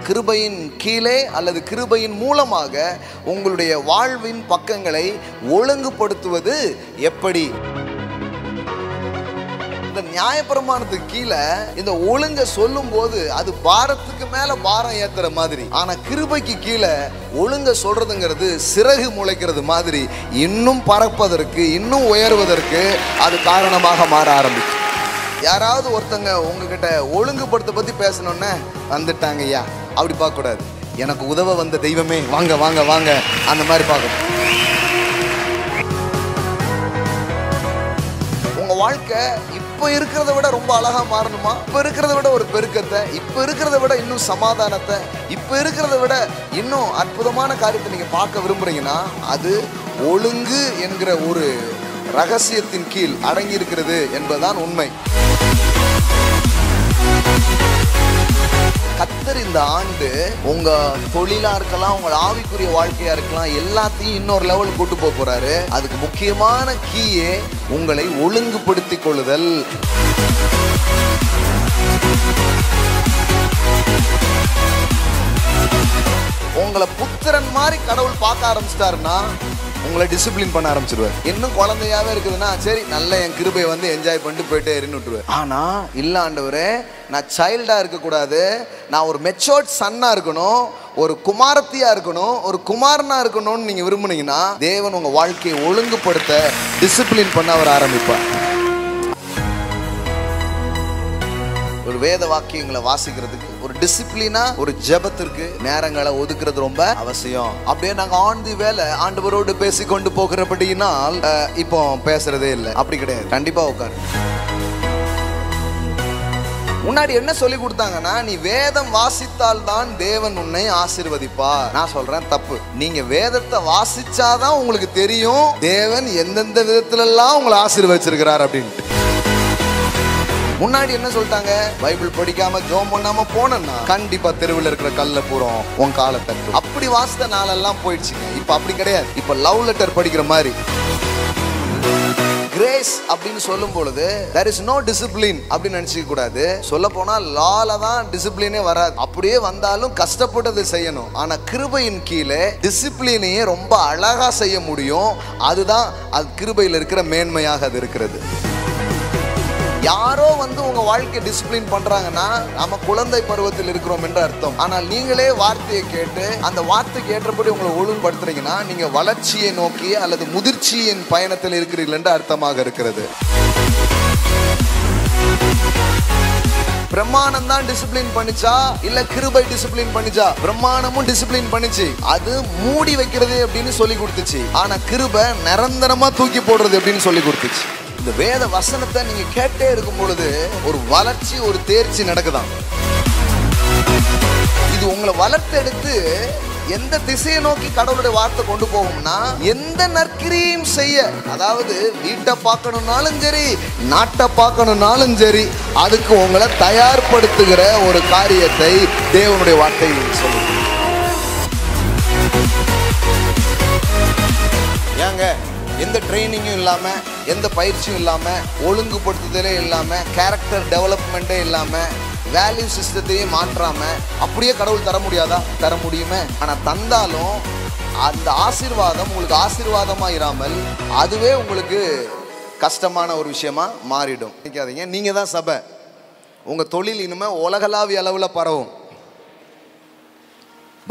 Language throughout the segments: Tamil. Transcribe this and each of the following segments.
கிருபையின் கீழே அல்லது கிருபையின் மூலமாக உங்களுடைய வாழ்வின் பக்கங்களை ஒழுங்குபடுத்துவது எப்படி? இந்த நியாயப்பிரமாணத்துக்கு கீழே இந்த ஒழுங்க சொல்லும் போது அது பாரத்துக்கு மேல பாரம் ஏத்துற மாதிரி, ஆனா கிருபைக்கு கீழே ஒழுங்க சொல்றதுங்கிறது சிறகு முளைக்கிறது மாதிரி இன்னும் பறப்பதற்கு, இன்னும் உயர்வதற்கு அது காரணமாக மாற ஆரம்பிக்கும். யாராவது ஒருத்தங்க உங்ககிட்ட ஒழுங்குபடுத்த பத்தி பேசணும்னு வந்துட்டாங்க ஐயா அப்படி பார்க்க கூடாது. எனக்கு உதவ வந்த தெய்வமே வாங்க வாங்க வாங்க அந்த மாதிரி பார்க்கணும். உங்க வாழ்க்கை இப்ப இருக்கிறத விட ரொம்ப அழகா மாறணுமா? இப்ப இருக்கிறத விட ஒரு பெருக்கத்தை, இப்ப இருக்கிறத விட இன்னும் சமாதானத்தை, இப்ப இருக்கிறத விட இன்னும் அற்புதமான காரியத்தை நீங்க பார்க்க விரும்புறீங்கன்னா அது ஒழுங்கு என்கிற ஒரு ரகசியத்தின் கீழ் அடங்கி இருக்கிறது என்பதுதான் உண்மை. கர்த்தர் இந்த ஆண்டு உங்க தொழிலா இருக்கலாம், உங்க ஆவிக்குரிய வாழ்க்கையா இருக்கலாம், எல்லாத்தையும் இன்னொரு லெவல் கூட்டு போக போறாரு. அதுக்கு முக்கியமான கீயே உங்களை ஒழுங்குபடுத்திக் கொள்ளுதல். உங்களை புத்திரன் மாதிரி கடவுள் பார்க்க ஆரம்பிச்சிட்டாருன்னா உங்களை டிசிப்ளின் பண்ண ஆரம்பிச்சிருவார். இன்னும் குழந்தையாவே இருக்குதுன்னா சரி நல்ல என் கிருபையை வந்து என்ஜாய் பண்ணிட்டு போயிட்டே இருன்னு விட்டுருவார். ஆனா இல்ல ஆண்டவரே, நான் சைல்டா இருக்கக்கூடாது, நான் ஒரு மெச்சோர்ட் சன்னா இருக்கணும், ஒரு குமாரத்தியா இருக்கணும், ஒரு குமாரனா இருக்கணும்னு நீங்க விரும்புனீங்கன்னா தேவன் உங்க வாழ்க்கையை ஒழுங்குபடுத்த டிசிப்ளின் பண்ண அவர் ஆரம்பிப்பார். ஒரு வேத வாக்கியங்களை வாசிக்கிறதுக்கு, ஒரு டிசிப்ளினா ஒரு ஜெபத்திற்கு நேரங்களை ஒதுக்குறது ரொம்ப அவசியம். அப்படியே நாங்க ஆன் தி வேலை ஆண்டவரோடு பேசி கொண்டு போகிறபடியினால் இப்போ பேசுறதே இல்லை, அப்படி கிடையாது. கண்டிப்பா உட்காரு. முன்னாடி என்ன சொல்லி கொடுத்தாங்கன்னா, நீ வேதம் வாசித்தால் தான் தேவன் உன்னை ஆசீர்வதிப்பா. நான் சொல்றேன் தப்பு. நீங்க வேதத்தை வாசிச்சாதான் உங்களுக்கு தெரியும் தேவன் எந்தெந்த விதத்துல எல்லாம் உங்களை ஆசீர்வதிச்சிருக்கிறார் அப்படின்ட்டு. முன்னாடி என்ன சொல்லிட்டாங்க, பைபிள் படிக்காம ஜோம் பண்ணாம போனா கண்டிப்பா தெருவில் இருக்கிற கல்ல பூரம் உன் காலை தட்டு. அப்படி வாசித்த நாளெல்லாம் போயிடுச்சுங்க. இப்ப அப்படி கிடையாது. இப்ப லவ் லெட்டர் படிக்கிற மாதிரி. கிரேஸ் அப்படின்னு சொல்லும் பொழுது there is no discipline அப்படின்னு நினைச்சிக்க கூடாது. சொல்ல போனா லால தான் டிசிப்ளினே வராது. அப்படியே வந்தாலும் கஷ்டப்பட்டது செய்யணும். ஆனா கிருபையின் கீழே டிசிப்ளினையே ரொம்ப அழகா செய்ய முடியும். அதுதான் அது கிருபையில் இருக்கிற மேன்மையாக அது இருக்கிறது. யாரோ வந்து உங்க வாழ்க்கை டிசிப்ளின் பண்றாங்கன்னா நம்ம குழந்தை பருவத்தில் இருக்கிறோம் என்று அர்த்தம். ஆனால் நீங்களே வார்த்தையை கேட்டு அந்த வார்த்தைக்கு ஏற்றபடி உங்களை ஒழுங்குபடுத்துறீங்கன்னா நீங்க வளர்ச்சியை நோக்கி அல்லது முதிர்ச்சியின் பயணத்தில் இருக்கிறீர்கள் என்று அர்த்தமாக இருக்கிறது. பிரமாணம் தான் டிசிப்ளின் பண்ணிச்சா இல்ல கிருபை டிசிப்ளின் பண்ணிச்சா? பிரமாணமும் டிசிப்ளின் பண்ணிச்சு, அது மூடி வைக்கிறது அப்படின்னு சொல்லி கொடுத்துச்சு. ஆனா கிருபை நிரந்தரமா தூக்கி போடுறது அப்படின்னு சொல்லி கொடுத்துச்சு. இந்த வேத வசனத்தை நீங்க கேட்டே இருக்கும் பொழுது ஒரு வளர்ச்சி, ஒரு தேர்ச்சி நடக்குதான். இது உங்களை வளர்த்தெடுத்து எந்த திசையை நோக்கி கடவுளுடைய வார்த்தை கொண்டு போகும்னா, எந்த நற்கிரியும் செய்ய, அதாவது வீட்டை பார்க்கணும்னாலும் சரி, நாட்டை பார்க்கணும்னாலும் சரி, அதுக்கு உங்களை தயார்படுத்துகிற ஒரு காரியத்தை தேவனுடைய வார்த்தை சொல்லுது. ஏங்க எந்த ட்ரைனிங்கும் இல்லாம, எந்த பயிற்சியும் இல்லாம, ஒழுங்குபடுத்துதலே இல்லாம, கேரக்டர் டெவலப்மெண்ட்டே இல்லாம, வேல்யூ சிஸ்டத்தையும் மாற்றாம அப்படியே கடவுள் தர முடியாதா? தர முடியுமே. ஆனா தந்தாலும் அந்த ஆசீர்வாதம் உங்களுக்கு ஆசீர்வாதமா இராமல் அதுவே உங்களுக்கு கஷ்டமான ஒரு விஷயமா மாறிடும். நினைக்காதீங்க, நீங்க தான் சபை. உங்க தொழில் இனிமே உலகளாவிய அளவுல பரவும்.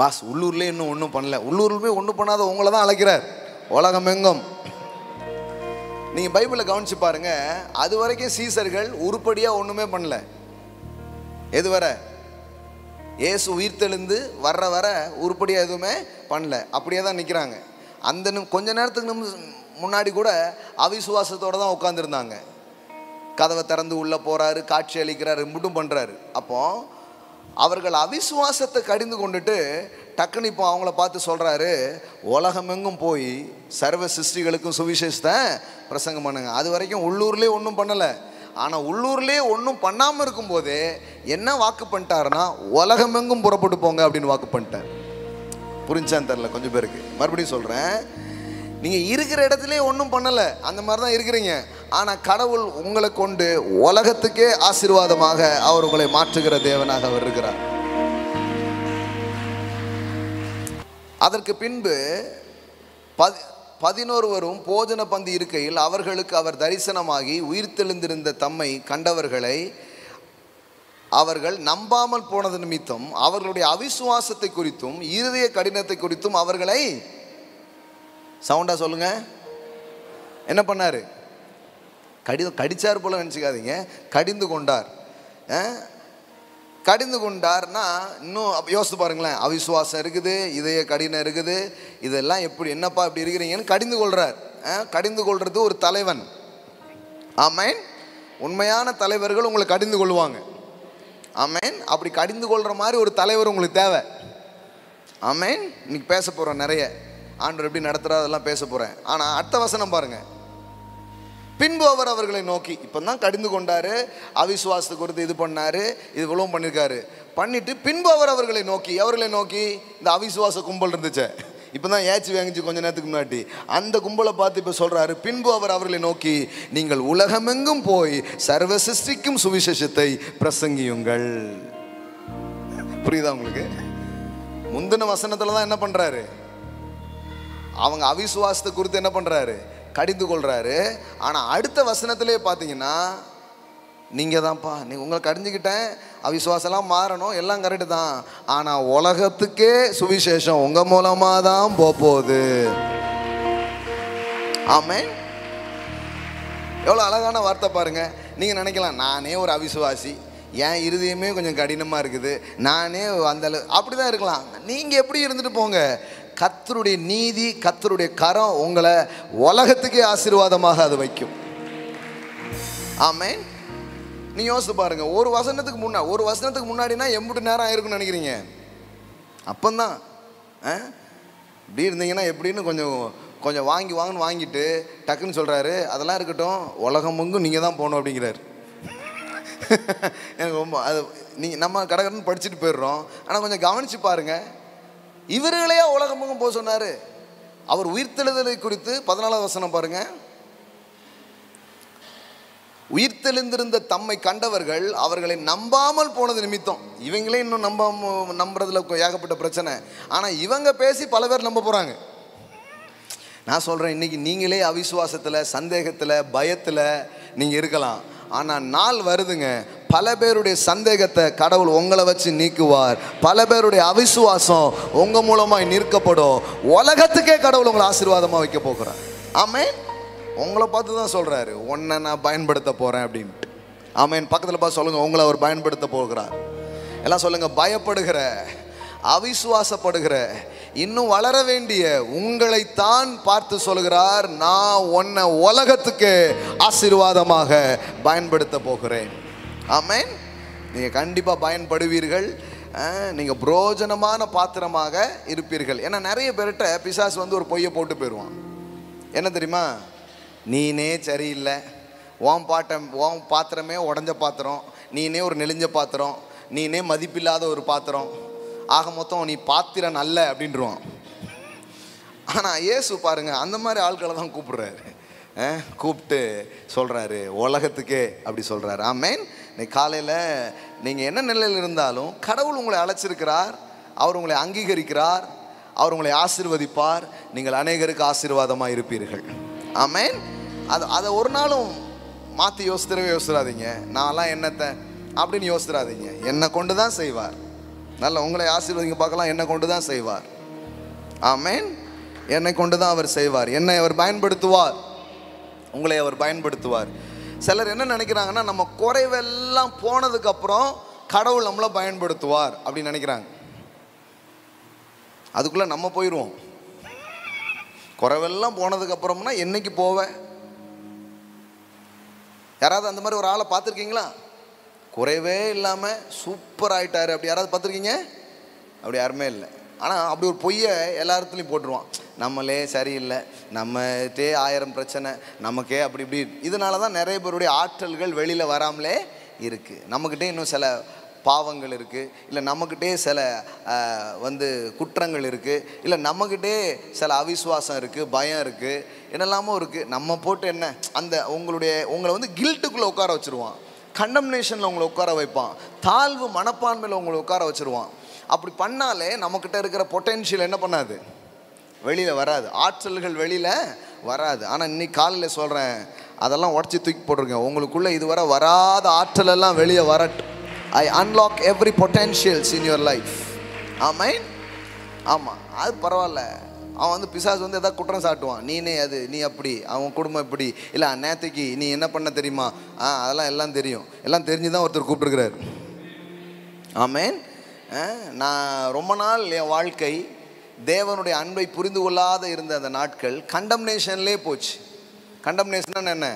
பாஸ் உள்ளூர்லயே இன்னும் ஒன்றும் பண்ணல, உள்ளூர்லயே ஒன்றும் பண்ணாத உங்களை தான் அழைக்கிறார் உலகமெங்கும். நீங்க பைபிளை கவனிச்சு பாருங்க, அது வரைக்கும் சீசர்கள் உருப்படியா ஒண்ணுமே பண்ணல. எதுவரை இயேசு உயிர்த்தெழுந்து வர்ற வர உருப்படியா எதுவுமே பண்ணல, அப்படியே தான் நிற்கிறாங்க. அந்த கொஞ்ச நேரத்துக்கு முன்னாடி கூட அவிசுவாசத்தோட தான் உட்காந்துருந்தாங்க. கதவை திறந்து உள்ள போறாரு, காட்சி அளிக்கிறாரு, மட்டும் பண்றாரு. அப்போ அவர்கள் அவிசுவாசத்தை கடிந்து கொண்டுட்டு டக்குன்னு இப்போ அவங்கள பார்த்து சொல்றாரு, உலகமெங்கும் போய் சர்வ சிருஷ்டிகளுக்கும் சுவிசேஷத்தை பிரசங்கம் பண்ணுங்க. அது வரைக்கும் உள்ளூர்லேயே ஒன்றும் பண்ணலை. ஆனால் உள்ளூர்லேயே ஒன்றும் பண்ணாமல் இருக்கும்போதே என்ன வாக்கு பண்ணிட்டாருன்னா, உலகமெங்கும் புறப்பட்டு போங்க அப்படின்னு வாக்கு பண்ணிட்டார். புரிஞ்சான்னு தெரில கொஞ்சம் பேருக்கு. மறுபடியும் சொல்கிறேன், நீங்கள் இருக்கிற இடத்துல ஒன்றும் பண்ணலை, அந்த மாதிரி தான் இருக்கிறீங்க. ஆனால் கடவுள் உங்களை கொண்டு உலகத்துக்கே ஆசீர்வாதமாக அவர் உங்களை மாற்றுகிற தேவனாக அவர் இருக்கிறார். அதற்கு பின்பு 11 போஜன பந்தி இருக்கையில் அவர்களுக்கு அவர் தரிசனமாகி உயிர்த்தெழுந்திருந்த தம்மை கண்டவர்களை அவர்கள் நம்பாமல் போனது நிமித்தம் அவர்களுடைய அவிசுவாசத்தை குறித்தும் இருதய கடினத்தை குறித்தும் அவர்களை சவுண்டா சொல்லுங்க என்ன பண்ணாரு? கடிச்சார் போல நினச்சிக்காதீங்க, கடிந்து கொண்டார். கடிந்து கொண்டார்னா இன்னும் யோசித்து பாருங்களேன். அவிசுவாசம் இருக்குது, இதய கடினம் இருக்குது, இதெல்லாம் எப்படி என்னப்பா இப்படி இருக்கிறீங்கன்னு கடிந்து கொள்கிறார். கடிந்து கொள்வது ஒரு தலைவன். ஆமேன். உண்மையான தலைவர்கள் உங்களை கடிந்து கொள்வாங்க. ஆமேன். அப்படி கடிந்து கொள்கிற மாதிரி ஒரு தலைவர் உங்களுக்கு தேவை. ஆமேன். இன்னைக்கு பேச போகிறோம், நிறைய ஆண்டவர் எப்படி நடத்துகிறார் அதெல்லாம் பேச போகிறேன். ஆனால் அடுத்த வசனம் பாருங்கள். பின்பு அவர் அவர்களை நோக்கி, இப்போ தான் கடிந்து கொண்டாரு, அவிசுவாசத்தை குறித்து இது பண்ணாரு, இது இவ்வளவும் பண்ணியிருக்காரு. பண்ணிட்டு பின்பு அவர் அவர்களை நோக்கி இந்த அவிசுவாச கும்பல் இருந்துச்சு, இப்போ தான் ஏச்சு வாங்கிச்சு கொஞ்ச நேரத்துக்கு முன்னாடி, அந்த கும்பலை பார்த்து இப்போ சொல்கிறாரு, பின்பு அவர் அவர்களை நோக்கி நீங்கள் உலகமெங்கும் போய் சர்வ சிருஷ்டிக்கும் சுவிசேஷத்தை பிரசங்கியுங்கள். புரியுதா உங்களுக்கு? முந்தின வசனத்தில் தான் என்ன பண்ணுறாரு, அவங்க அவிசுவாசத்தை குறித்து என்ன பண்ணுறாரு, கடிந்து கொள்கிறாரு. ஆனால் அடுத்த வசனத்திலே பார்த்தீங்கன்னா நீங்கள் தான்ப்பா, நீங்கள் உங்களை கடிஞ்சிக்கிட்டேன், அவிசுவாசம்லாம் மாறணும், எல்லாம் கரெக்டு தான், ஆனால் உலகத்துக்கே சுவிசேஷம் உங்கள் மூலமாக தான் போகுது. ஆமென். எவ்வளோ அழகான வார்த்தை பாருங்க. நீங்கள் நினைக்கலாம் நானே ஒரு அவிசுவாசி, என் இருதயமே கொஞ்சம் கடினமாக இருக்குது, நானே அந்த அப்படி தான் இருக்கலாம். நீங்கள் எப்படி இருந்துட்டு போங்க, கர்த்தருடைய நீதி, கர்த்தருடைய கரம் உங்களை உலகத்துக்கே ஆசீர்வாதமாக அது வைக்கும். ஆமென். நீ யோசித்து பாருங்க, ஒரு வசனத்துக்கு முன்னாடினா எம்புட்டு நேரம் ஆயிருக்குன்னு நினைக்கிறீங்க? அப்பந்தான் இப்படி இருந்தீங்கன்னா எப்படின்னு கொஞ்சம் வாங்கன்னு வாங்கிட்டு டக்குன்னு சொல்கிறாரு, அதெல்லாம் இருக்கட்டும், உலகமெங்கும் நீங்கள் தான் போகணும் அப்படிங்கிறாரு. எனக்கு ரொம்ப அது நம்ம கடகடன்னு படிச்சுட்டு போயிடுறோம். ஆனால் கொஞ்சம் கவனித்து பாருங்கள், இவர்களையா உலகமெங்கும் போக சொன்னார்? அவர் உயிர்த்தெழுதலை குறித்து 14வது வசனம் பாருங்க. உயிர்த்தெழுந்திருந்த தம்மை கண்டவர்கள் அவர்களை நம்பாமல் போனது நிமித்தம். இவங்களே இன்னும் நம்புறதுல ஏகப்பட்ட பிரச்சனை. ஆனால் இவங்க பேசி பல பேர் நம்ப போகிறாங்க. நான் சொல்கிறேன், இன்னைக்கு நீங்களே அவிசுவாசத்தில், சந்தேகத்தில், பயத்தில் நீங்கள் இருக்கலாம். ஆனால் நாள் வருதுங்க, பல பேருடைய சந்தேகத்தை கடவுள் உங்களை வச்சு நீக்குவார். பல பேருடைய அவிசுவாசம் உங்கள் மூலமாக நிற்கப்படும். உலகத்துக்கே கடவுள் உங்களை ஆசீர்வாதமாக வைக்க போகிறார். ஆமென். உங்களை பார்த்து தான் சொல்கிறாரு, உன்னை நான் பயன்படுத்த போகிறேன் அப்படின்ட்டு. ஆமென். பக்கத்தில் பார்த்து சொல்லுங்கள், உங்களை அவர் பயன்படுத்த போகிறார். எல்லாம் சொல்லுங்கள், பயப்படுகிற, அவிசுவாசப்படுகிற, இன்னும் வளர வேண்டிய உங்களைத்தான் பார்த்து சொல்கிறார், நான் உன்னை உலகத்துக்கு ஆசீர்வாதமாக பயன்படுத்த போகிறேன். ஆமென். நீங்கள் கண்டிப்பாக பயன்படுவீர்கள். நீங்கள் புரோஜனமான பாத்திரமாக இருப்பீர்கள். ஏன்னா நிறைய பேர்கிட்ட பிசாசு ஒரு பொய்யை போட்டு போயிடுவான். என்ன தெரியுமா? நீனே சரியில்லை, உன் பாத்திரமே உடஞ்ச பாத்திரம், நீனே ஒரு நெளிஞ்ச பாத்திரம், நீனே மதிப்பில்லாத ஒரு பாத்திரம், ஆக மொத்தம் நீ பாத்திரம் நல்ல அப்படின்றான். ஆனால் இயேசு பாருங்க, அந்த மாதிரி ஆட்களை தான் கூப்பிடுறாரு. கூப்பிட்டு சொல்கிறாரு, உலகத்துக்கே அப்படி சொல்கிறாரு. ஆமென். இன்னைக்கு காலையில் நீங்கள் என்ன நிலையில் இருந்தாலும் கடவுள் உங்களை அழைச்சிருக்கிறார், அவர் உங்களை அங்கீகரிக்கிறார், அவர் உங்களை ஆசீர்வதிப்பார். நீங்கள் அநேகருக்கு ஆசீர்வாதமாக இருப்பீர்கள். ஆமென். அதை ஒரு நாளும் மாற்றி யோசிச்சிடாதீங்க, நான்லாம் என்னத்தை அப்படின்னு யோசிச்சிடாதீங்க. என்னை கொண்டு தான் செய்வார். நல்ல உங்களை ஆசீர்வதிங்க பார்க்கலாம், என்னை கொண்டு தான் செய்வார். ஆமென். என்னை கொண்டு தான் அவர் செய்வார். என்னை அவர் பயன்படுத்துவார், உங்களை அவர் பயன்படுத்துவார். சிலர் என்ன நினைக்கிறாங்கன்னா, நம்ம குறைவெல்லாம் போனதுக்கப்புறம் கடவுள் நம்மளை பயன்படுத்துவார் அப்படின்னு நினைக்கிறாங்க. அதுக்குள்ளே நம்ம போயிடுவோம். குறைவெல்லாம் போனதுக்கப்புறம்னா என்னைக்கு போவேன்? யாராவது அந்த மாதிரி ஒரு ஆளை பார்த்துருக்கீங்களா? குறைவே இல்லாமல் சூப்பர் ஆகிட்டார் அப்படி யாராவது பார்த்துருக்கீங்க? அப்படி யாருமே இல்லை. ஆனால் அப்படி ஒரு பொய்யை எல்லா இடத்துலையும் போட்டுருவான். நம்மளே சரியில்லை, நம்மகிட்டே 1000 பிரச்சனை, நமக்கே அப்படி இப்படி. இதனால தான் நிறைய பேருடைய ஆற்றல்கள் வெளியில் வராமலே இருக்குது. நம்மக்கிட்டே இன்னும் சில பாவங்கள் இருக்குது, இல்லை நம்மக்கிட்டே சில குற்றங்கள் இருக்குது, இல்லை நம்மக்கிட்டே சில அவிசுவாசம் இருக்குது, பயம் இருக்குது, என்னெல்லாமோ இருக்குது. நம்ம போட்டு என்ன உங்களை கில்ட்டுக்குள்ளே உட்கார வச்சுருவான், கண்டம்னேஷனில் உங்களை உட்கார வைப்பான், தாழ்வு மனப்பான்மையில் உங்களை உட்கார வச்சுருவான். அப்படி பண்ணாலே நம்மக்கிட்ட இருக்கிற பொட்டென்ஷியல் என்ன பண்ணாது? வெளியில் வராது, ஆற்றல்கள் வெளியில் வராது. ஆனால் இன்னைக்கு காலையில் சொல்கிறேன், அதெல்லாம் உடச்சி தூக்கி போட்டிருக்கேன். உங்களுக்குள்ளே இதுவரை வராத ஆற்றல் எல்லாம் வெளியே வரட்டும். I unlock every potentials in your life. Amen. ஆமாம், அது பரவாயில்ல. அவன் வந்து பிசாசு வந்து எதாவது குற்றம் சாட்டுவான், நீனே அது, நீ அப்படி, அவன் குடும்பம் இப்படி, இல்லை நேற்றுக்கு நீ என்ன பண்ண தெரியுமா, அதெல்லாம் எல்லாம் தெரியும். எல்லாம் தெரிஞ்சு தான் ஒருத்தர் கூப்பிட்டுருக்கிறார். ஆமென். நான் ரொம்ப நாள் என் வாழ்க்கை தேவனுடைய அன்பை புரிந்து கொள்ளாத இருந்த அந்த நாட்கள் கண்டம்னேஷன்லே போச்சு. கண்டம்னேஷன் என்ன?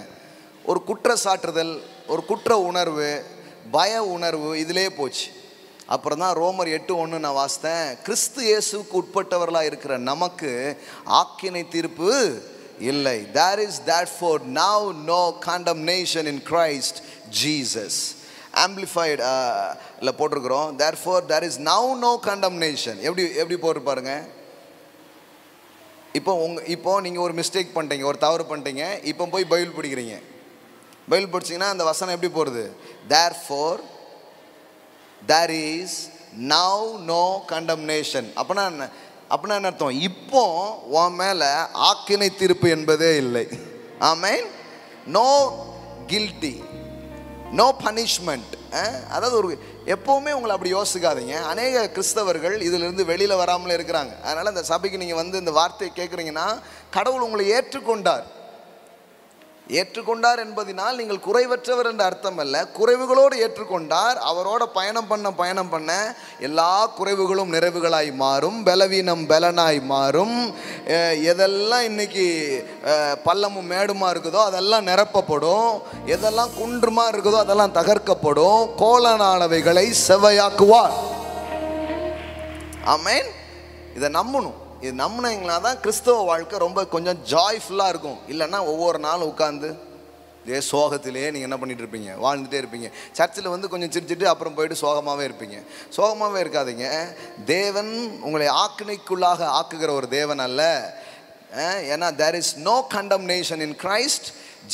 ஒரு குற்ற சாட்டுதல், ஒரு குற்ற உணர்வு, பய உணர்வு, இதிலே போச்சு. அப்புறம் தான் ரோமர் 8:1 நான் வாசித்தேன். கிறிஸ்து இயேசுவுக்கு உட்பட்டவர்களாக இருக்கிற நமக்கு ஆக்கினை தீர்ப்பு இல்லை. There is therefore now no condemnation in Christ Jesus. Amplified ல போட்டிருக்கிறோம். Therefore there is now no condemnation. எப்படி போட்டிருப்பாருங்க? இப்போ நீங்கள் ஒரு மிஸ்டேக் பண்ணிட்டீங்க, ஒரு தவறு பண்ணிட்டீங்க, இப்போ போய் பைபிள் படிக்கிறீங்க. பைபிள் படிச்சிங்கன்னா அந்த வசனம் எப்படி போகிறது? Therefore there is now no condemnation. அப்படின்னா என்ன அர்த்தம்? இப்போ உன் மேலே ஆக்கினை தீர்ப்பு என்பதே இல்லை. ஆமென். No guilty, no punishment. அதாவது ஒரு எப்போவுமே உங்களை அப்படி யோசிக்காதீங்க. அநேக கிறிஸ்தவர்கள் இதிலிருந்து வெளியில் வராமலே இருக்கிறாங்க. அதனால் இந்த சபைக்கு நீங்கள் வந்து இந்த வார்த்தையை கேட்குறீங்கன்னா, கடவுள் உங்களை ஏற்றுக்கொண்டார். ஏற்றுக்கொண்டார் என்பதனால் நீங்கள் குறைவற்றவர் என்ற அர்த்தம் அல்ல. குறைவுகளோடு ஏற்றுக்கொண்டார். அவரோட பயணம் பண்ண எல்லா குறைவுகளும் நிறைவுகளாய் மாறும், பலவீனம் பலனாய் மாறும். எதெல்லாம் இன்னைக்கு பள்ளமும் மேடுமா இருக்குதோ அதெல்லாம் நிரப்பப்படும். எதெல்லாம் குன்றுமா இருக்குதோ அதெல்லாம் தகர்க்கப்படும். கோலனானவைகளை செவ்வையாக்குவார். ஆமென். இதை நம்பணும். இது நம்பினீங்களா தான் கிறிஸ்தவ வாழ்க்கை ரொம்ப கொஞ்சம் ஜாய்ஃபுல்லாக இருக்கும். இல்லைன்னா ஒவ்வொரு நாளும் உட்காந்து இதே சோகத்திலேயே நீங்கள் என்ன பண்ணிகிட்டு இருப்பீங்க, வாழ்ந்துகிட்டே இருப்பீங்க. சர்ச்சில் வந்து கொஞ்சம் சிரிச்சிட்டு அப்புறம் போயிட்டு சோகமாகவே இருப்பீங்க. சோகமாகவே இருக்காதீங்க. தேவன் உங்களை ஆக்கினைக்குள்ளாக ஆக்குகிற ஒரு தேவன் அல்ல. ஏன்னா there is no condemnation in Christ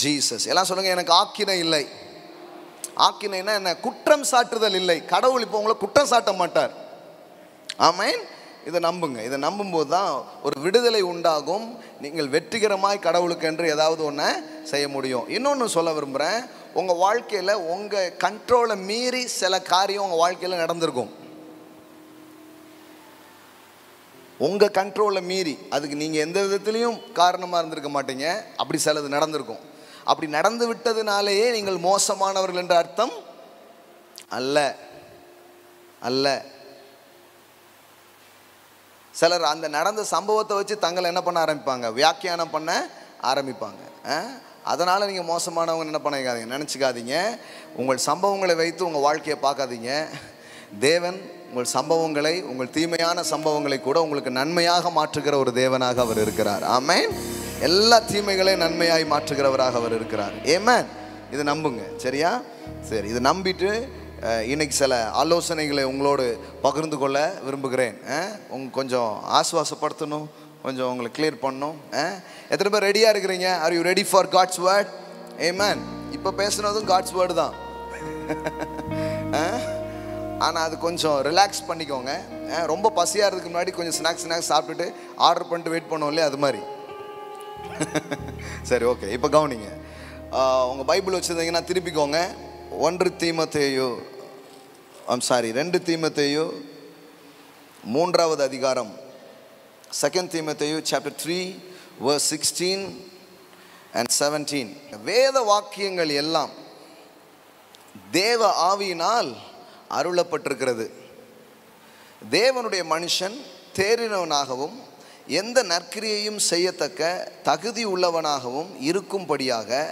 Jesus. எல்லாம் சொல்லுங்கள், எனக்கு ஆக்கினை இல்லை. ஆக்கினைனா என்ன? குற்றம் சாட்டுதல் இல்லை. கடவுள் இப்போ உங்களை குற்றம் சாட்ட மாட்டார். ஆமென். இதை நம்புங்க. இதை நம்பும்போது தான் ஒரு விடுதலை உண்டாகும். நீங்கள் வெற்றிகரமாய் கடவுளுக்கு என்று ஏதாவது ஒன்று செய்ய முடியும். இன்னொன்று சொல்ல விரும்புகிறேன். உங்கள் வாழ்க்கையில் உங்கள் கண்ட்ரோலை மீறி சில காரியம் உங்கள் வாழ்க்கையில் நடந்திருக்கும். உங்கள் கண்ட்ரோலை மீறி, அதுக்கு நீங்கள் எந்த விதத்துலேயும் காரணமாக இருந்திருக்க மாட்டீங்க. அப்படி சிலது நடந்திருக்கும். அப்படி நடந்து விட்டதுனாலேயே நீங்கள் மோசமானவர்கள் என்ற அர்த்தம் அல்ல. சிலர் அந்த நடந்த சம்பவத்தை வச்சு தங்களை என்ன பண்ண ஆரம்பிப்பாங்க, வியாக்கியானம் பண்ண ஆரம்பிப்பாங்க. அதனால் நீங்கள் மோசமானவங்க என்ன பண்ணிக்காதீங்க, நினச்சிக்காதீங்க. உங்கள் சம்பவங்களை வைத்து உங்கள் வாழ்க்கையை பார்க்காதீங்க. தேவன் உங்கள் சம்பவங்களை, உங்கள் தீமையான சம்பவங்களை கூட உங்களுக்கு நன்மையாக மாற்றுகிற ஒரு தேவனாக அவர் இருக்கிறார். ஆமென். எல்லா தீமைகளையும் நன்மையாய் மாற்றுகிறவராக அவர் இருக்கிறார். ஆமென். இதை நம்புங்க. சரியா? சரி, இதை நம்பிட்டு இன்னைக்கு சில ஆலோசனைகளை உங்களோடு பகிர்ந்து கொள்ள விரும்புகிறேன். கொஞ்சம் ஆசுவாசப்படுத்தணும், கொஞ்சம் உங்களை கிளியர் பண்ணணும். எத்தனை பேர் ரெடியாக இருக்கிறீங்க? Are you ready for God's word? ஆமென். இப்போ பேசுனதும் காட்ஸ் வேர்டு தான். ஆனால் அது கொஞ்சம் ரிலாக்ஸ் பண்ணிக்கோங்க. ரொம்ப பசியாக இருக்கிறதுக்கு முன்னாடி கொஞ்சம் ஸ்நாக்ஸ் சாப்பிட்டுட்டு ஆர்டர் பண்ணிட்டு வெயிட் பண்ணுவோம் இல்லையா, அது மாதிரி. சரி, ஓகே. இப்போ கவனிங்க. உங்கள் பைபிள் வச்சுருந்தீங்கன்னா திருப்பிக்கோங்க. 2 தீமோத்தேயு 3வது அதிகாரம், 2 தீமோத்தேயு chapter 3 verse 16 and 17. வேத வாக்கியங்கள் எல்லாம் தேவ ஆவியினால் அருளப்பட்டிருக்கிறது. தேவனுடைய மனுஷன் தேறினவனாகவும் எந்த நற்கிரியையும் செய்யத்தக்க தகுதி உள்ளவனாகவும் இருக்கும்படியாக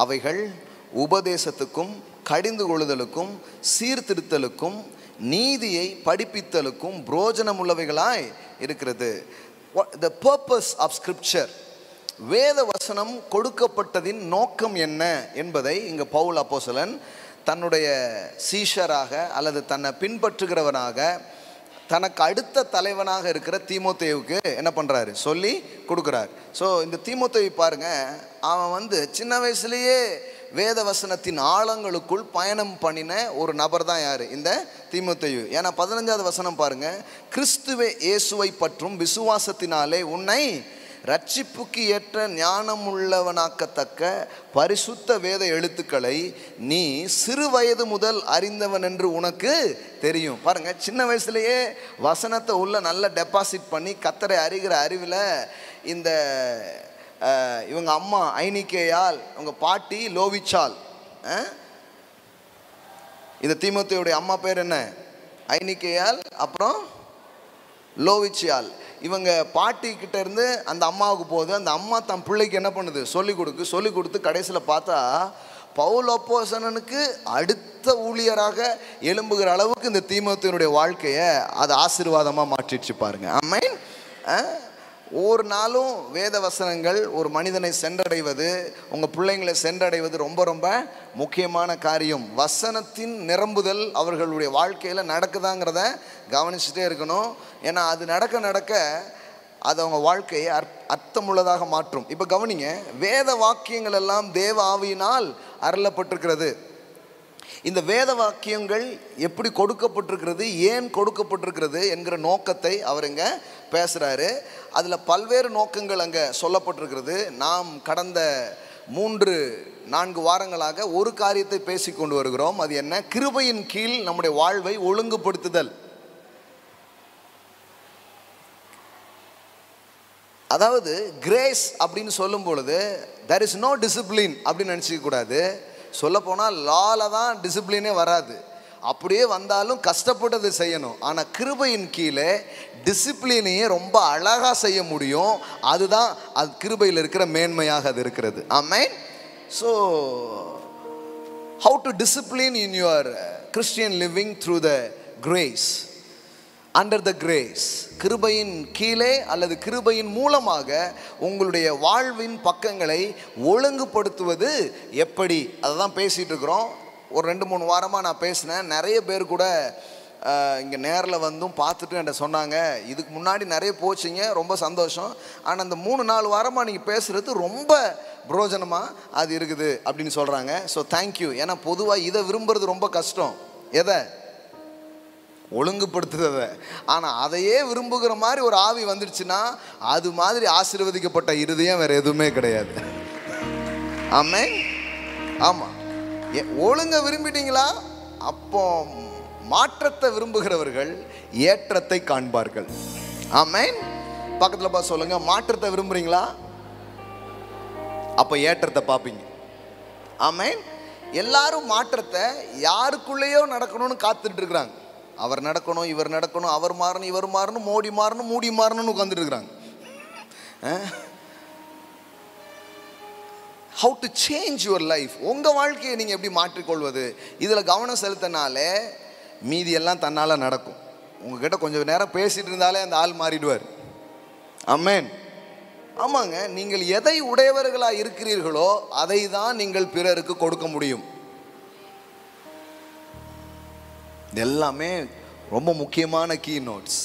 அவைகள் உபதேசத்துக்கும் கடிந்து கொள்ளுதலுக்கும் சீர்திருத்தலுக்கும் நீதியை படிப்பித்தலுக்கும் புரோஜனமுள்ளவைகளாய் இருக்கிறது. The purpose of scripture, வேத வசனம் கொடுக்கப்பட்டதின் நோக்கம் என்ன என்பதை இங்கு பவுல் அப்போஸ்தலன் தன்னுடைய சீஷராக அல்லது தன்னை பின்பற்றுகிறவனாக தனக்கு அடுத்த தலைவனாக இருக்கிற தீமோத்தேயுவுக்கு என்ன பண்ணுறாரு, சொல்லி கொடுக்குறார். ஸோ இந்த தீமோத்தேயு பாருங்க, அவன் வந்து சின்ன வயசுலேயே வேத வசனத்தின் ஆழங்களுக்குள் பயணம் பண்ணின ஒரு நபர் தான் யார்? இந்த தீமோத்தேயு. ஏன்னா 15வது வசனம் பாருங்க, கிறிஸ்துவே இயேசுவை பற்றும் விசுவாசத்தினாலே உன்னை ரட்சிப்புக்கு ஏற்ற ஞானமுள்ளவனாக்கத்தக்க பரிசுத்த வேத எழுத்துக்களை நீ சிறு வயது முதல் அறிந்தவன் என்று உனக்கு தெரியும். பாருங்க, சின்ன வயசுலேயே வசனத்தை உள்ள நல்லா டெபாசிட் பண்ணி கர்த்தரை அறிகிற அறிவில் இந்த இவங்க அம்மா ஐனிக்கேயால், அவங்க பாட்டி லோவிச்சால், இந்த தீமோத்தேயுடைய அம்மா பேர் என்ன? ஐனிக்கேயால், அப்புறம் லோவிச்சியால். இவங்க பாட்டி கிட்ட இருந்து அந்த அம்மாவுக்கு போகுது. அந்த அம்மா தன் பிள்ளைக்கு என்ன பண்ணுது? சொல்லி கொடுத்து கடைசியில் பார்த்தா பவுல் அப்போஸ்தலனுக்கு அடுத்த ஊழியராக எழும்புகிற அளவுக்கு இந்த தீமோத்தேயுடைய வாழ்க்கையை அது ஆசீர்வாதமாக மாற்றிடுச்சு பாருங்க. ஆமென். ஒவ்வொரு நாளும் வேத வசனங்கள் ஒரு மனிதனை சென்றடைவது, உங்கள் பிள்ளைங்களை சென்றடைவது ரொம்ப ரொம்ப முக்கியமான காரியம். வசனத்தின் நிரம்புதல் அவர்களுடைய வாழ்க்கையில் நடக்குதாங்கிறத கவனிச்சுட்டே இருக்கணும். ஏன்னா அது நடக்க அது அவங்க வாழ்க்கையை அர்த்தமுள்ளதாக மாற்றும். இப்போ கவனிங்க, வேத வாக்கியங்கள் எல்லாம் தேவ ஆவியினால் அருளப்பட்டிருக்கிறது. இந்த வேத வாக்கியங்கள் எப்படி கொடுக்கப்பட்டிருக்கிறது, ஏன் கொடுக்கப்பட்டிருக்கிறது என்கிற நோக்கத்தை அவர் இங்கே பேசுகிறாரு. அதில் பல்வேறு நோக்கங்கள் அங்கே சொல்லப்பட்டிருக்கிறது. நாம் கடந்த 3-4 வாரங்களாக ஒரு காரியத்தை பேசி கொண்டு வருகிறோம். அது என்ன? கிருபையின் கீழ் நம்முடைய வாழ்வை ஒழுங்குபடுத்துதல். அதாவது கிரேஸ் அப்படின்னு சொல்லும் பொழுது there is no discipline அப்படின்னு நினச்சிக்க கூடாது. சொல்லப்போனால் லால தான் டிசிப்ளினே வராது. அப்படியே வந்தாலும் கஷ்டப்பட்டது செய்யணும். ஆனால் கிருபையின் கீழே டிசிப்ளினையே ரொம்ப அழகாக செய்ய முடியும். அதுதான் அது கிருபையில் இருக்கிற மேன்மையாக அது இருக்கிறது. ஆமென். So how to discipline in your Christian living through the grace, under the grace. கிருபையின் கீழே அல்லது கிருபையின் மூலமாக உங்களுடைய வாழ்வின் பக்கங்களை ஒழுங்குபடுத்துவது எப்படி, அதை தான் பேசிகிட்டு இருக்கிறோம். ஒரு 2-3 வாரமாக நான் பேசினேன். நிறைய பேர் கூட இங்கே நேரில் வந்தும் பார்த்துட்டு என்கிட்ட சொன்னாங்க, இதுக்கு முன்னாடி நிறைய போச்சிங்க, ரொம்ப சந்தோஷம். ஆனால் அந்த 3-4 வாரமாக நீங்கள் பேசுகிறது ரொம்ப பிரயோஜனமாக அது இருக்குது அப்படின்னு சொல்கிறாங்க. So thank you. ஏன்னா பொதுவாக இதை விரும்புறது ரொம்ப கஷ்டம். எதை? ஒழுங்குபடுத்துறத. ஆனால் அதையே விரும்புகிற மாதிரி ஒரு ஆவி வந்துடுச்சுன்னா அது மாதிரி ஆசீர்வதிக்கப்பட்ட இருதயம் வேறு எதுவுமே கிடையாது. ஆமென். ஆமாம், ஒழுங்க விரும்பிட்டீங்களா? அப்போ மாற்றத்தை விரும்புகிறவர்கள் ஏற்றத்தை காண்பார்கள். ஆமென். பக்கத்தில் பார்த்து சொல்லுங்க, மாற்றத்தை விரும்புறீங்களா? அப்போ ஏற்றத்தை பார்ப்பீங்க. ஆமென். எல்லாரும் மாற்றத்தை யாருக்குள்ளேயோ நடக்கணும்னு காத்துட்டு இருக்கிறாங்க. அவர் நடக்கணும், இவர் நடக்கணும், அவர் மாறணும், இவர் மாறணும், மோடி மாறணும், மூடி மாறணும்னு உட்காந்துட்டு இருக்கிறாங்க. How to change your life, உங்கள் வாழ்க்கையை நீங்கள் எப்படி மாற்றிக்கொள்வது, இதில் கவனம் செலுத்தினாலே மீதி எல்லாம் தன்னால் நடக்கும். உங்ககிட்ட கொஞ்சம் நேரம் பேசிகிட்டு இருந்தாலே அந்த ஆள் மாறிடுவார். ஆமென். ஆமாங்க, நீங்கள் எதை உடையவர்களாக இருக்கிறீர்களோ அதை தான் நீங்கள் பிறருக்கு கொடுக்க முடியும். எல்லாமே ரொம்ப முக்கியமான கீ நோட்ஸ்.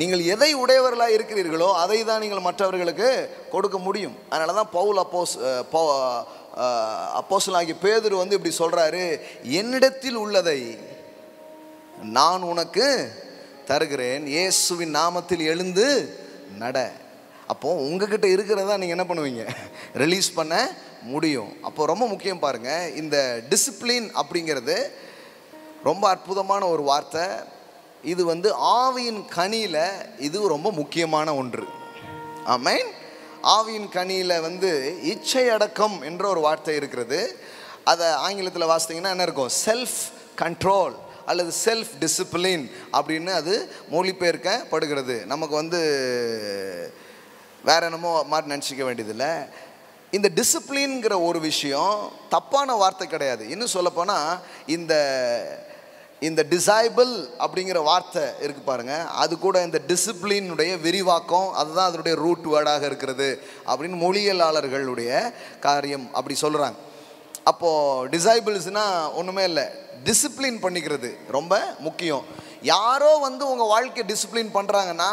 நீங்கள் எதை உடையவர்களாக இருக்கிறீர்களோ அதை தான் நீங்கள் மற்றவர்களுக்கு கொடுக்க முடியும். அதனால தான் பவுல் அப்போஸ்தலனாகிய பேதுரு வந்து இப்படி சொல்கிறாரு, என்னிடத்தில் உள்ளதை நான் உனக்கு தருகிறேன், இயேசுவின் நாமத்தில் எழுந்து நட. அப்போது உங்ககிட்ட இருக்கிறதா நீங்கள் என்ன பண்ணுவீங்க? ரிலீஸ் பண்ண முடியும். அப்போ ரொம்ப முக்கியம் பாருங்கள், இந்த டிசிப்ளின் அப்படிங்கிறது ரொம்ப அற்புதமான ஒரு வார்த்தை. இது வந்து ஆவியின் கனியில் இது ரொம்ப முக்கியமான ஒன்று. ஆமென். ஆவியின் கனியில் வந்து இச்சை அடக்கம் என்ற ஒரு வார்த்தை இருக்கிறது. அதை ஆங்கிலத்தில் வாசித்தீங்கன்னா என்ன இருக்கும்? செல்ஃப் கண்ட்ரோல் அல்லது செல்ஃப் டிசிப்ளின் அப்படின்னு அது மொழிபெயர்க்கப்படுகிறது. நமக்கு வந்து வேற என்னமோ மாதிரி நினச்சிக்க வேண்டியதில்லை. இந்த டிசிப்ளின்கிற ஒரு விஷயம் தப்பான வார்த்தை கிடையாது. இன்னும் சொல்லப்போனால் இந்த டிசைபிள் அப்படிங்கிற வார்த்தை இருக்குது பாருங்கள், அது கூட இந்த டிசிப்ளினுடைய விரிவாக்கம், அதுதான் அதனுடைய ரூட் வேர்டாக இருக்கிறது அப்படின்னு மொழியியலாளர்களுடைய காரியம் அப்படி சொல்கிறாங்க. அப்போது டிசைபிள்ஸ்னால் ஒன்றுமே இல்லை, டிசிப்ளின் பண்ணிக்கிறது ரொம்ப முக்கியம். யாரோ வந்து உங்கள் வாழ்க்கையை டிசிப்ளின் பண்ணுறாங்கன்னா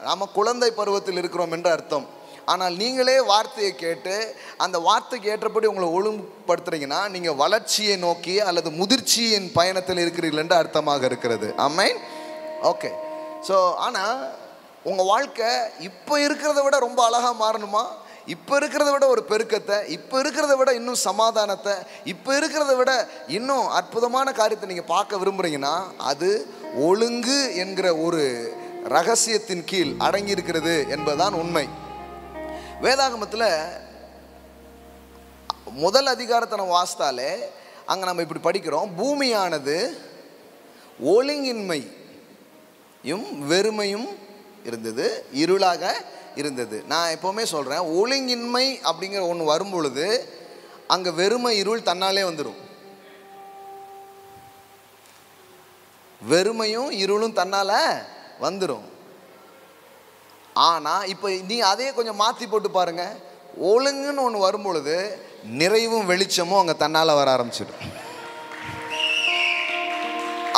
நம்ம குழந்தை பருவத்தில் இருக்கிறோம் என்று அர்த்தம். ஆனால் நீங்களே வார்த்தையை கேட்டு அந்த வார்த்தைக்கு ஏற்றபடி உங்களை ஒழுங்குபடுத்துறீங்கன்னா நீங்கள் வளர்ச்சியை நோக்கி அல்லது முதிர்ச்சியின் பயணத்தில் இருக்கிறீர்கள் என்று அர்த்தமாக இருக்கிறது. ஆமென். ஓகே. ஸோ ஆனால் உங்கள் வாழ்க்கை இப்போ இருக்கிறத விட ரொம்ப அழகாக மாறணுமா, இப்போ இருக்கிறத விட ஒரு பெருக்கத்தை, இப்போ இருக்கிறத விட இன்னும் சமாதானத்தை, இப்போ இருக்கிறத விட இன்னும் அற்புதமான காரியத்தை நீங்கள் பார்க்க விரும்புகிறீங்கன்னா அது ஒழுங்கு என்கிற ஒரு ரகசியத்தின் கீழ் அடங்கி இருக்கிறது என்பதுதான் உண்மை. வேதாகமத்தில் முதல் அதிகாரத்தை நம்ம வாசித்தாலே அங்கே நம்ம இப்படி படிக்கிறோம், பூமியானது ஒழுங்கின்மையும் வெறுமையும் இருந்தது, இருளாக இருந்தது. நான் எப்போவுமே சொல்கிறேன், ஒழுங்கின்மை அப்படிங்கிற ஒன்று வரும் பொழுது அங்கே வெறுமை இருள் தன்னாலே வந்துடும். வெறுமையும் இருளும் தன்னால் வந்துடும். ஆனால் இப்போ நீ அதையே கொஞ்சம் மாற்றி போட்டு பாருங்கள், ஒழுங்குன்னு ஒன்று வரும் பொழுது நிறைவும் வெளிச்சமும் அங்கே தன்னால் வர ஆரம்பிச்சிடும்.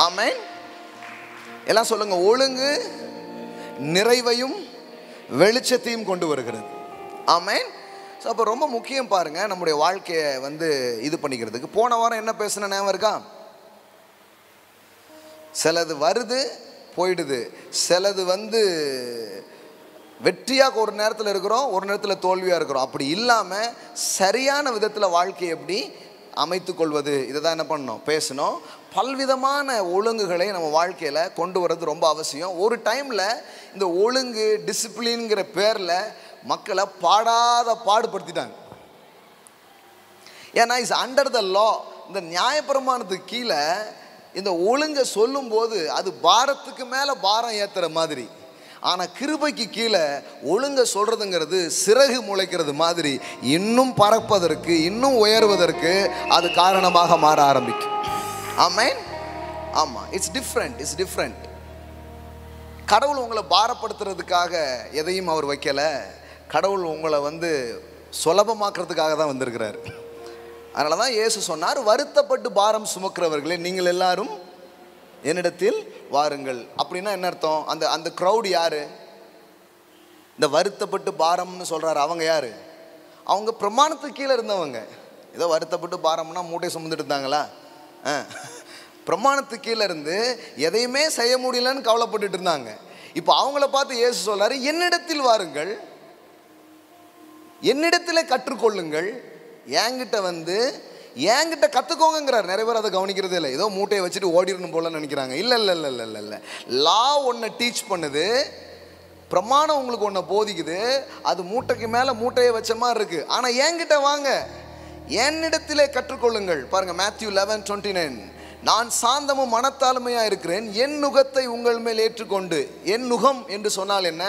ஆமென். எல்லாம் சொல்லுங்க, ஒழுங்கு நிறைவையும் வெளிச்சத்தையும் கொண்டு வருகிறது. ஆமென். ஸோ அப்போ ரொம்ப முக்கியம் பாருங்கள் நம்முடைய வாழ்க்கையை இது பண்ணிக்கிறதுக்கு. போன வாரம் என்ன பேசுன ஞாபகம் இருக்கா? சிலது வருது போயிடுது, சிலது வெற்றியாக ஒரு நேரத்தில் இருக்கிறோம், ஒரு நேரத்தில் தோல்வியாக இருக்கிறோம். அப்படி இல்லாமல் சரியான விதத்தில் வாழ்க்கையை எப்படி அமைத்து கொள்வது, இதை தான் என்ன பண்ணணும், பேசணும். பல்விதமான ஒழுங்குகளை நம்ம வாழ்க்கையில் கொண்டு வர்றது ரொம்ப அவசியம். ஒரு டைமில் இந்த ஒழுங்கு டிசிப்ளின்ங்கிற பேரில் மக்களை பாடுபடுத்திட்டாங்க. ஏன்னா இஸ் அண்டர் த லா. இந்த நியாயப்பிரமாணத்துக்கு கீழே இந்த ஒழுங்கை சொல்லும்போது அது பாரத்துக்கு மேலே பாரம் ஏற்றுற மாதிரி. ஆனால் கிருபைக்கு கீழே ஒழுங்க சொல்கிறதுங்கிறது சிறகு முளைக்கிறது மாதிரி இன்னும் பறப்பதற்கு, இன்னும் உயர்வதற்கு அது காரணமாக மாற ஆரம்பிக்கும். ஆமென். ஆமாம், இட்ஸ் டிஃப்ரெண்ட். கடவுள் உங்களை பாரப்படுத்துறதுக்காக எதையும் அவர் வைக்கலை. கடவுள் உங்களை சுலபமாக்குறதுக்காக தான் வந்திருக்கிறார். அதனால தான் இயேசு சொன்னார், வருத்தப்பட்டு பாரம் சுமக்கிறவர்களே நீங்கள் எல்லாரும் என்னிடத்தில் வாருங்கள். அப்படின்னா என்ன அர்த்தம்? அந்த க்ரௌட் யாரு? இந்த வருத்தப்பட்டு பாரம்னு சொல்றாரு அவங்க யாரு? அவங்க பிரமாணத்துக்கு கீழே இருந்தவங்க. ஏதோ வருத்தப்பட்டு பாரம்னா மூட்டை சுமந்துட்டு இருந்தாங்களா? பிரமாணத்துக்கு கீழே இருந்து எதையுமே செய்ய முடியலன்னு கவலைப்பட்டுட்டு இருந்தாங்க. இப்போ அவங்கள பார்த்து இயேசு சொல்றாரு, என்னிடத்தில் வாருங்கள், என்னிடத்தில் கற்றுக்கொள்ளுங்கள், என்கிட்ட கற்றுக்கோங்கிறார். நிறைய பேர் அதை கவனிக்கிறதே இல்லை. ஏதோ மூட்டையை வச்சுட்டு ஓடிடணும் போல நினைக்கிறாங்க. இல்லை. லா ஒன்றை டீச் பண்ணுது, பிரமாணம் உங்களுக்கு ஒன்றை போதிக்குது. அது மூட்டைக்கு மேலே மூட்டையை வச்ச மாதிரி இருக்கு. ஆனால் என்கிட்ட வாங்க, என்னிடத்திலே கற்றுக்கொள்ளுங்கள். பாருங்க, மேத்யூ 11:29, நான் சாந்தமும் மனத்தாழ்மையாக இருக்கிறேன், என் நுகத்தை உங்கள் மேல் ஏற்றுக்கொண்டு. என் நுகம் என்று சொன்னால் என்ன?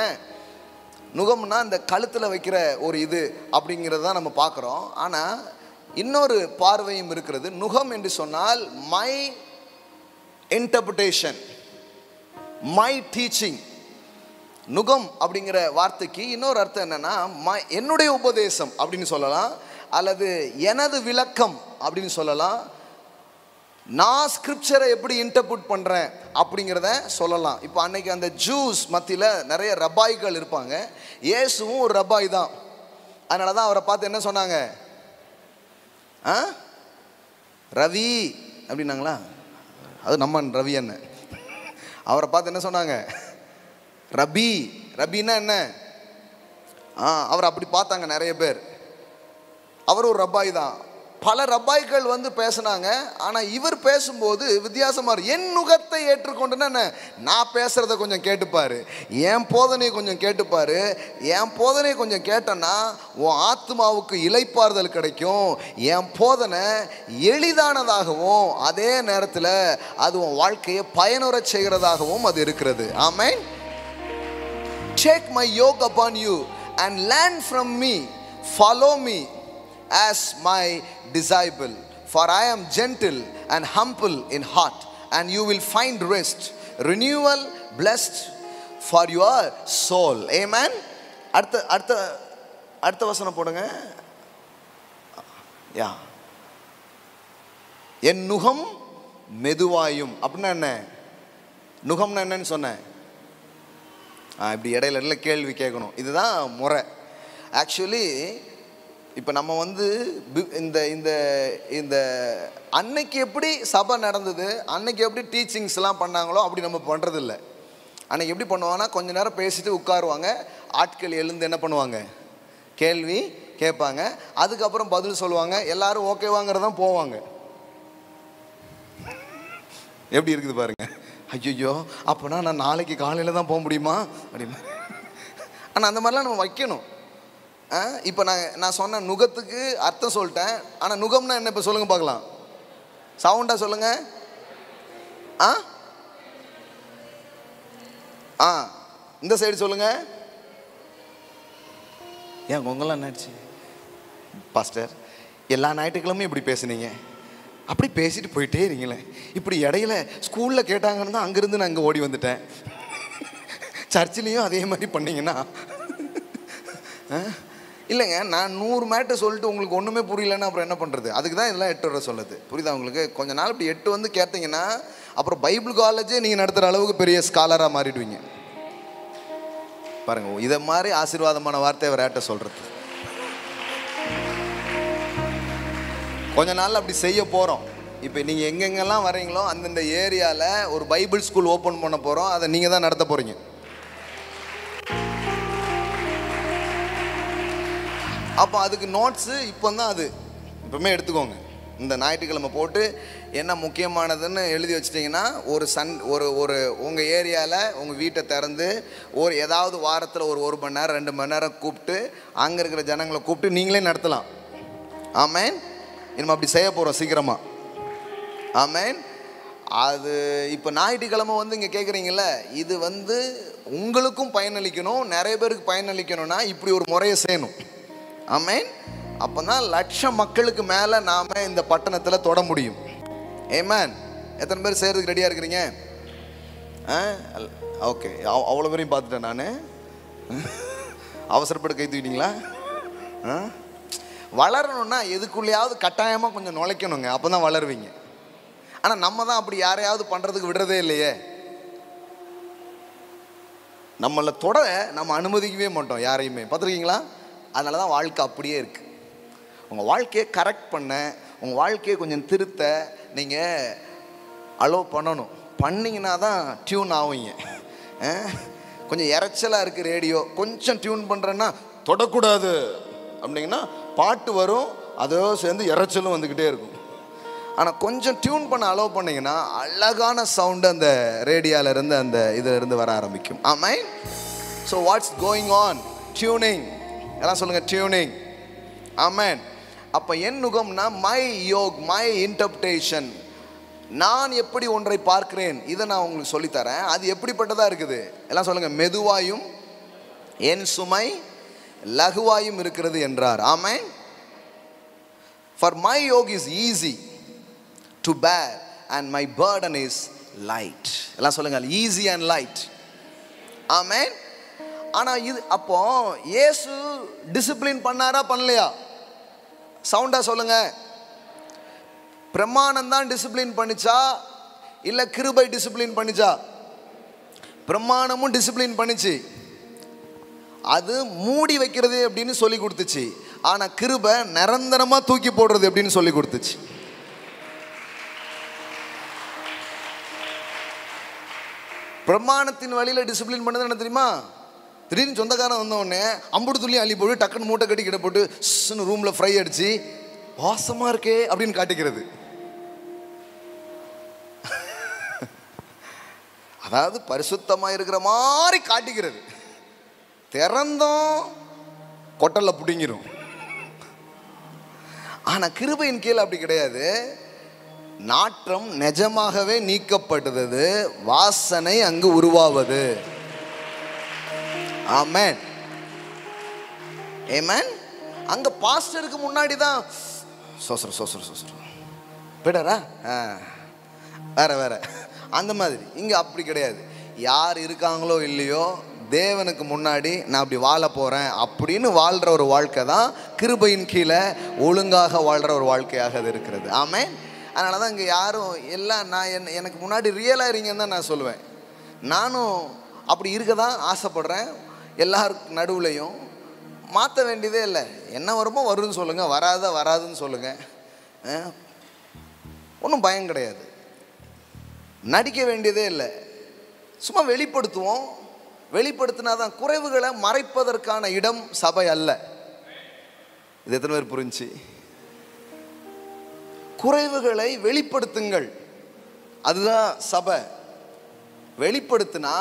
நுகம்னா இந்த கழுத்தில் வைக்கிற ஒரு இது அப்படிங்கிறத நம்ம பார்க்குறோம். ஆனால் இன்னொரு பார்வையும் இருக்கிறது. நுகம் என்று சொன்னால் மை இன்டர்பிரேஷன், மை டீச்சிங். நுகம் அப்படிங்கிற வார்த்தைக்கு இன்னொரு அர்த்தம் என்னன்னா, என்னுடைய உபதேசம் அப்படின்னு சொல்லலாம், அல்லது எனது விளக்கம் அப்படின்னு சொல்லலாம். நான் ஸ்கிரிப்சரை எப்படி இன்டர்பிரட் பண்ணுறேன் அப்படிங்கிறத சொல்லலாம். இப்போ அன்னைக்கு அந்த ஜூஸ் மத்தியில் நிறைய ரபாய்கள் இருப்பாங்க. இயேசுவும் ஒரு ரபாய் தான். அதனால தான் அவரை பார்த்து என்ன சொன்னாங்க? ரவி அப்படின்னாங்களா? அது நம்ம ரவி அண்ணன். அவரை பார்த்து என்ன சொன்னாங்க? ரபி. ரபின்னா என்ன? அவர் அப்படி பார்த்தாங்க நிறைய பேர். அவர் ஒரு ரபாய் தான். பல ரபாய்கள் பேசினாங்க. ஆனால் இவர் பேசும்போது வித்தியாசமாக, என் நுகத்தை ஏற்றுக்கொண்டுன்னா நான் பேசுகிறத கொஞ்சம் கேட்டுப்பாரு, என் போதனையை கொஞ்சம் கேட்டுப்பாரு. என் போதனையை கொஞ்சம் கேட்டேன்னா உன் ஆத்மாவுக்கு இளைப்பாறுதல் கிடைக்கும். என் போதனை எளிதானதாகவும் அதே நேரத்தில் அது உன் வாழ்க்கையை பயனுற செய்கிறதாகவும் அது இருக்கிறது. ஆமென். Take my yoke upon you and learn from me, follow me as my disciple, for I am gentle and humble in heart, and you will find rest, renewal, blessed for your soul. Amen. அடுத்த வசனம் போடுங்க. என் நுகம் மெதுவாயும். அப்படின்னா என்ன? நுகம்னா என்னன்னு சொன்னேன். இப்படி இடையில கேள்வி கேட்கணும், இதுதான் முறை. ஆக்சுவலி இப்போ நம்ம வந்து இந்த இந்த இந்த அன்னைக்கு எப்படி சபை நடந்தது, அன்னைக்கு எப்படி டீச்சிங்ஸ்லாம் பண்ணாங்களோ அப்படி நம்ம பண்ணுறதில்ல. அன்னைக்கு எப்படி பண்ணுவாங்கன்னா, கொஞ்ச நேரம் பேசிட்டு உட்காருவாங்க, ஆட்கள் எழுந்து என்ன பண்ணுவாங்க, கேள்வி கேட்பாங்க, அதுக்கப்புறம் பதில் சொல்லுவாங்க, எல்லாரும் ஓகேவாங்கிறதான் போவாங்க. எப்படி இருக்குது பாருங்க. ஐயோ அப்போனா நான் நாளைக்கு காலையில் தான் போக முடியுமா அப்படின்னா, ஆனால் அந்த மாதிரிலாம் நம்ம வைக்கணும். இப்போ நான் சொன்ன நுகத்துக்கு அர்த்தம் சொல்லிட்டேன். ஆனால் நுகம்னா என்ன இப்போ சொல்லுங்க பார்க்கலாம், சவுண்டாக சொல்லுங்க. இந்த சைடு சொல்லுங்க. ஏன் உங்களாம் என்னாச்சு பாஸ்டர், எல்லா ஞாயிற்றுக்கிழமையும் இப்படி பேசுனீங்க, அப்படி பேசிட்டு போயிட்டே இருங்களேன். இப்படி இடையில ஸ்கூலில் கேட்டாங்கன்னு தான் அங்கேருந்து நான் இங்கே ஓடி வந்துட்டேன். சர்ச்சிலையும் அதே மாதிரி பண்ணிங்கன்னா இல்லைங்க, நான் 100 மேட்டை சொல்லிட்டு உங்களுக்கு ஒன்றுமே புரியலன்னா அப்புறம் என்ன பண்ணுறது? அதுக்கு தான் இதெல்லாம் 8 வர சொல்லுது. புரியுதா உங்களுக்கு? கொஞ்ச நாள் இப்படி 8 வந்து கேட்டிங்கன்னா அப்புறம் பைபிள் காலேஜே நீங்கள் நடத்துகிற அளவுக்கு பெரிய ஸ்காலராக மாறிடுவீங்க. பாருங்கள், இதை மாதிரி ஆசீர்வாதமான வார்த்தை அவர் ஏட்ட சொல்கிறது. கொஞ்ச நாள் அப்படி செய்ய போகிறோம். இப்போ நீங்கள் எங்கெங்கெல்லாம் வரீங்களோ அந்தந்த ஏரியாவில் ஒரு பைபிள் ஸ்கூல் ஓப்பன் பண்ண போகிறோம். அதை நீங்கள் தான் நடத்த போகிறீங்க. அப்போ அதுக்கு நோட்ஸு இப்போ தான் அது இப்போமே எடுத்துக்கோங்க. இந்த ஞாயிற்றுக்கிழமை போட்டு என்ன முக்கியமானதுன்னு எழுதி வச்சிட்டிங்கன்னா ஒரு உங்கள் ஏரியாவில் உங்கள் வீட்டை திறந்து ஏதாவது வாரத்தில் ஒரு மணி நேரம் 2 மணி நேரம் கூப்பிட்டு அங்கே இருக்கிற ஜனங்களை கூப்பிட்டு நீங்களே நடத்தலாம். ஆமேன். நம்ம அப்படி செய்ய போகிறோம் சீக்கிரமாக. ஆமேன். அது இப்போ ஞாயிற்றுக்கிழமை வந்து இங்கே கேட்குறீங்கள, இது வந்து உங்களுக்கும் பயனளிக்கணும், நிறைய பேருக்கு பயனளிக்கணும்னா இப்படி ஒரு முறையை செய்யணும். ஆமேன். அப்போ தான் லட்சம் மக்களுக்கு மேலே நாம் இந்த பட்டணத்தில் தொட முடியும். ஏமேன். எத்தனை பேர் செய்கிறதுக்கு ரெடியாக இருக்கிறீங்க? ஓகே, அவ்வளோ பேரையும் பார்த்துட்டேன் நான். அவசரப்பட்டு கை தூக்கிட்டீங்களா? வளரணும்னா எதுக்குள்ளேயாவது கட்டாயமாக கொஞ்சம் நுழைக்கணுங்க, அப்போ தான் வளருவீங்க. ஆனால் நம்ம தான் அப்படி யாரையாவது பண்ணுறதுக்கு விடுறதே இல்லையே. நம்மளை தொட நம்ம அனுமதிக்கவே மாட்டோம் யாரையுமே. பார்த்துருக்கீங்களா? அதனால தான் வாழ்க்கை அப்படியே இருக்குது. உங்கள் வாழ்க்கையை கரெக்ட் பண்ண, உங்கள் வாழ்க்கையை கொஞ்சம் திருத்த நீங்கள் அலோவ் பண்ணணும். பண்ணிங்கன்னா தான் டியூன் ஆகுங்க. கொஞ்சம் இறைச்சலாக இருக்குது ரேடியோ, கொஞ்சம் டியூன் பண்ணுறேன்னா தொடக்கூடாது அப்படிங்கன்னா பாட்டு வரும், அதோ சேர்ந்து இறைச்சலும் வந்துக்கிட்டே இருக்கும். ஆனால் கொஞ்சம் டியூன் பண்ண அலோவ் பண்ணிங்கன்னா அழகான சவுண்டு அந்த ரேடியோவிலேருந்து அந்த இதிலேருந்து வர ஆரம்பிக்கும். ஆமாம். So what's going on? Tuning. எல்லாம் சொல்லுங்கள், டியூனிங். ஆமேன். அப்போ என் நுகம்னா மை யோக், மை இன்டர்பிரேஷன். நான் எப்படி ஒன்றை பார்க்கிறேன், இதை நான் உங்களுக்கு சொல்லித்தரேன். அது எப்படிப்பட்டதாக இருக்குது? எல்லாம் சொல்லுங்கள், மெதுவாயும் என் சுமை லகுவாயும் இருக்கிறது என்றார். ஆமேன். For my yoke is easy to bear and my burden is light. எல்லாம் சொல்லுங்க, easy and light. ஆமேன். ஆனால் இது அப்போ இயேசு டிசிப்ளின் பண்ணாரா பண்ணலையா? சவுண்டா சொல்லுங்க. பிரமாணம் தான் டிசிப்ளின் பண்ணிச்சா இல்லை கிருபை டிசிப்ளின் பண்ணிச்சா? பிரமாணமும் டிசிப்ளின் பண்ணிச்சு, அது மூடி வைக்கிறது அப்படின்னு சொல்லி கொடுத்துச்சு. ஆனால் கிருபை நிரந்தரமாக தூக்கி போடுறது அப்படின்னு சொல்லி கொடுத்துச்சு. பிரமாணத்தின் வழியில் டிசிப்ளின் பண்ணது என்ன தெரியுமா? திடீர்னு சொந்தக்காரன் வந்தவுடனே அம்புடு துள்ளி அள்ளி போட்டு டக்குன்னு மூட்டை கட்டி கிட்ட போட்டு ரூமில் ஃப்ரை அடிச்சு வாசமாக இருக்கே அப்படின்னு காட்டிக்கிறது. அதாவது பரிசுத்தமாக இருக்கிற மாதிரி காட்டிக்கிறது. திறந்தோம் கொட்டலில் பிடிங்கிரும். ஆனால் கிருபையின் கீழ் அப்படி கிடையாது. நாற்றம் நிஜமாகவே நீக்கப்பட்டது, வாசனை அங்கு உருவாவது. ஆமென். ஆமென். அங்க பாஸ்டருக்கு முன்னாடி தான் சோசர பெடரா வேற வேற அந்த மாதிரி. இங்க அப்படி கிடையாது. யார் இருக்காங்களோ இல்லையோ, தேவனுக்கு முன்னாடி நான் அப்படி வாழ போகிறேன் அப்படின்னு வாழ்கிற ஒரு வாழ்க்கை தான் கிருபையின் கீழே ஒழுங்காக வாழ்கிற ஒரு வாழ்க்கையாக அது இருக்கிறது. ஆமென். அதனால தான் இங்கே யாரும் எல்லாம் நான் எனக்கு முன்னாடி ரியலாக இருங்கன்னு தான் நான் சொல்லுவேன். நானும் அப்படி இருக்க தான் ஆசைப்படுறேன். எல்லாருக்கு நடுவுலையும் மாற்ற வேண்டியதே இல்லை. என்ன வருமோ வரும்னு சொல்லுங்கள், வராதுன்னு சொல்லுங்கள். ஒன்றும் பயம் கிடையாது. நடிக்க வேண்டியதே இல்லை, சும்மா வெளிப்படுத்துவோம். வெளிப்படுத்தினாதான். குறைவுகளை மறைப்பதற்கான இடம் சபை அல்ல. இது எத்தனை பேர் புரிஞ்சு? குறைவுகளை வெளிப்படுத்துங்கள், அதுதான் சபை. வெளிப்படுத்தினா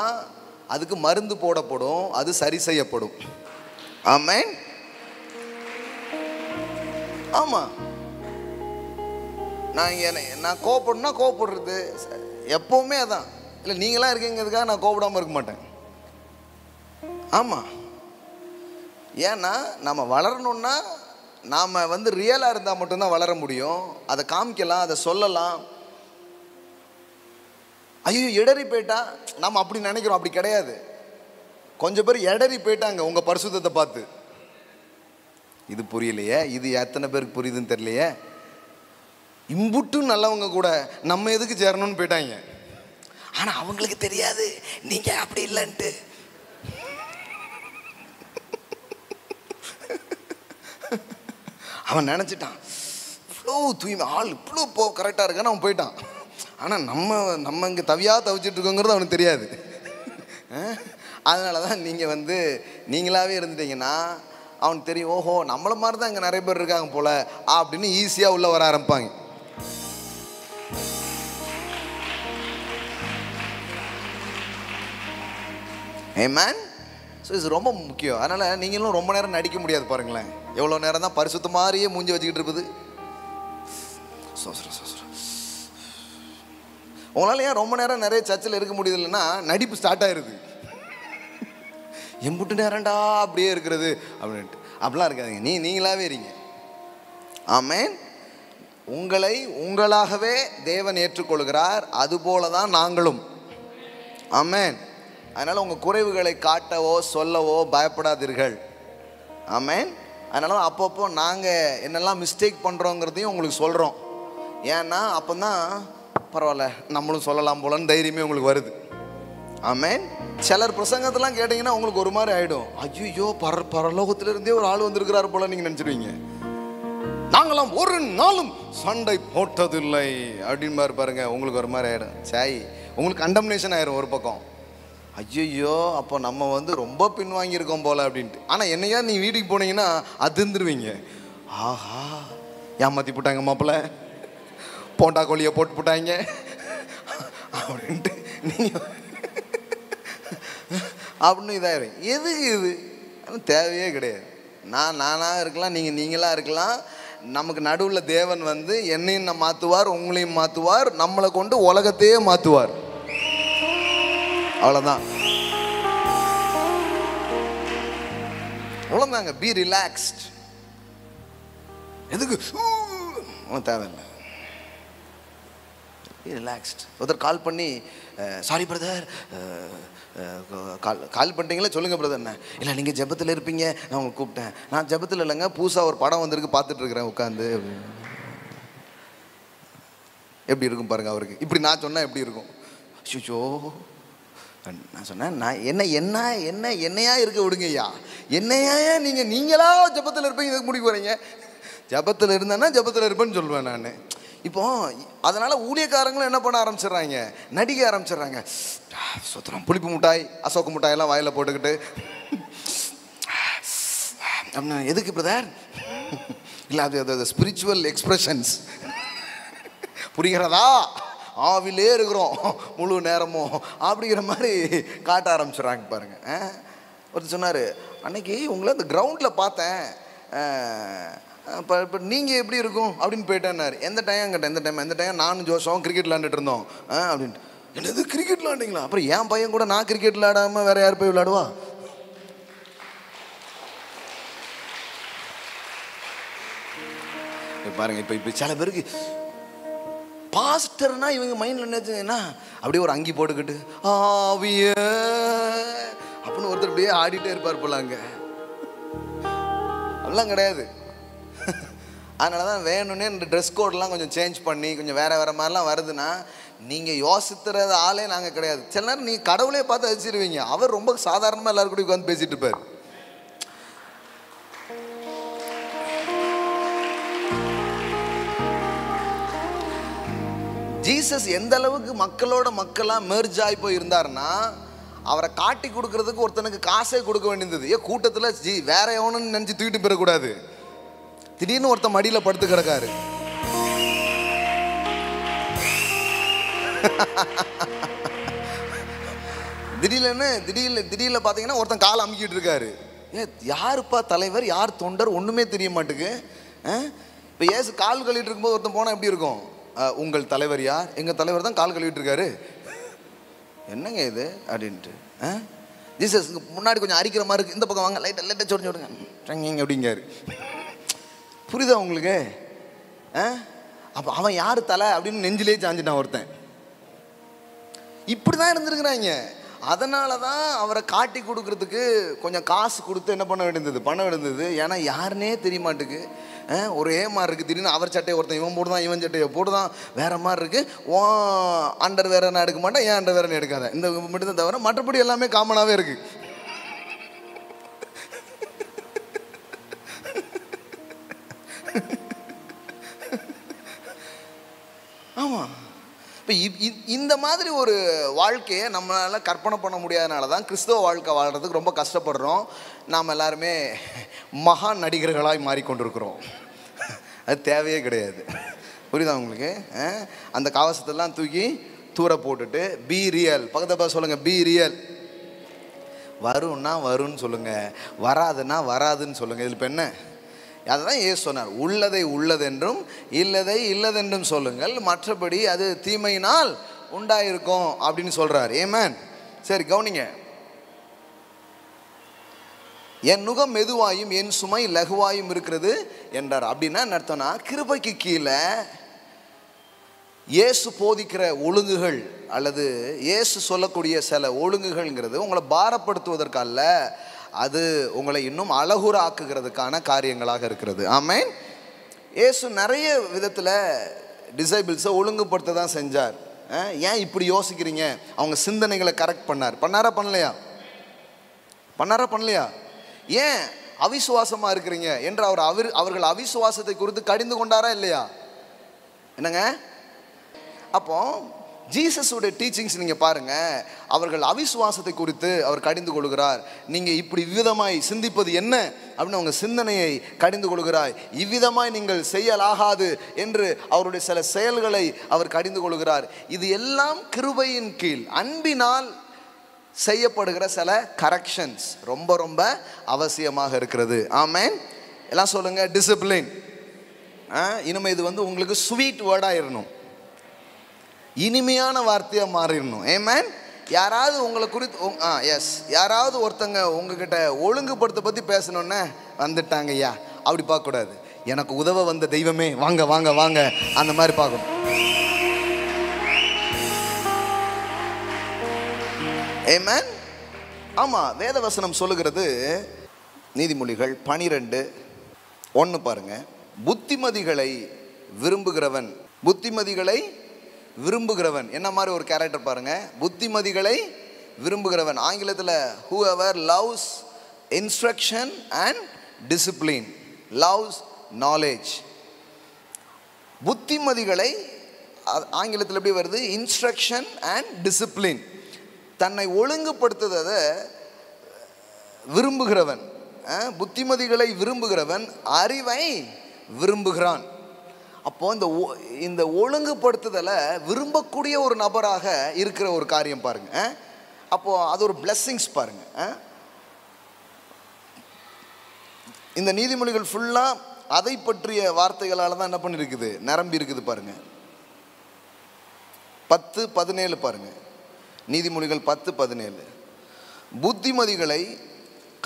அதுக்கு மருந்து போடப்படும், அது சரி செய்யப்படும். ஆமென். ஆமா, நான் கோபப்படணும்னா கோபப்படுறது எப்பவுமே அதான். இல்லை நீங்களாம் இருக்கீங்கிறதுக்காக நான் கோபப்படாமல் இருக்க மாட்டேன். ஆமாம், ஏன்னா நம்ம வளரணும்னா நாம் ரியலாக இருந்தால் மட்டும்தான் வளர முடியும். அதை காமிக்கலாம், அதை சொல்லலாம். ஐயோ இடறி போயிட்டா நம்ம அப்படி நினைக்கிறோம், அப்படி கிடையாது. கொஞ்சம் பேர் இடறி போயிட்டாங்க உங்கள் பரிசுத்தத்தை பார்த்து. இது புரியலையே, இது எத்தனை பேருக்கு புரியுதுன்னு தெரியலையே. இம்புட்டும் நல்லவங்க கூட நம்ம எதுக்கு சேரணும்னு போயிட்டாங்க. ஆனால் அவங்களுக்கு தெரியாது நீங்கள் அப்படி இல்லைன்ட்டு. அவன் நினச்சிட்டான் இவ்வளோ தூய்மை ஆள் இவ்வளோ கரெக்டாக இருக்கான்னு அவன் போயிட்டான். ஆனால் நம்ம இங்கே தவிச்சிட்டு இருக்கோங்கிறது அவனுக்கு தெரியாது. அதனால தான் நீங்கள் நீங்களாகவே இருந்துட்டீங்கன்னா அவனுக்கு தெரியும், ஓஹோ நம்மளை மாதிரி தான் இங்கே நிறைய பேர் இருக்காங்க போல் அப்படின்னு ஈஸியாக உள்ளே வர ஆரம்பிப்பாங்க. ஆமென். ஸோ இது ரொம்ப முக்கியம். அதனால் நீங்களும் ரொம்ப நேரம் நடிக்க முடியாது. பாருங்களேன், எவ்வளோ நேரம் தான் பரிசுத்த மாதிரியே மூஞ்சி வச்சுக்கிட்டு இருப்பது. உங்களால் ஏன் ரொம்ப நேரம் நிறைய சர்ச்சில் இருக்க முடியுது இல்லைன்னா நடிப்பு ஸ்டார்ட் ஆகிருது. எம்புட்டு நேரம்டா அப்படியே இருக்கிறது அப்படின்ட்டு அப்படிலாம் இருக்காதுங்க. நீங்களாகவே இருங்க. ஆமென். உங்களை உங்களாகவே தேவன் ஏற்றுக்கொள்கிறார், அதுபோல தான் நாங்களும். ஆமென். அதனால் உங்கள் குறைவுகளை காட்டவோ சொல்லவோ பயப்படாதீர்கள். ஆமென். அதனால தான் அப்பப்போ நாங்கள் என்னெல்லாம் மிஸ்டேக் பண்ணுறோங்கிறதையும் உங்களுக்கு சொல்கிறோம். ஏன்னா அப்போ தான் பரவாயில்ல நம்மளும் சொல்லலாம் போலன்னு தைரியமே உங்களுக்கு வருது. ஆமென். சிலர் பிரசங்கத்தெல்லாம் கேட்டிங்கன்னா உங்களுக்கு ஒரு மாதிரி ஆகிடும். ஐயோ பரலோகத்திலிருந்தே ஒரு ஆள் வந்திருக்கிறார் போல நீங்கள் நினச்சிடுவீங்க. நாங்களாம் ஒரு நாளும் சண்டை போட்டதில்லை அப்படின்னு பாருங்க, உங்களுக்கு ஒரு மாதிரி ஆகிடும். சாய் உங்களுக்கு கண்டம்னேஷன் ஆயிரும் ஒரு பக்கம். ஐயோ அப்போ நம்ம ரொம்ப பின்வாங்கியிருக்கோம் போல அப்படின்ட்டு. ஆனால் என்னையா நீ வீட்டுக்கு போனீங்கன்னா அதிர்ந்துருவீங்க. ஆஹா ஏமாற்றி போட்டாங்க மாப்பிள்ளை, போண்டா கோழியை போட்டு போட்டாங்க அப்படின்ட்டு நீங்கள் அப்படின்னு இதாயிரும். எதுக்கு இது தேவையே கிடையாது. நானாக இருக்கலாம், நீங்களாக இருக்கலாம். நமக்கு நடுவில் தேவன் என்னையும் மாற்றுவார், உங்களையும் மாற்றுவார், நம்மளை கொண்டு உலகத்தையே மாற்றுவார். அவ்வளோதான், அவ்வளோதாங்க. Be relaxed. எதுக்கு தேவையில்லை, பி ரிலாக்ஸ்ட். ஒருத்தர் கால் பண்ணி சாரி பிரதர் கால் பண்ணிட்டீங்களா, சொல்லுங்கள் பிரதர். என்ன இல்லை நீங்கள் ஜெபத்தில் இருப்பீங்க, நான் உங்களை கூப்பிட்டேன். நான் ஜெபத்தில் இல்லைங்க, புதுசாக ஒரு படம் வந்திருக்கு பார்த்துட்ருக்குறேன் உட்காந்து. எப்படி இருக்கும் பாருங்கள் அவருக்கு. இப்படி நான் சொன்னேன் எப்படி இருக்கும்? சுச்சோ நான் சொன்னேன், நான் என்னையா இருக்க விடுங்க ஐயா, என்னையா நீங்களா ஜெபத்தில் இருப்பீங்க, இதுக்கு முடிக்க போகிறீங்க. ஜெபத்தில் இருந்தேன்னா ஜெபத்தில் இருப்பேன்னு சொல்லுவேன் நான். இப்போ அதனால் ஊழியக்காரங்களும் என்ன பண்ண ஆரம்பிச்சிடுறாங்க, நடிக்க ஆரம்பிச்சிடுறாங்க. சுத்தரம் புளிப்பு மிட்டாய் அசோக்கு மிட்டாயெல்லாம் வாயில் போட்டுக்கிட்டு அப்படின்னா எதுக்கு பிரதர்? இல்லை அது ஸ்பிரிச்சுவல் எக்ஸ்பிரஷன்ஸ். புரிகிறதா? ஆவிலே இருக்கிறோம் முழு நேரமும் அப்படிங்கிற மாதிரி காட்ட ஆரம்பிச்சிடுறாங்க பாருங்க. ஒருத்தர் சொன்னார், அன்னைக்கு உங்களை அந்த கிரவுண்டில் பார்த்தேன், இப்போ நீங்கள் எப்படி இருக்கும் அப்படின்னு போயிட்டேன்னாரு. எந்த டைம் கேட்டேன், எந்த டைம் நானும் ஜோஷம் கிரிக்கெட் விளாண்டுட்டு இருந்தோம் அப்படின்ட்டு. என்னது கிரிக்கெட் விளாண்டிங்களா? அப்புறம் என் பையன் கூட நான் கிரிக்கெட் விளாடாமல் வேறு யார் போய் விளாடுவா? பாருங்க, இப்போ சில பேருக்கு பாஸ்டர்னா இவங்க மைண்டில் நினைச்சுன்னா அப்படியே ஒரு அங்கி போட்டுக்கிட்டு ஆவிய அப்படின்னு ஒருத்தர் அப்படியே ஆடிட்டே இருப்பார் போல. அங்கே அப்படிலாம் கிடையாது. அதனால தான் வேணும்னே இந்த ட்ரெஸ் கோடெலாம் கொஞ்சம் சேஞ்ச் பண்ணி கொஞ்சம் வேறு மாதிரிலாம் வருதுன்னா நீங்கள் யோசித்துறது ஆளே நாங்கள் கிடையாது. சில நேரம் நீங்கள் கடவுளே பார்த்து அழிச்சிருவீங்க. அவர் ரொம்ப சாதாரணமாக எல்லாரும் கூட உட்காந்து பேசிகிட்டு இருப்பார். ஜீசஸ் எந்த அளவுக்கு மக்களோட மக்களாக மெர்ஜ் ஆகி போய் இருந்தாருன்னா, அவரை காட்டி கொடுக்கறதுக்கு ஒருத்தனுக்கு காசே கொடுக்க வேண்டியது. ஏன் கூட்டத்தில் வேற எவனுன்னு நினச்சி தூக்கிட்டு போயிடக்கூடாது. திடீர்னு ஒருத்தன் மடியில் படுத்து கிடக்காரு. திடீர்னு பார்த்தீங்கன்னா ஒருத்தன் காலை அமுக்கிட்டு இருக்காரு. யாருப்பா தலைவர், யார் தொண்டர் ஒன்றுமே தெரிய மாட்டுக்கு. இப்போ ஏசு கால் கழுவிட்டு இருக்கும்போது ஒருத்தன் போனால் எப்படி இருக்கும்? உங்கள் தலைவர் யார்? எங்கள் தலைவர் தான் கால் கழுவிட்டு இருக்காரு. என்னங்க இது அப்படின்ட்டு ஜீசஸ் முன்னாடி கொஞ்சம் அரிக்கிற மாதிரி இருக்குது, இந்த பக்கம் வாங்க, லைட்டாக சொடிஞ்சு விடுங்க அப்படிங்காரு. புரியுதா உங்களுக்கு? அப்போ அவன் யார் தலை அப்படின்னு நெஞ்சிலே சாஞ்சிட்டான் ஒருத்தன். இப்படி தான் இருந்திருக்கிறாங்க. அதனால தான் அவரை காட்டி கொடுக்கறதுக்கு கொஞ்சம் காசு கொடுத்து என்ன பண்ண வேண்டியது. ஏன்னா யாருன்னே தெரிய மாட்டுக்கு. ஒரே மாதிரி இருக்குது. திடீர்னு அவர் சட்டையை ஒருத்தன் இவன் போடுதான், இவன் சட்டையை போடுதான், வேறு மாதிரி இருக்குது. ஓ அண்டர் வேற நான் எடுக்க மாட்டேன், ஏன் அண்டர் வேற நான் எடுக்காத, இந்த மட்டும் தான் தவிர மற்றபடி எல்லாமே காமனாகவே இருக்குது. ஆமாம். இப்போ இந்த மாதிரி ஒரு வாழ்க்கையை நம்மளால் கற்பனை பண்ண முடியாதனால தான் கிறிஸ்தவ வாழ்க்கை வாழ்கிறதுக்கு ரொம்ப கஷ்டப்படுறோம். நாம் எல்லாருமே மகா நடிகர்களாய் மாறிக்கொண்டிருக்கிறோம். அது தேவையே கிடையாது. புரியுதா உங்களுக்கு? அந்த கவசத்தெல்லாம் தூக்கி தூர போட்டுட்டு பி ரியல். பக்கத்தப்பா சொல்லுங்கள், பி ரியல். வரும்னா வரும்னு சொல்லுங்கள், வராதுன்னா வராதுன்னு சொல்லுங்கள். இதில் இப்போ என்ன? அதுதான் ஏசு சொன்னார், உள்ளதை உள்ளதென்றும் இல்லதை இல்லதென்றும் சொல்லுங்கள், மற்றபடி அது தீமையினால் உண்டாயிருக்கும் அப்படின்னு சொல்கிறார். ஆமென். சரி கவனிங்க. என் நுகம் மெதுவாயும் என் சுமை லகுவாயும் இருக்கிறது என்றார். அப்படின்னா என்ன அர்த்தம்னா, கிருபைக்கு கீழே இயேசு போதிக்கிற ஒழுங்குகள் அல்லது இயேசு சொல்லக்கூடிய சில ஒழுங்குகள்ங்கிறது உங்களை பாரப்படுத்துவதற்கல்ல, அது உங்களை இன்னும் அழகுற ஆக்குகிறதுக்கான காரியங்களாக இருக்கிறது. ஆமென். இயேசு நிறைய விதத்தில் டிசைபிள்ஸை ஒழுங்குபடுத்த தான் செஞ்சார். ஏன் இப்படி யோசிக்கிறீங்க, அவங்க சிந்தனைகளை கரெக்ட் பண்ணாரா பண்ணலையா? ஏன் அவிசுவாசமாக இருக்கிறீங்க என்று அவர்கள் அவிசுவாசத்தை குறித்து கடிந்து கொண்டாரா இல்லையா? என்னங்க? அப்போ ஜீசஸுடைய டீச்சிங்ஸ் நீங்கள் பாருங்கள். அவர்கள் அவிசுவாசத்தை குறித்து அவர் கடிந்து கொள்கிறார். நீங்கள் இப்படி விதமாய் சிந்திப்பது என்ன அப்படின்னு அவங்க சிந்தனையை கடிந்து கொள்கிறார். இவ்விதமாய் நீங்கள் செய்யலாகாது என்று அவருடைய சில செயல்களை அவர் கடிந்து கொள்கிறார். இது எல்லாம் கிருபையின் கீழ் அன்பினால் செய்யப்படுகிற சில கரெக்ஷன்ஸ் ரொம்ப ரொம்ப அவசியமாக இருக்கிறது. ஆமென். எல்லாம் சொல்லுங்கள், டிசிப்ளின். இனிமே இது உங்களுக்கு ஸ்வீட் வேர்டாக இருக்கணும், இனிமையான வார்த்தையாக மாறிடணும். ஆமென். யாராவது உங்களை குறித்து எஸ் யாராவது ஒருத்தங்க உங்ககிட்ட ஒழுங்குபடுத்த பற்றி பேசணுன்னே வந்துட்டாங்க ஐயா அப்படி பார்க்கக்கூடாது. எனக்கு உதவ வந்த தெய்வமே வாங்க வாங்க வாங்க அந்த மாதிரி பார்க்கணும். ஆமென். ஆமாம், வேதவசனம் சொல்லுகிறது, நீதிமொழிகள் 12:1 பாருங்க. புத்திமதிகளை விரும்புகிறவன் என்ன மாதிரி ஒரு கேரக்டர் பாருங்க. புத்திமதிகளை விரும்புகிறவன். ஆங்கிலத்தில் whoever loves instruction and discipline loves knowledge. புத்திமதிகளை ஆங்கிலத்தில் எப்படி வருது? Instruction and discipline. தன்னை ஒழுங்குபடுத்துவதை விரும்புகிறவன், புத்திமதிகளை விரும்புகிறவன் அறிவை விரும்புகிறான். அப்போ இந்த ஒழுங்குபடுத்துதலை விரும்பக்கூடிய ஒரு நபராக இருக்கிற ஒரு காரியம் பாருங்க. அப்போ அது ஒரு பிளெஸ்ஸிங்ஸ் பாருங்க. இந்த நீதிமொழிகள் ஃபுல்லாக அதை பற்றிய வார்த்தைகளால் தான் என்ன பண்ணிருக்குது, நிரம்பி இருக்குது பாருங்க. 10:17 பாருங்க. நீதிமொழிகள் 10:17. புத்திமதிகளை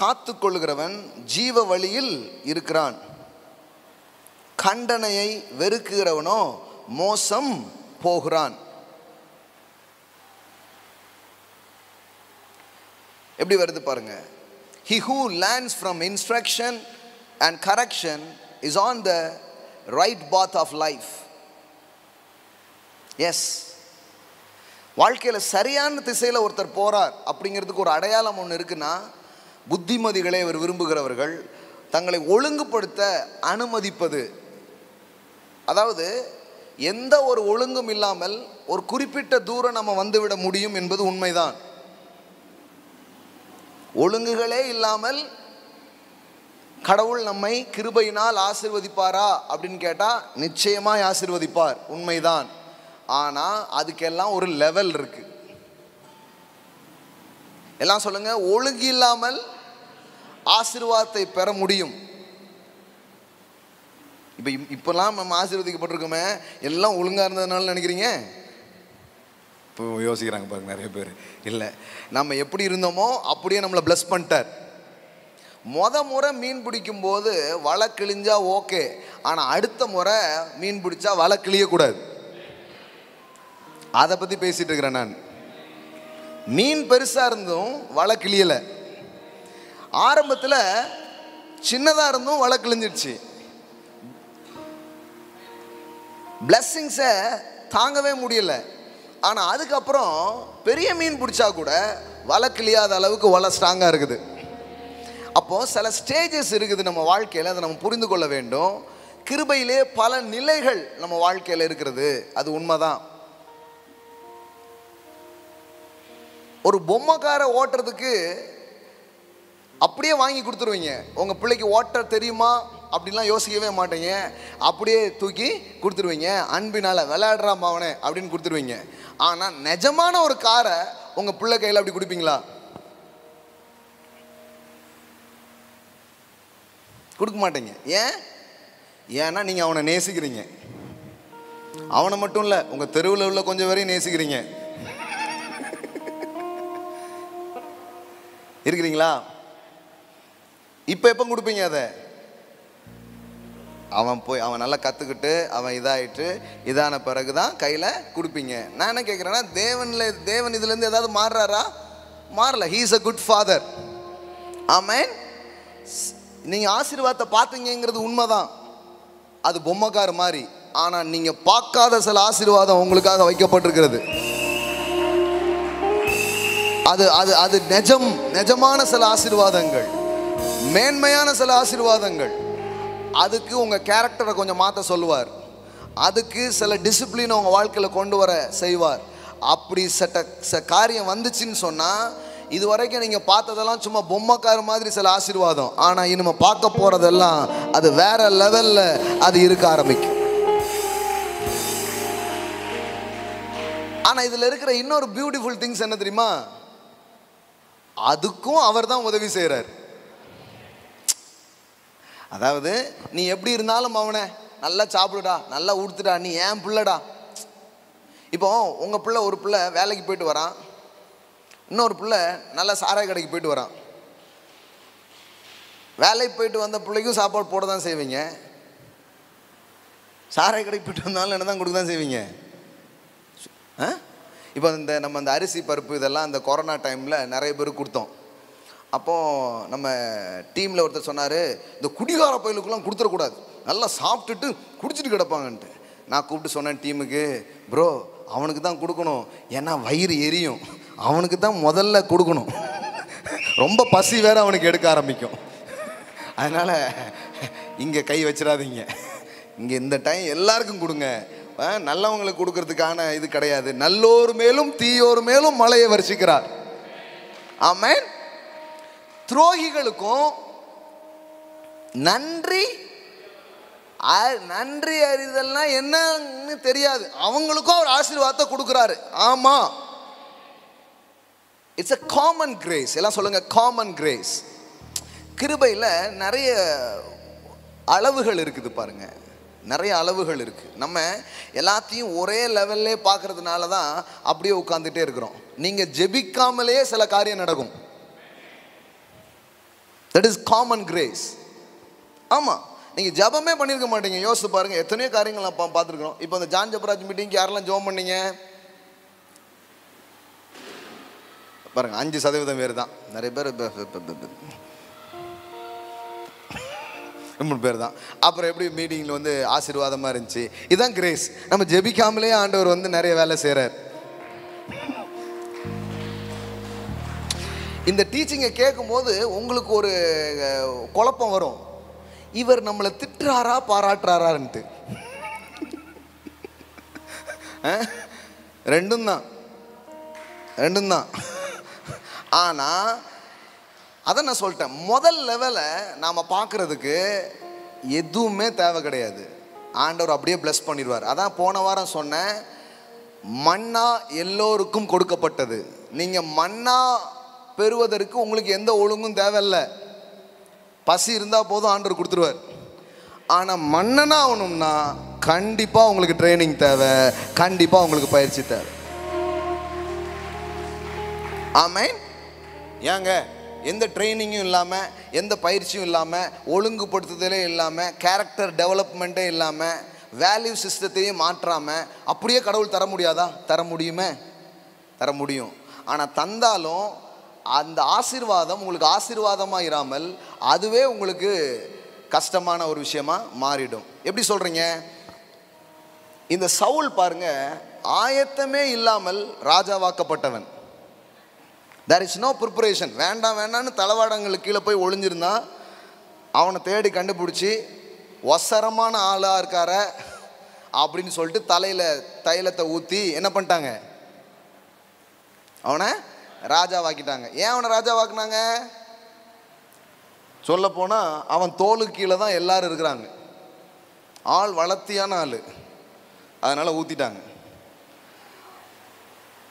காத்து கொள்ளுகிறவன் ஜீவ வழியில் இருக்கிறான், கண்டனையை வெறுக்கிறவனோ மோசம் போகிறான். எப்படி வருது பாருங்க. He who learns from instruction and correction is on the right path of life. Yes, வாழ்க்கையில் சரியான திசையில் ஒருத்தர் போறார் அப்படிங்கிறதுக்கு ஒரு அடையாளம் ஒன்று இருக்குன்னா, புத்திமதிகளை அவர் விரும்புகிறவர்கள் தங்களை ஒழுங்குபடுத்த அனுமதிப்பது. அதாவது எந்த ஒரு ஒழுங்கும் இல்லாமல் ஒரு குறிப்பிட்ட தூரம் நம்ம வந்துவிட முடியும் என்பது உண்மைதான். ஒழுங்குகளே இல்லாமல் கடவுள் நம்மை கிருபையினால் ஆசீர்வதிப்பாரா அப்படின்னு கேட்டால் நிச்சயமாய் ஆசீர்வதிப்பார், உண்மைதான். ஆனால் அதுக்கெல்லாம் ஒரு லெவல் இருக்கு. எல்லாம் சொல்லுங்க, ஒழுங்கு இல்லாமல் ஆசீர்வாதத்தை பெற முடியும். இப்பெல்லாம் நம்ம ஆசீர்வதிக்கப்பட்டிருக்கோமே, எல்லாம் ஒழுங்காக இருந்ததுனால நினைக்கிறீங்க? இப்போ யோசிக்கிறாங்க பாருங்க நிறைய பேர். இல்லை, நம்ம எப்படி இருந்தோமோ அப்படியே நம்மளை பிளஸ் பண்ணிட்டார். முறை மீன் பிடிக்கும் போது வலை கிழிஞ்சா ஓகே, ஆனால் அடுத்த முறை மீன் பிடிச்சா வலை கிழியக்கூடாது. அதை பற்றி பேசிட்டு இருக்கிறேன் நான். மீன் பெருசாக இருந்தும் வலை கிழியலை, ஆரம்பத்தில் சின்னதாக இருந்தும் வலை கிழிஞ்சிடுச்சு. பிளஸ்ஸிங்ஸை தாங்கவே முடியலை. ஆனால் அதுக்கப்புறம் பெரிய மீன் பிடிச்சா கூட வலை கிழியாத அளவுக்கு வலை ஸ்ட்ராங்காக இருக்குது. அப்போது சில ஸ்டேஜஸ் இருக்குது நம்ம வாழ்க்கையில், அதை நம்ம புரிந்து கொள்ள வேண்டும். கிருபையிலே பல நிலைகள் நம்ம வாழ்க்கையில் இருக்கிறது, அது உண்மைதான். ஒரு பொம்மைக்கார ஓட்டுறதுக்கு அப்படியே வாங்கி கொடுத்துருவீங்க. உங்கள் பிள்ளைக்கு ஓட்ட தெரியுமா அப்படின்லாம் யோசிக்கவே மாட்டீங்க, அப்படியே தூக்கி கொடுத்துருவீங்க. அன்பினால் விளையாடுறான் அவனே அப்படின்னு கொடுத்துருவீங்க. ஆனால் நிஜமான ஒரு காரை உங்கள் பிள்ளை கையில் அப்படி கொடுப்பீங்களா? கொடுக்க மாட்டீங்க. ஏன்னா நீங்கள் அவனை நேசிக்கிறீங்க. அவனை மட்டும் இல்லை, உங்கள் தெருவில் உள்ள கொஞ்சம் வரையும் நேசிக்கிறீங்க. இருக்கிறீங்களா? இப்போ எப்போ கொடுப்பீங்க அதை? அவன் நல்லா கற்றுக்கிட்டு அவன் இதான பிறகு தான் கையில் கொடுப்பீங்க. நான் என்ன கேட்குறேன்னா, தேவன் இதுலேருந்து ஏதாவது மாறுறாரா? மாறல. He is a good father. ஆமென். நீங்கள் ஆசீர்வாதத்தை பார்த்தீங்கிறது உண்மைதான், அது பொம்மைக்கார மாதிரி. ஆனால் நீங்கள் பார்க்காத சில ஆசீர்வாதம் உங்களுக்காக வைக்கப்பட்டிருக்கிறது. அது அது அது நிஜமான சில ஆசீர்வாதங்கள், மேன்மையான சில ஆசீர்வாதங்கள். அதுக்கு உங்கள் கேரக்டரை கொஞ்சம் மாற்ற சொல்லுவார். அதுக்கு சில டிசிப்ளினை உங்கள் வாழ்க்கையில் கொண்டு வர செய்வார். அப்படி காரியம் வந்துச்சுன்னு சொன்னால், இது வரைக்கும் நீங்கள் பார்த்ததெல்லாம் சும்மா பொம்மைக்கார மாதிரி சில ஆசீர்வாதம். ஆனால் இனிமே பார்க்க போகிறதெல்லாம் அது வேற லெவலில் அது இருக்க ஆரம்பிக்கும். ஆனால் இதில் இருக்கிற இன்னொரு பியூட்டிஃபுல் திங்ஸ் என்ன தெரியுமா? அதுக்கும் அவர் தான் உதவி செய்கிறார். அதாவது நீ எப்படி இருந்தாலும் அவனை நல்லா சாப்பிடுடா, நல்லா உடுத்துடா, நீ ஏன் பிள்ளைடா. இப்போ உங்கள் பிள்ளை, ஒரு பிள்ளை வேலைக்கு போயிட்டு வரான், இன்னொரு பிள்ளை நல்லா சாராய கடைக்கு போயிட்டு வரான். வேலைக்கு போயிட்டு வந்த பிள்ளைக்கும் சாப்பாடு போட தான் செய்வீங்க, சாராய கடைக்கு போயிட்டு வந்தாலும் என்ன தான் கொடுக்க தான் செய்வீங்க. இப்போ நம்ம இந்த அரிசி பருப்பு இதெல்லாம் இந்த கொரோனா டைமில் நிறைய பேருக்கு கொடுத்தோம். அப்போது நம்ம டீமில் ஒருத்தர் சொன்னார், இந்த குடிகார பயிலுக்கெல்லாம் கொடுத்துடக்கூடாது, நல்லா சாப்பிட்டுட்டு குடிச்சிட்டு கிடப்பாங்கன்ட்டு. நான் கூப்பிட்டு சொன்னேன் டீமுக்கு, ப்ரோ அவனுக்கு தான் கொடுக்கணும், ஏன்னா வயிறு எரியும், அவனுக்கு தான் முதல்ல கொடுக்கணும், ரொம்ப பசி வேறு அவனுக்கு எடுக்க ஆரம்பிக்கும். அதனால் இங்கே கை வச்சிடாதீங்க, இங்கே இந்த டைம் எல்லாருக்கும் கொடுங்க. நல்லவங்களுக்கு கொடுக்கறதுக்கான இது கிடையாது. நல்லோர் மேலும் தீயோர் மேலும் மழையை வருஷிக்கிறார். ஆமென். துரோகிகளுக்கும் நன்றி அறிதல்னா என்னன்னு தெரியாது, அவங்களுக்கும் அவர் ஆசீர்வாதத்தை கொடுக்கிறாரு. ஆமா, இட்ஸ் a common grace. எல்லாம் சொல்லுங்க, காமன் கிரேஸ். கிருபையில் நிறைய அளவுகள் இருக்குது பாருங்க, நிறைய அளவுகள் இருக்குது. நம்ம எல்லாத்தையும் ஒரே லெவல்லே பார்க்கறதுனால தான் அப்படியே உட்காந்துட்டே இருக்கிறோம். நீங்கள் ஜெபிக்காமலே சில காரியம் நடக்கும். That is common grace. ஆமாம், நீங்கள் ஜபமே பண்ணியிருக்க மாட்டீங்க. யோசித்து பாருங்கள், எத்தனையோ காரியங்கள் நான் பார்த்துருக்குறோம். இப்போ இந்த ஜான் ஜபராஜ் மீட்டிங்க்கு யாரெல்லாம் ஜெபம் பண்ணீங்க பாருங்க, 5% பேர் தான். நிறைய பேர் 3 பேர் தான். அப்புறம் எப்படி மீட்டிங்கில் வந்து ஆசீர்வாதமாக இருந்துச்சு. இதுதான் கிரேஸ். நம்ம ஜெபிக்காமலே ஆண்டவர் வந்து நிறைய வேலை செய்கிறார். இந்த டீச்சிங்கை கேட்கும்போது உங்களுக்கு ஒரு குழப்பம் வரும், இவர் நம்மளை திட்டுறாரா பாராட்டுறாரான்ட்டு. ரெண்டும் தான், ரெண்டும் தான். ஆனால் அதை நான் சொல்லிட்டேன், முதல் லெவலை நாம் பார்க்குறதுக்கு எதுவுமே தேவை கிடையாது. ஆண்டவர் அப்படியே பிளஸ் பண்ணிடுவார். அதான் போன வாரம் சொன்னேன், மன்னா எல்லோருக்கும் கொடுக்கப்பட்டது. நீங்கள் மன்னா பெறுவதற்கு உங்களுக்கு எந்த ஒழுங்கும் தேவையில்லை. பசி இருந்தால் போதும், ஆண்டவர் கொடுத்துருவார். ஆனால் மன்னனா ஆகணும்னா கண்டிப்பாக உங்களுக்கு ட்ரைனிங் தேவை, கண்டிப்பாக உங்களுக்கு பயிற்சி தேவை. ஆமென். ஏங்க எந்த ட்ரைனிங்கும் இல்லாமல், எந்த பயிற்சியும் இல்லாமல், ஒழுங்குபடுத்துதலே இல்லாமல், கேரக்டர் டெவலப்மெண்ட்டே இல்லாமல், வேல்யூ சிஸ்டத்தையும் மாற்றாமல் அப்படியே கடவுள் தர முடியாதா? தர முடியுமே, தர முடியும். ஆனால் தந்தாலும் அந்த ஆசீர்வாதம் உங்களுக்கு ஆசீர்வாதமாக இராமல் அதுவே உங்களுக்கு கஷ்டமான ஒரு விஷயமா மாறிடும். எப்படி சொல்கிறீங்க? இந்த சவுல் பாருங்க, ஆயத்தமே இல்லாமல் ராஜாவாக்கப்பட்டவன். There is no preparation. வேண்டாம் வேண்டான்னு தளவாடங்களுக்கு கீழே போய் ஒளிஞ்சிருந்தான். அவனை தேடி கண்டுபிடிச்சி ஒசரமான ஆளாக இருக்கார அப்படின்னு சொல்லிட்டு தலையில் தைலத்தை ஊற்றி என்ன பண்ணிட்டாங்க? அவனை ராஜாவாக்கிட்டாங்க. ஏன் அவனை ராஜாவாக்குனாங்க? சொல்ல போனால் அவன் தோலுக்கு கீழே தான் எல்லாரும் இருக்கிறாங்க. ஆள் வளர்த்தியான ஆள், அதனால் ஊற்றிட்டாங்க.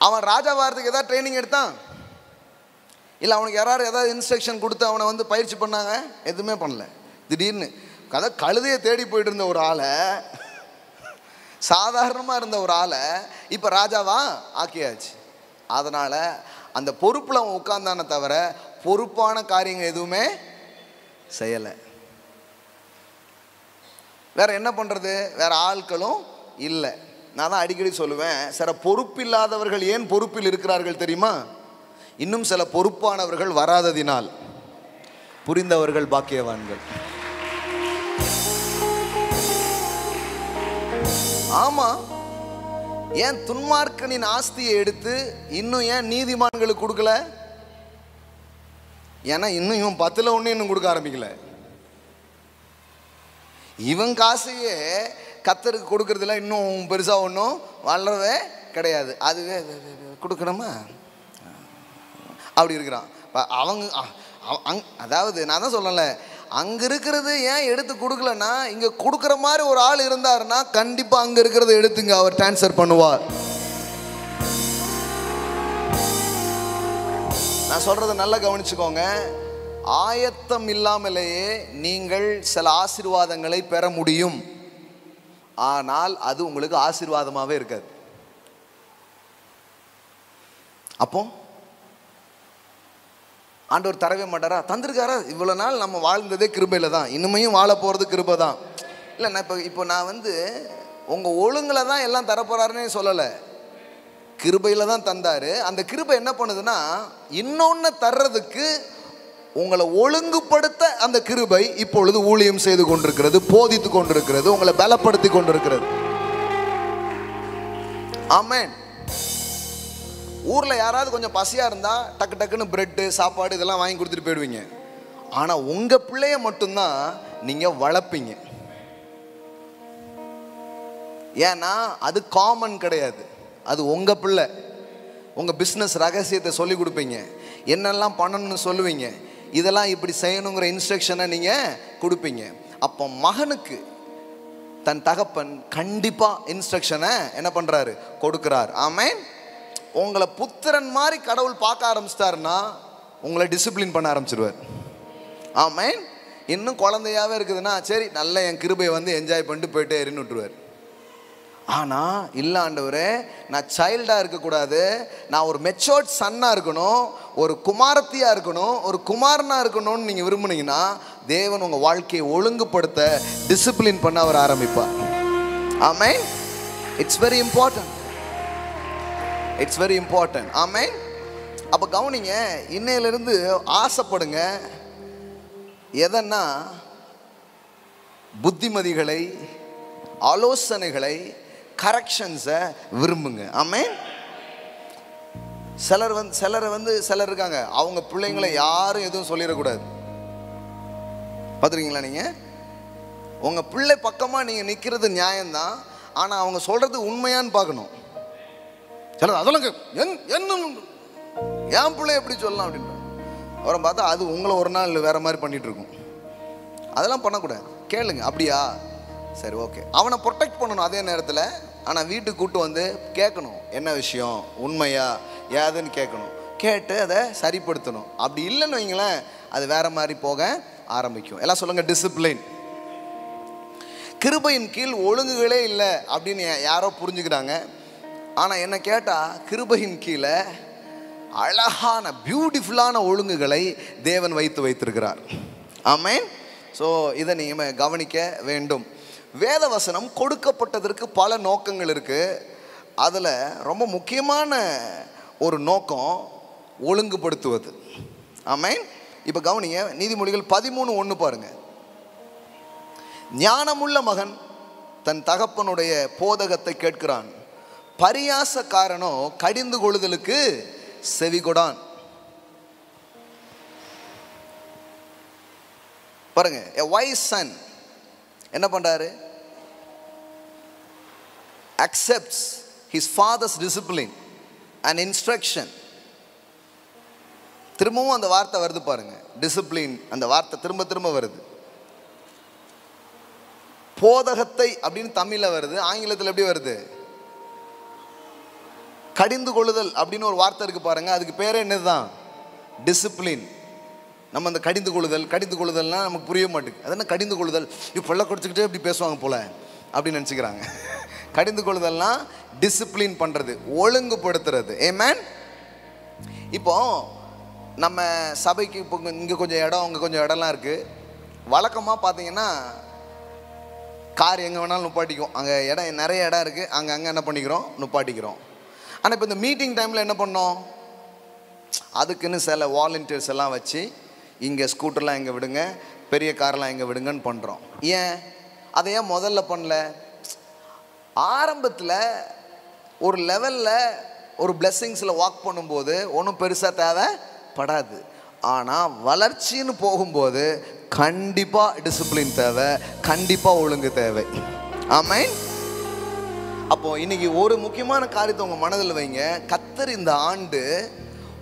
அவன் ராஜாவாகிறதுக்கு எதாவது ட்ரைனிங் எடுத்தான்? இல்லை அவனுக்கு யாராவது ஏதாவது இன்ஸ்ட்ரக்ஷன் கொடுத்து அவனை வந்து பயிற்சி பண்ணாங்க? எதுவுமே பண்ணல. திடீர்னு கழுதையை தேடி போயிட்டு இருந்த ஒரு ஆளை, சாதாரணமாக இருந்த ஒரு ஆளை இப்போ ராஜாவா ஆக்கியாச்சு. அதனால் அந்த பொறுப்பில் அவன் உட்கார்ந்தானே தவிர பொறுப்பான காரியங்கள் எதுவுமே செய்யலை. வேற என்ன பண்ணுறது? வேற ஆட்களும் இல்லை. நான் தான் அடிக்கடி சொல்லுவேன், சில பொறுப்பில்லாதவர்கள் ஏன் பொறுப்பில் இருக்கிறார்கள் தெரியுமா? இன்னும் சில பொறுப்பானவர்கள் வராததினால். புரிந்தவர்கள் பாக்கியவான்கள். ஆமா, ஏன் துன்மார்க்கனின் ஆஸ்தியை எடுத்து இன்னும் ஏன் நீதிமான்களுக்கு கொடுக்கல? ஏன்னா இன்னும் இவன் 10ல் 1 இன்னும் கொடுக்க ஆரம்பிக்கல. இவன் காசையே கர்த்தருக்கு கொடுக்கறதுல இன்னும் பெருசாக ஒன்றும் வளரவே கிடையாது. அதுவே கொடுக்கணுமா அப்படி இருக்கிறான் அவங்க. அதாவது நான் தான் சொல்லலை, அங்கே இருக்கிறது ஏன் எடுத்து கொடுக்கலன்னா, இங்கே கொடுக்குற மாதிரி ஒரு ஆள் இருந்தாருன்னா கண்டிப்பாக அங்கே இருக்கிறத எடுத்துங்க அவர் டிரான்ஸ்ஃபர் பண்ணுவார். நான் சொல்கிறத நல்லா கவனிச்சுக்கோங்க. ஆயத்தம் இல்லாமலேயே நீங்கள் சில ஆசீர்வாதங்களை பெற முடியும். ஆனால் அது உங்களுக்கு ஆசீர்வாதமாகவே இருக்காது. அப்போ ஆண்டவர் தரவே மாட்டாரா? தந்திருக்காரா? இவ்வளோ நாள் நம்ம வாழ்ந்ததே கிருபையில் தான், இனிமையும் வாழ போகிறது கிருபை தான். இல்லை, நான் இப்போ நான் வந்து உங்கள் ஒழுங்கில் தான் எல்லாம் தரப்போறாருன்னே சொல்லலை, கிருபையில் தான் தந்தார். அந்த கிருபை என்ன பண்ணுதுன்னா, இன்னொன்று தர்றதுக்கு உங்களை ஒழுங்குபடுத்த அந்த கிருபை இப்பொழுது ஊழியம் செய்து கொண்டிருக்கிறது, போதித்து கொண்டிருக்கிறது, உங்களை பலப்படுத்தி கொண்டிருக்கிறது. ஆமென். ஊரில் யாராவது கொஞ்சம் பசியாக இருந்தால் டக்கு டக்குன்னு பிரெட்டு சாப்பாடு இதெல்லாம் வாங்கி கொடுத்துட்டு போயிடுவீங்க. ஆனால் உங்கள் பிள்ளைய மட்டும்தான் நீங்கள் வளர்ப்பீங்க. ஏன்னா அது காமன் கிடையாது, அது உங்கள் பிள்ளை. உங்கள் பிஸ்னஸ் ரகசியத்தை சொல்லி கொடுப்பீங்க, என்னெல்லாம் பண்ணணும்னு சொல்லுவீங்க, இதெல்லாம் இப்படி செய்யணுங்கிற இன்ஸ்ட்ரக்ஷனை நீங்கள் கொடுப்பீங்க. அப்போ மகனுக்கு தன் தகப்பன் கண்டிப்பாக இன்ஸ்ட்ரக்ஷனை என்ன பண்ணுறாரு? கொடுக்குறார். ஆமென். உங்களை புத்திரன் மாதிரி கடவுள் பார்க்க ஆரம்பிச்சிட்டாருன்னா உங்களை டிசிப்ளின் பண்ண ஆரம்பிச்சிருவார். ஆமென். இன்னும் குழந்தையாகவே இருக்குதுன்னா சரி நல்ல என் கிருபையை வந்து என்ஜாய் பண்ணிட்டு போயிட்டே இருன்னு விட்டுருவார். ஆனால் இல்லை ஆண்டவரே, நான் சைல்டாக இருக்கக்கூடாது, நான் ஒரு மெச்சோர்ட் சன்னாக இருக்கணும், ஒரு குமாரத்தியாக இருக்கணும், ஒரு குமாரனாக இருக்கணும்னு நீங்கள் விரும்புனீங்கன்னா தேவன் உங்கள் வாழ்க்கையை ஒழுங்குபடுத்த டிசிப்ளின் பண்ண அவர் ஆரம்பிப்பார். ஆமென். It's very important. It's very important. ஆமென். அப்போ கவனிங்க, இன்னையிலிருந்து ஆசைப்படுங்க. எதன்னா புத்திமதிகளை, ஆலோசனைகளை, கரெக்ஷன்ஸை விரும்புங்க. ஆமென். சிலர் இருக்காங்க, அவங்க பிள்ளைங்களை யாரும் எதுவும் சொல்லிடக்கூடாது. பார்த்துருக்கீங்களா? நீங்கள் உங்கள் பிள்ளை பக்கமாக நீங்கள் நிற்கிறது நியாயம்தான், ஆனால் அவங்க சொல்கிறது உண்மையான்னு பார்க்கணும். சிலர் அதெல்லாம் என்ன என் பிள்ளை எப்படி சொல்லலாம் அப்படின்ற. அப்புறம் பார்த்தா அது உங்களை ஒரு நாள் வேற மாதிரி பண்ணிட்டு இருக்கும். அதெல்லாம் பண்ணக்கூடாது. கேளுங்க, அப்படியா, சரி ஓகே. அவனை ப்ரொடெக்ட் பண்ணணும் அதே நேரத்தில். ஆனால் வீட்டுக்கு கூப்பிட்டு வந்து கேட்கணும், என்ன விஷயம், உண்மையா ஏதுன்னு கேட்கணும். கேட்டு அதை சரிப்படுத்தணும். அப்படி இல்லைன்னு வைங்களேன், அது வேற மாதிரி போக ஆரம்பிக்கும். எல்லாம் சொல்லுங்க, டிசிப்ளின். கிருபையின் கீழ் ஒழுங்குகளே இல்லை அப்படின்னு யாரோ புரிஞ்சுக்கிறாங்க. ஆனால் என்ன கேட்டால் கிருபையின் கீழே அழகான பியூட்டிஃபுல்லான ஒழுங்குகளை தேவன் வைத்திருக்கிறார். ஆமென். ஸோ இதை நீங்கள் கவனிக்க வேண்டும். வேத வசனம் கொடுக்கப்பட்டதற்கு பல நோக்கங்கள் இருக்குது. அதில் ரொம்ப முக்கியமான ஒரு நோக்கம் ஒழுங்குபடுத்துவது. ஆமென். இப்போ கவனிங்க, நீதிமொழிகள் 13:1 பாருங்க. ஞானமுள்ள மகன் தன் தகப்பனுடைய போதகத்தை கேட்கிறான், பரியாசக்காரனோ கடிந்து கொள்ளுதலுக்கு செவிகொடான். பாருங்க, a wise son என்ன பண்றாரு? accepts his father's discipline and instruction. திரும்பவும் அந்த வார்த்தை வருது பாருங்க, டிசிப்ளின். அந்த வார்த்தை திரும்ப திரும்ப வருது. போதகத்தை அப்படின்னு தமிழில் வருது, ஆங்கிலத்தில் எப்படி வருது? கடிந்து கொள்ளுதல் அப்படின்னு ஒரு வார்த்தை இருக்கு பாருங்க. அதுக்கு பேரே என்னதுதான்? டிசிப்ளின். நம்ம அந்த கடிந்து கொள்ளுதல்னா நமக்கு புரிய மாட்டேங்குது. அது என்ன கடிந்து கொள்ளுதல்? இப்போ பல்ல கொடுத்துக்கிட்டே இப்படி பேசுவாங்க போல அப்படின்னு நினச்சிக்கிறாங்க. கடிந்து கொள்ளுதல்னா டிசிப்ளின் பண்ணுறது, ஒழுங்குபடுத்துறது. ஆமென். இப்போ நம்ம சபைக்கு இப்போ இங்கே கொஞ்சம் இடம், அங்கே கொஞ்சம் இடம்லாம் இருக்குது. வழக்கமாக பார்த்தீங்கன்னா கார் எங்கே வேணாலும் நுப்பாட்டிக்கும். அங்கே இடம் நிறைய இடம் இருக்குது, அங்கே என்ன பண்ணிக்கிறோம், நுப்பாட்டிக்கிறோம். ஆனால் இப்போ இந்த மீட்டிங் டைமில் என்ன பண்ணோம், அதுக்குன்னு சில வாலண்டியர்ஸ் எல்லாம் வச்சு இங்கே ஸ்கூட்டர்லாம் எங்கே விடுங்க, பெரிய காரெலாம் எங்கே விடுங்கன்னு பண்ணுறோம். ஏன் அதை ஏன் முதல்ல பண்ணல? ஆரம்பத்தில் ஒரு லெவலில் ஒரு பிளெஸ்ஸிங்ஸில் வாக் பண்ணும்போது ஒன்றும் பெருசாக தேவைப்படாது. ஆனால் வளர்ச்சின்னு போகும்போது கண்டிப்பாக டிசிப்ளின் தேவை, கண்டிப்பாக ஒழுங்கு தேவை. ஆமென். அப்போது இன்றைக்கி ஒரு முக்கியமான காரியத்தை உங்கள் மனதில் வைங்க. கர்த்தர் இந்த ஆண்டு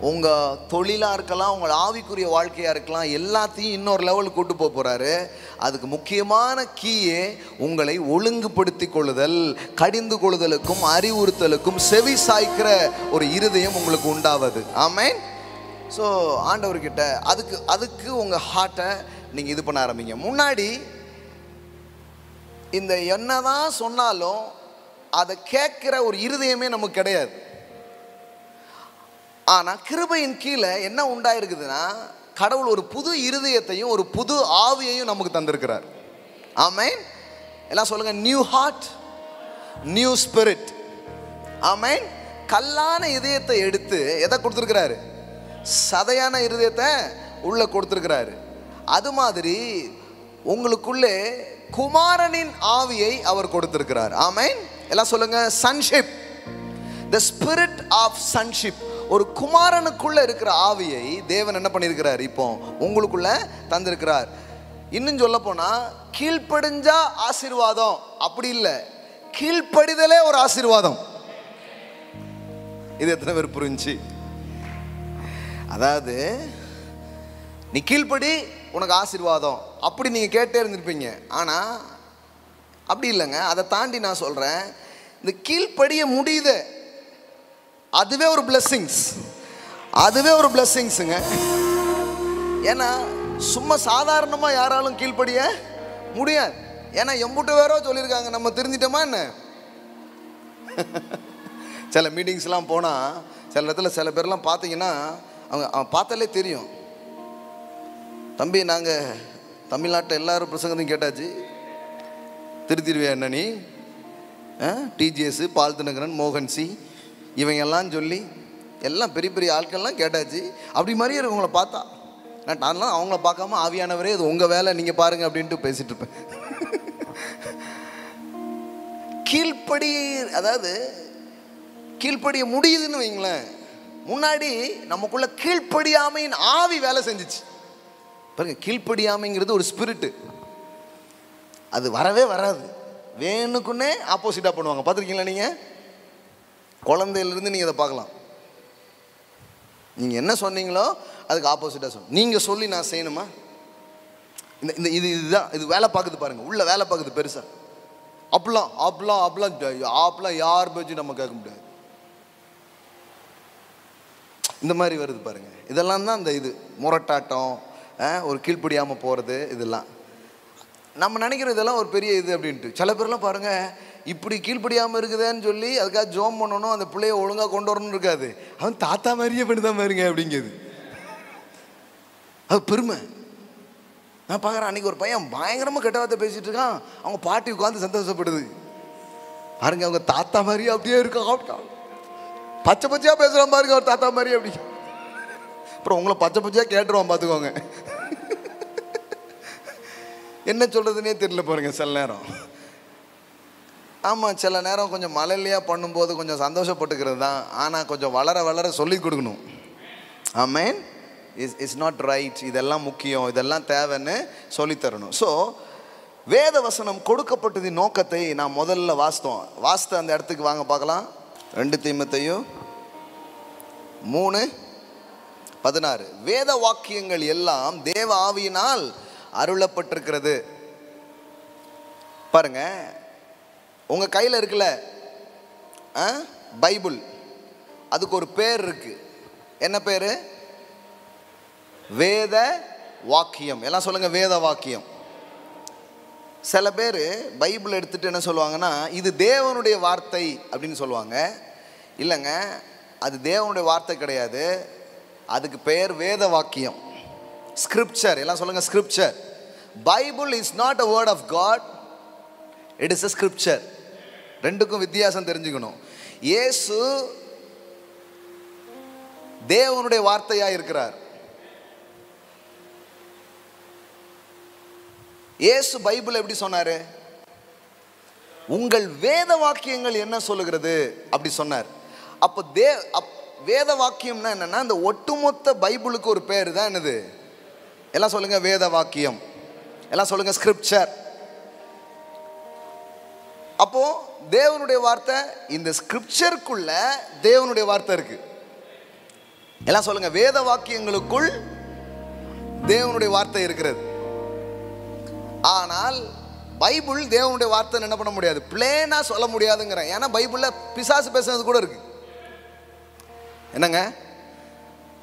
உங்கள் தொழிலாக இருக்கலாம், உங்கள் ஆவிக்குரிய வாழ்க்கையாக இருக்கலாம், எல்லாத்தையும் இன்னொரு லெவலுக்கு கூட்டு போக போகிறாரு. அதுக்கு முக்கியமான கீயே உங்களை ஒழுங்குபடுத்தி கொள்ளுதல், கடிந்து கொள்ளுதலுக்கும் அறிவுறுத்தலுக்கும் செவி சாய்க்கிற ஒரு இருதயம் உங்களுக்கு உண்டாவது. ஆமென். ஸோ ஆண்டவர்கிட்ட அதுக்கு உங்கள் ஹார்ட்டை நீங்கள் இது பண்ண ஆரம்பிங்க. முன்னாடி இந்த என்னதான் சொன்னாலும் அதை கேட்குற ஒரு இருதயமே நமக்கு கிடையாது. ஆனால் கிருபையின் கீழே என்ன உண்டாயிருக்குதுன்னா, கடவுள் ஒரு புது இருதயத்தையும் ஒரு புது ஆவியையும் நமக்கு தந்திருக்கிறார். ஆமென். எல்லாம் சொல்லுங்க, நியூ ஹார்ட், நியூ ஸ்பிரிட். ஆமென். கல்லான இதயத்தை எடுத்து எதை கொடுத்துருக்கிறாரு? சதையான இருதயத்தை உள்ள கொடுத்துருக்கிறாரு. அது மாதிரி உங்களுக்குள்ளே குமாரனின் ஆவியை அவர் கொடுத்திருக்கிறார். ஆமென். எல்லாம் சொல்லுங்க, sonship, the spirit of sonship. ஒரு குமாரனுக்குள்ள இருக்கிற ஆவியை தேவன் என்ன பண்ணியிருக்கிறார்? இப்போ உங்களுக்குள்ள தந்திருக்கிறார். இன்னும் சொல்ல போனா கீழ்ப்படிஞ்சா ஆசீர்வாதம் அப்படி இல்லை, கீழ்ப்படிதலே ஒரு ஆசீர்வாதம். இது எத்தனை பேர் புரிஞ்சு? அதாவது நீ கீழ்ப்படி உனக்கு ஆசீர்வாதம் அப்படி நீங்கள் கேட்டே இருந்திருப்பீங்க. ஆனால் அப்படி இல்லைங்க. அதை தாண்டி நான் சொல்கிறேன், இந்த கீழ்ப்படிய முடியுது, அதுவே ஒரு பிளெஸ்ஸிங்ஸ், அதுவே ஒரு பிளெஸ்ஸிங்ஸுங்க. ஏன்னா சும்மா சாதாரணமாக யாராலும் கீழ்ப்படிய முடியாது. ஏன்னா எம்புட்டு வேறோ சொல்லியிருக்காங்க, நம்ம தெரிஞ்சிட்டோமா என்ன? சில மீட்டிங்ஸ்லாம் போனால் சில இடத்துல சில பேர்லாம் பார்த்தீங்கன்னா அவங்க பார்த்தாலே தெரியும், தம்பி நாங்கள் தமிழ்நாட்டில் எல்லாரும் பிரசங்கத்தையும் கேட்டாச்சு, திருத்திருவியா என்ன நீ? டிஜிஎஸ், பால் தினகரன், மோகன்சி இவங்கெல்லாம் சொல்லி எல்லாம் பெரிய பெரிய ஆட்கள்லாம் கேட்டாச்சு. அப்படி மாதிரியே இருக்கவங்கள பார்த்தா நான்லாம் அவங்கள பார்க்காம ஆவியானவரே இது உங்கள் வேலை, நீங்கள் பாருங்கள் அப்படின்ட்டு பேசிகிட்டு இருப்பேன். கீழ்ப்படி, அதாவது கீழ்ப்படிய முடியுதுன்னு வைங்களேன். முன்னாடி நமக்குள்ள கீழ்ப்படியாமையின் ஆவி வேலை செஞ்சிச்சு பாருங்க. கீழ்ப்படியாமைங்கிறது ஒரு ஸ்பிரிட்டு, அது வரவே வராது. வேணுக்குன்னே ஆப்போசிட்டாக பண்ணுவாங்க. பார்த்துருக்கீங்களா நீங்கள்? குழந்தையிலேருந்து நீங்கள் இதை பார்க்கலாம். நீங்கள் என்ன சொன்னீங்களோ அதுக்கு ஆப்போசிட்டாக சொல்லணும். நீங்கள் சொல்லி நான் செய்யணுமா? இதுதான் இது வேலை பார்க்குது பாருங்கள், உள்ள வேலை பார்க்குது பெருசாக. அப்பெல்லாம் யார் பேச்சு நம்ம கேட்க முடியாது. இந்த மாதிரி வருது பாருங்க. இதெல்லாம் தான் இந்த இது முரட்டாட்டம், ஒரு கீழ்ப்படியாமல் போகிறது. இதெல்லாம் நம்ம நினைக்கிறோம் இதெல்லாம் ஒரு பெரிய இது அப்படின்ட்டு. சில பேர்லாம் பாருங்க, இப்படி கீழ்ப்படியாமல் இருக்குதுன்னு சொல்லி அதுக்காக ஜோம் பண்ணணும், அந்த பிள்ளைய ஒழுங்காக கொண்டு வரணும்னு இருக்காது. அவன் தாத்தா மாதிரியே பண்ணிதான் பாருங்க அப்படிங்கிறது. அது பெருமை. நான் பார்க்குறேன், அன்றைக்கி ஒரு பையன் பயங்கரமாக கெட்ட வார்த்தை பேசிகிட்டு இருக்கான், அவங்க பாட்டி உட்காந்து சந்தோஷப்படுது. பாருங்க, அவங்க தாத்தா மாதிரியே அப்படியே இருக்கான், பச்சை பச்சையாக பேசுகிறான் பாருங்க அவர் தாத்தா மாதிரி அப்படி. அப்புறம் உங்களை பச்சை பச்சையாக கேட்டுருவான் பார்த்துக்கோங்க. என்ன சொல்கிறதுனே தெரியல பாருங்க சில நேரம். ஆமாம், சில நேரம் கொஞ்சம் மலையிலையாக பண்ணும்போது கொஞ்சம் சந்தோஷப்பட்டுக்கிறது தான். ஆனால் கொஞ்சம் வளர வளர சொல்லி கொடுக்கணும். ஆமேன். இட்ஸ் நாட் ரைட், இதெல்லாம் முக்கியம், இதெல்லாம் தேவைன்னு சொல்லித்தரணும். ஸோ வேத வசனம் கொடுக்கப்பட்டதின் நோக்கத்தை நான் முதல்ல வாசித்த அந்த இடத்துக்கு வாங்க பார்க்கலாம். 2 தீமோத்தேயு 3:16. வேத வாக்கியங்கள் எல்லாம் தேவ ஆவியினால் அருளப்பட்டிருக்கிறது. பாருங்க, உங்க கையில் இருக்குல்ல பைபிள், அதுக்கு ஒரு பேர் இருக்கு. என்ன பேரு? வேத வாக்கியம். எல்லாம் சொல்லுங்க, வேத வாக்கியம். சில பேர் பைபிள் எடுத்துட்டு என்ன சொல்லுவாங்கன்னா, இது தேவனுடைய வார்த்தை அப்படின்னு சொல்லுவாங்க. இல்லைங்க, அது தேவனுடைய வார்த்தை கிடையாது, அதுக்கு பெயர் வேத வாக்கியம், ஸ்கிரிப்சர். எல்லாம் சொல்லுங்க, scripture. Bible is not a word of God, it is a scripture. ரெண்டுக்கும் வித்தியாசம் தெரிஞ்சுக்கணும். இயேசு தேவனுடைய வார்த்தையா இருக்கிறார். இயேசு பைபிள் எப்படி சொன்னாரு? உங்கள் வேத வாக்கியங்கள் என்ன சொல்லுகிறது அப்படி சொன்னார். அப்போ வேத வாக்கியம்னா என்னன்னா, இந்த ஒட்டுமொத்த பைபிளுக்கு ஒரு பேர் தான் என்னது? எல்லாம் சொல்லுங்க, வேத வாக்கியம். எல்லாம் சொல்லுங்க, ஸ்கிரிப்சர். அப்போ தேவனுடைய வார்த்தை, இந்த ஸ்கிரிப்சருக்குள்ள தேவனுடைய வார்த்தை இருக்கு. எல்லாம் சொல்லுங்க, வேத வாக்கியங்களுக்குள் தேவனுடைய வார்த்தை இருக்கிறது. ஆனால் பைபிள் தேவனுடைய வார்த்தை என்ன பண்ண முடியாது, பிளேனா சொல்ல முடியாதுங்கிறேன். ஏன்னா பைபிள்ல பிசாசு பேசுனது கூட இருக்கு. என்னங்க,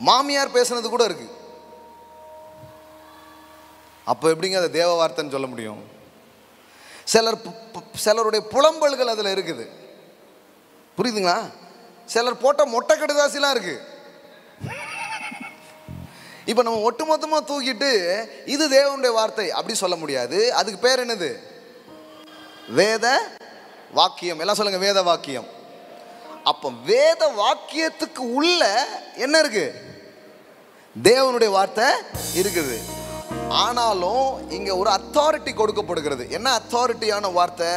மாமியார் பேசுனது கூட இருக்கு. அப்போ எப்படிங்க அதை தேவ வார்த்தைன்னு சொல்ல முடியும்? சிலருடைய புலம்பல்கள் அதில் இருக்குது, புரியுதுங்களா? சிலர் போட்ட மொட்டை கடுதாசிலாம் இருக்கு. இப்போ நம்ம ஒட்டுமொத்தமாக தூக்கிட்டு இது தேவனுடைய வார்த்தை அப்படி சொல்ல முடியாது. அதுக்கு பேர் என்னது? வேத வாக்கியம். எல்லாம் சொல்லுங்க, வேத வாக்கியம். அப்போ வேத வாக்கியத்துக்கு உள்ள என்ன இருக்கு? தேவனுடைய வார்த்தை இருக்குது. ஆனாலும் இங்க ஒரு அத்தாரிட்டி கொடுக்கப்படுகிறது. என்ன அத்தாரிட்டியான வார்த்தை?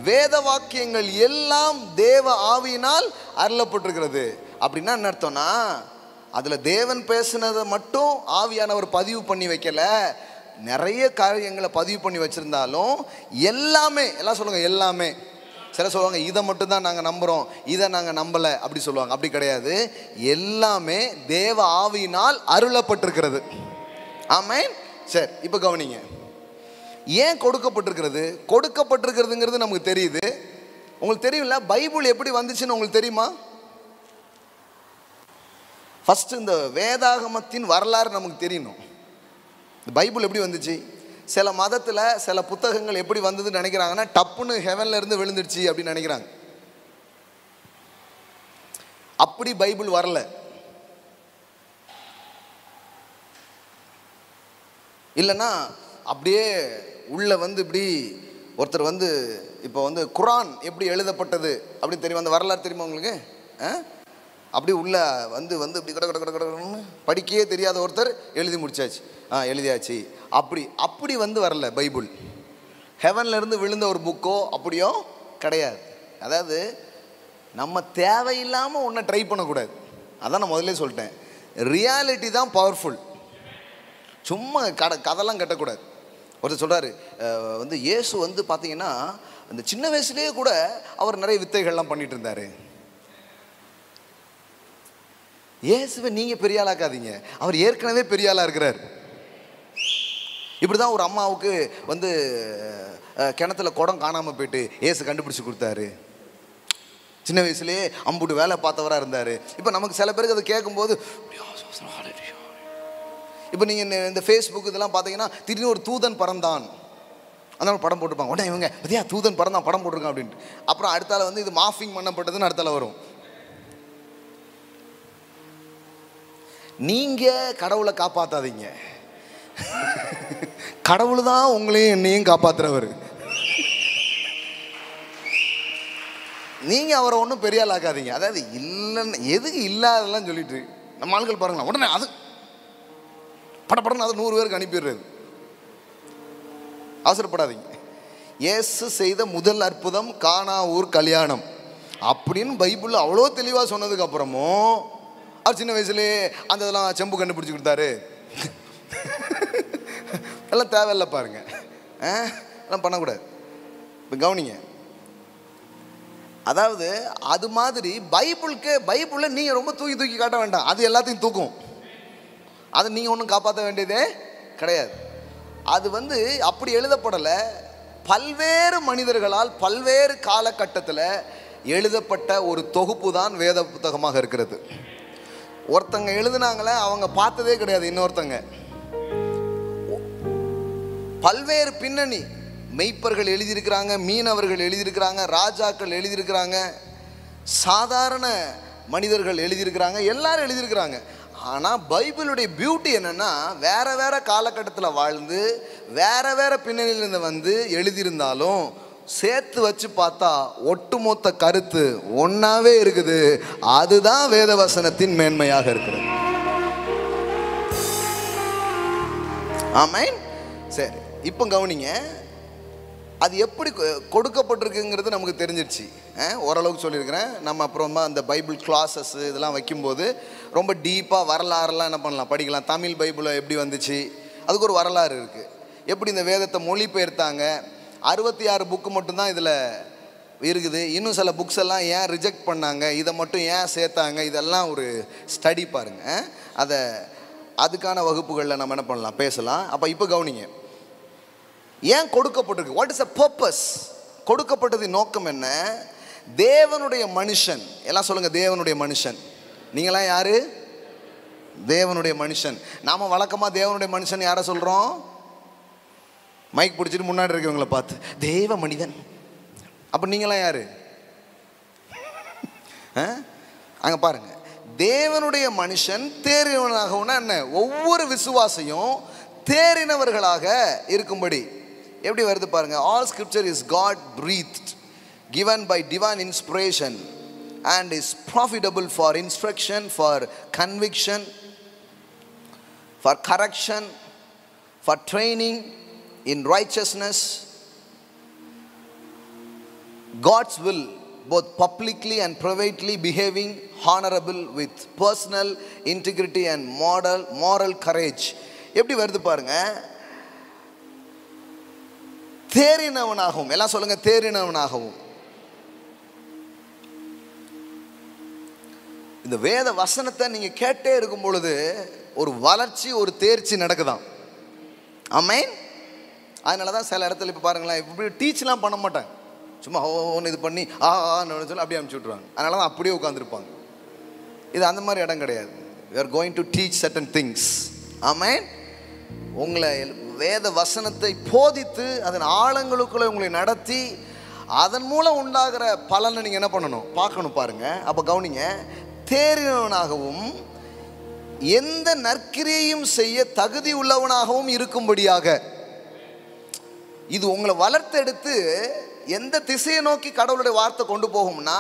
வேத வாக்கியங்கள் எல்லாம் தேவ ஆவியினால் அருளப்பட்டிருக்கிறது. அப்படின்னா என்ன அர்த்தம்னா, அதுல தேவன் பேசுனதை மட்டும் ஆவியானவர் பதிவு பண்ணி வைக்கல, நிறைய காரியங்களை பதிவு பண்ணி வச்சிருந்தாலும் எல்லாமே, எல்லாம் சொல்லுங்க, எல்லாமே. சில சொல்லுவாங்க இதை மட்டும் தான் நாங்கள் நம்புகிறோம், இதை நாங்கள் நம்பலை அப்படி சொல்லுவாங்க. அப்படி கிடையாது, எல்லாமே தேவ ஆவியினால் அருளப்பட்டிருக்கிறது. ஆமென். சரி, இப்போ கவனிங்க, ஏன் கொடுக்கப்பட்டிருக்கிறது? கொடுக்கப்பட்டிருக்கிறதுங்கிறது நமக்கு தெரியுது. உங்களுக்கு தெரியும்ல, பைபிள் எப்படி வந்துச்சுன்னு உங்களுக்கு தெரியுமா? ஃபர்ஸ்ட் இந்த வேதாகமத்தின் வரலாறு நமக்கு தெரியணும். இந்த பைபிள் எப்படி வந்துச்சு? சில மதத்தில் சில புத்தகங்கள் எப்படி வந்ததுன்னு நினைக்கிறாங்கன்னா, டப்புன்னு ஹெவன்ல இருந்து விழுந்துடுச்சு அப்படின்னு நினைக்கிறாங்க. அப்படி பைபிள் வரல. இல்லைன்னா அப்படியே உள்ள வந்து இப்படி ஒருத்தர் வந்து இப்போ வந்து குரான் எப்படி எழுதப்பட்டது அப்படின்னு தெரியும், அந்த வரலாறு தெரியுமா உங்களுக்கு? அப்படி உள்ள வந்து வந்து இப்படி கட கட கட கடன்னு படிக்கவே தெரியாத ஒருத்தர் எழுதி முடிச்சாச்சு, எழுதியாச்சு. அப்படி வந்து வரல பைபிள். ஹெவன்ல இருந்து விழுந்த ஒரு புக்கோ அப்படியோ கிடையாது. அதாவது நம்ம தேவையில்லாமல் ஒன்றை ட்ரை பண்ணக்கூடாது. அதான் நான் முதல்ல சொல்லிட்டேன், ரியாலிட்டி தான் பவர்ஃபுல். சும்மா கதைலாம் கட்டக்கூடாது. ஒருத்தர் சொல்கிறாரு வந்து இயேசு வந்து பார்த்தீங்கன்னா அந்த சின்ன வயசுலேயே கூட அவர் நிறைய வித்தைகள்லாம் பண்ணிட்டு இருந்தார். இயேசுவை நீங்க பெரிய ஆளாக்காதீங்க, அவர் ஏற்கனவே பெரிய ஆளா இருக்கிறார். இப்படிதான் ஒரு அம்மாவுக்கு வந்து கிணத்துல குடம் காணாம போயிட்டு இயேசு கண்டுபிடிச்சு கொடுத்தாரு. சின்ன வயசுலேயே அம்புட்டு வேலை பார்த்தவராக இருந்தார். இப்போ நமக்கு சில பேருக்கு அதை கேட்கும்போது, இப்போ நீங்கள் இந்த ஃபேஸ்புக் இதெல்லாம் பார்த்தீங்கன்னா திடீர்னு ஒரு தூதன் பறந்தான் அதனால படம் போட்டுருப்பாங்க. உடனே இவங்க பத்தியா தூதன் பறந்தான் படம் போட்டிருக்கான் அப்படின்ட்டு. அப்புறம் அடுத்தால வந்து இது மாஃபிங் பண்ணப்பட்டதுன்னு அடுத்தால வரும். நீங்கள் கடவுளை காப்பாற்றாதீங்க, கடவுள் தான் உங்களையும் என்னையும் காப்பாற்றுறவர். நீங்கள் அவரை ஒன்றும் பெரிய ஆள் ஆக்காதீங்க. அதாவது இல்லைன்னு எதுக்கு இல்லாதெல்லாம் சொல்லிட்டு நம்ம ஆட்கள் பாருங்களா, உடனே அது படப்படன்னு அதை 100 பேருக்கு அனுப்பிடுறது. அவசரப்படாதீங்க. இயேசு செய்த முதல் அற்புதம் கானா ஊர் கல்யாணம் அப்படின்னு பைபிளில் அவ்வளோ தெளிவாக சொன்னதுக்கு அப்புறமும் அவர் சின்ன வயசுலேயே அந்த இதெல்லாம் செம்பு கண்டுபிடிச்சி கொடுத்தாரு எல்லாம் தேவையில்லை பாருங்க, எல்லாம் பண்ணக்கூடாது. இப்போ கவனிங்க, அதாவது அது மாதிரி பைபிளில் நீங்கள் ரொம்ப தூக்கி காட்ட வேண்டாம், அது எல்லாத்தையும் தூக்கும். அதை நீங்கள் ஒன்றும் காப்பாற்ற வேண்டியதே கிடையாது. அது வந்து அப்படி எழுதப்படலை, பல்வேறு மனிதர்களால் பல்வேறு காலகட்டத்தில் எழுதப்பட்ட ஒரு தொகுப்பு தான் வேத புத்தகமாக இருக்கிறது. ஒருத்தங்க எழுதுனாங்களே அவங்க பார்த்ததே கிடையாது இன்னொருத்தங்க. பல்வேறு பின்னணி, மெய்ப்பர்கள் எழுதியிருக்கிறாங்க, மீனவர்கள் எழுதியிருக்கிறாங்க, ராஜாக்கள் எழுதியிருக்கிறாங்க, சாதாரண மனிதர்கள் எழுதியிருக்கிறாங்க, எல்லாரும் எழுதியிருக்கிறாங்க. ஆனால் பைபிளுடைய பியூட்டி என்னென்னா, வேறு வேறு காலகட்டத்தில் வாழ்ந்து வேறு வேறு பின்னணியிலிருந்து வந்து எழுதியிருந்தாலும் சேர்த்து வச்சு பார்த்தா ஒட்டுமொத்த கருத்து ஒன்றாவே இருக்குது. அதுதான் வேதவசனத்தின் மேன்மையாக இருக்கிறது. ஆமென். சரி, இப்போ கவனிங்க, அது எப்படி கொடுக்கப்பட்டிருக்குங்கிறது நமக்கு தெரிஞ்சிருச்சு. ஓரளவுக்கு சொல்லியிருக்கிறேன். நம்ம அப்புறமா அந்த பைபிள் கிளாஸஸ் இதெல்லாம் வைக்கும்போது ரொம்ப டீப்பாக வரலாறுலாம் என்ன பண்ணலாம், படிக்கலாம். தமிழ் பைபிளை எப்படி வந்துச்சு, அதுக்கு ஒரு வரலாறு இருக்குது. எப்படி இந்த வேதத்தை மொழிபெயர்த்தாங்க, 66 புக்கு மட்டும்தான் இதில் இருக்குது. இன்னும் சில புக்ஸ் எல்லாம் ஏன் ரிஜெக்ட் பண்ணாங்க, இதை மட்டும் ஏன் சேர்த்தாங்க, இதெல்லாம் ஒரு ஸ்டடி பாருங்கள். அதுக்கான வகுப்புகளில் நம்ம என்ன பண்ணலாம், பேசலாம். இப்போ கவனிங்க, ஏன் கொடுக்கப்பட்டிருக்கு, வாட் இஸ் அ பர்பஸ், கொடுக்கப்பட்டது நோக்கம் என்ன? தேவனுடைய மனுஷன், எல்லாம் சொல்லுங்கள், தேவனுடைய மனுஷன். நீங்களாம் யாரு? தேவனுடைய மனுஷன். நாம வழக்கமாக தேவனுடைய மனுஷன் யாரை சொல்கிறோம்? மைக் பிடிச்சிட்டு முன்னாடி இருக்கவங்களை பார்த்து தேவ மனிதன். அப்போ நீங்களாம் யாரு? அங்கே பாருங்க, தேவனுடைய மனுஷன் தேறினவனாகவும்னா என்ன? ஒவ்வொரு விசுவாசையும் தேறினவர்களாக இருக்கும்படி. எப்படி வருது பாருங்க, all scripture is God breathed, given by divine inspiration and is profitable for instruction, for conviction, for correction, for training in righteousness. God's will, both publicly and privately behaving honorable with personal integrity and moral courage. எப்படி வருது பாருங்க, தேறினவனாகவும். எல்லாம் சொல்லுங்க, தேறினவனாகவும். இந்த வேத வசனத்தை நீங்க கேட்டே இருக்கும் பொழுது ஒரு வளர்ச்சி, ஒரு தேர்ச்சி நடக்குதான். ஆமென். அதனாலதான் சில இடத்துல இப்ப பாருங்களேன், இப்படி டீச்லாம் பண்ண மாட்டாங்க, சும்மா ஒன்று இது பண்ணி சொல்லி அப்படியே அனுப்பிச்சு விட்ருவாங்க. அதனால தான் அப்படியே உட்காந்துருப்பாங்க. இது அந்த மாதிரி இடம் கிடையாது. we are going to teach certain things. ஆமென். உங்களை வேத வசனத்தை போதித்து அதன் ஆழங்களுக்குள்ள உங்களை நடத்தி அதன் மூலம் உண்டாகிற பலனை நீங்கள் என்ன பண்ணணும், பார்க்கணும். பாருங்க, அப்போ கவனிங்க, தேறினவனாகவும் எந்த நற்கிரியையும் செய்ய தகுதி உள்ளவனாகவும் இருக்கும்படியாக. இது உங்களை வளர்த்தெடுத்து எந்த திசையை நோக்கி கடவுளுடைய வார்த்தை கொண்டு போகும்னா,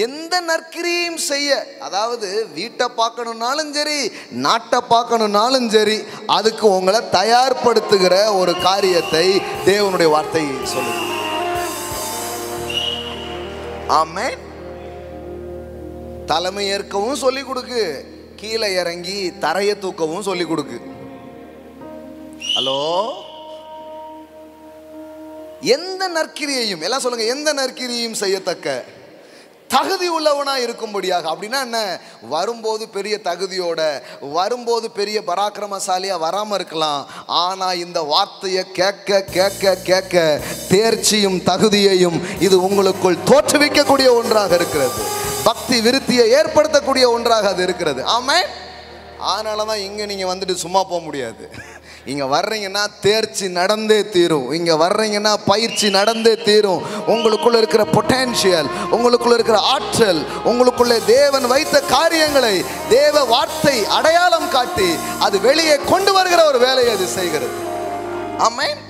எந்த நற்கிரியும் செய்ய, அதாவது வீட்டை பார்க்கணுன்னாலும் சரி, நாட்டை பார்க்கணுன்னாலும் சரி, அதுக்கு உங்களை தயார்படுத்துகிற ஒரு காரியத்தை தேவனுடைய வார்த்தை சொல்லுது. ஆமென். தலைமை ஏற்கவும் சொல்லி கொடுக்கு, கீழே இறங்கி தரையை தூக்கவும் சொல்லி கொடுக்கு. ஹலோ, எந்த நற்கிரியையும், எல்லாம் சொல்லுங்க, எந்த நற்கிரியையும் செய்யத்தக்க தகுதி உள்ளவனா இருக்கும்படியாக. அப்படின்னா என்ன? வரும்போது பெரிய தகுதியோட, வரும்போது பெரிய பராக்கிரமசாலியா வராம இருக்கலாம். ஆனா இந்த வார்த்தையை கேட்க கேட்க கேட்க தேர்ச்சியும் தகுதியையும் இது உங்களுக்குள் தோற்றுவிக்கக்கூடிய ஒன்றாக இருக்கிறது. பக்தி விருத்தியை ஏற்படுத்தக்கூடிய ஒன்றாக அது இருக்கிறது. ஆமென். அதனாலதான் இங்க நீங்க வந்துட்டு சும்மா போக முடியாது. இங்க வர்றீங்கன்னா தேர்ச்சி நடந்தே தீரும். இங்க வர்றீங்கன்னா பயிற்சி நடந்தே தீரும். உங்களுக்குள்ள இருக்கிற பொட்டன்ஷியல், உங்களுக்குள்ள இருக்கிற ஆற்றல், உங்களுக்குள்ள தேவன் வைத்த காரியங்களை தேவ வார்த்தை அடையாளம் காட்டி அது வெளியே கொண்டு வருகிற ஒரு வேலையை அது செய்கிறது. ஆமென்.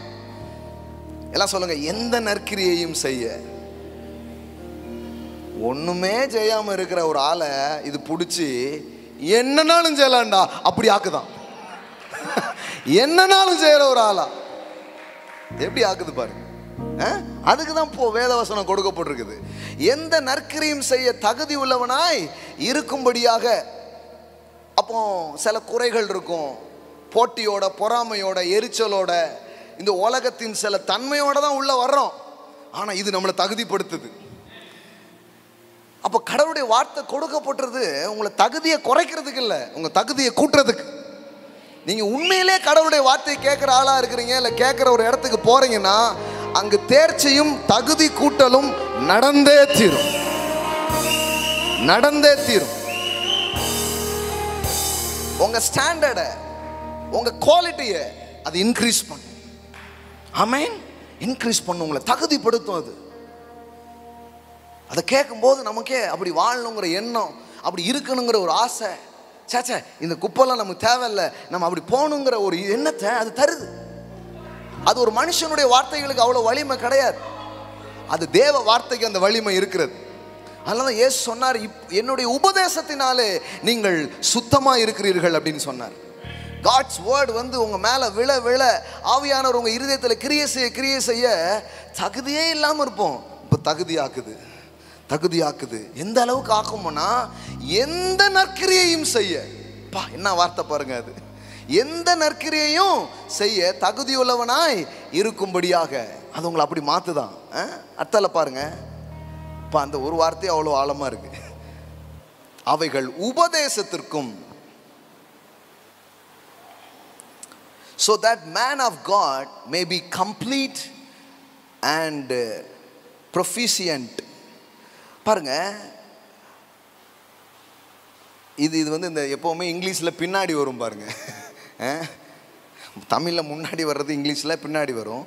எல்லாம் சொல்லுங்க. எந்த நற்கிரியையும் செய்ய, ஒண்ணுமே செய்யாம இருக்கிற ஒரு ஆளை இது பிடிச்சி என்னன்னாலும் செய்யலாம்டா அப்படி ஆக்குதான். என்னன்னாலும் செய்யற ஒரு ஆளா எப்படி ஆக்குது பாருங்க. அதுக்கு தான் வேதவசனம் கொடுக்கப்பட்டிருக்குது. எந்த நற்கிரியும் செய்ய தகுதி உள்ளவனாய் இருக்கும்படியாக. அப்போ சில குறைகள் இருக்கும். போட்டியோட, பொறாமையோட, எரிச்சலோட, இந்த உலகத்தின் சில தன்மையோட தான் உள்ள வர்றோம். ஆனா இது நம்மளை தகுதிப்படுத்துது. அப்போ கடவுளுடைய வார்த்தை கொடுக்கப்பட்டது உங்களை தகுதியை குறைக்கிறதுக்கு இல்லை, உங்க தகுதியை கூட்டுறதுக்கு. நீங்க உண்மையிலே கடவுளுடைய வார்த்தையை கேட்கிற ஆளா இருக்கிறீங்க, இல்லை கேட்கிற ஒரு இடத்துக்கு போறீங்கன்னா அங்கு தேர்ச்சியும் தகுதி கூட்டலும் நடந்தே தீரும். நடந்தே தீரும். உங்க ஸ்டாண்டர்டை, உங்க குவாலிட்டியை அது இன்க்ரீஸ் பண்ணும். ஆமென். இன்க்ரீஸ் பண்ணும், உங்களை தகுதிப்படுத்தும். அது அதை கேட்கும்போது நமக்கே அப்படி வாழணுங்கிற எண்ணம், அப்படி இருக்கணுங்கிற ஒரு ஆசை. சேச்சே இந்த குப்பெல்லாம் நமக்கு தேவையில்லை, நம்ம அப்படி போகணுங்கிற ஒரு எண்ணத்தை அது தருது. அது ஒரு மனுஷனுடைய வார்த்தைகளுக்கு அவ்வளோ வலிமை கிடையாது. அது தேவ வார்த்தைக்கு அந்த வலிமை இருக்கிறது. அதனால தான் இயேசு சொன்னார், என்னுடைய உபதேசத்தினாலே நீங்கள் சுத்தமாக இருக்கிறீர்கள் அப்படின்னு சொன்னார். காட்ஸ் வேர்ட் வந்து உங்க மேல விழ விழ ஆவியானவர் உங்க இருதயத்தில் கிரியை செய்ய தகுதியே இல்லாமல் இருப்போம். இப்போ தகுதியாக்குது, தகுதியாக்குது. எந்த அளவுக்கு ஆக்கும்னா, எந்த நற்கிரியையும் செய்ய, என்ன வார்த்தை பாருங்க அது, எந்த நற்கிரியையும் செய்ய தகுதியுள்ளவனாய் இருக்கும்படியாக அது உங்களை அப்படி மாத்துதான். அர்த்தல பாருங்க. அந்த ஒரு வார்த்தை அவ்வளோ ஆழமா இருக்கு. அவைகள் உபதேசத்திற்கும், so that man of God may be complete and proficient. பாருங்க, இது வந்து இந்த எப்பவுமே இங்கிலீஷில் பின்னாடி வரும் பாருங்க. தமிழில் முன்னாடி வர்றது, இங்கிலீஷில் பின்னாடி வரும்.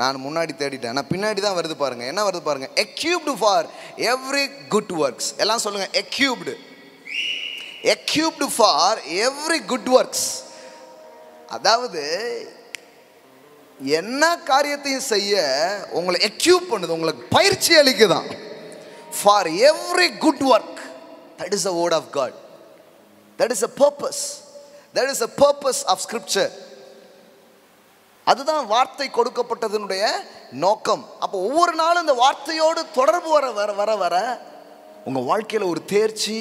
நான் முன்னாடி தேடிட்டேன், ஆனால் பின்னாடி தான் வருது பாருங்க. என்ன வருது பாருங்க? equipped for every good works. எல்லாம் சொல்லுங்க, equipped. equipped for every good works. அதாவது என்ன காரியத்தையும் செய்ய உங்களை எக்யூப் பண்ணுது, உங்களுக்கு பயிற்சி அளிக்குதான். For every good work. That is the word of God. That is a purpose. That is the purpose of scripture. அதுதான் வார்த்தை கொடுக்கப்பட்டதனுடைய நோக்கம். அப்போ ஒவ்வொரு நாளும் இந்த வார்த்தையோடு தொடர்பு வர வர வர வர உங்க வாழ்க்கையில் ஒரு தேர்ச்சி,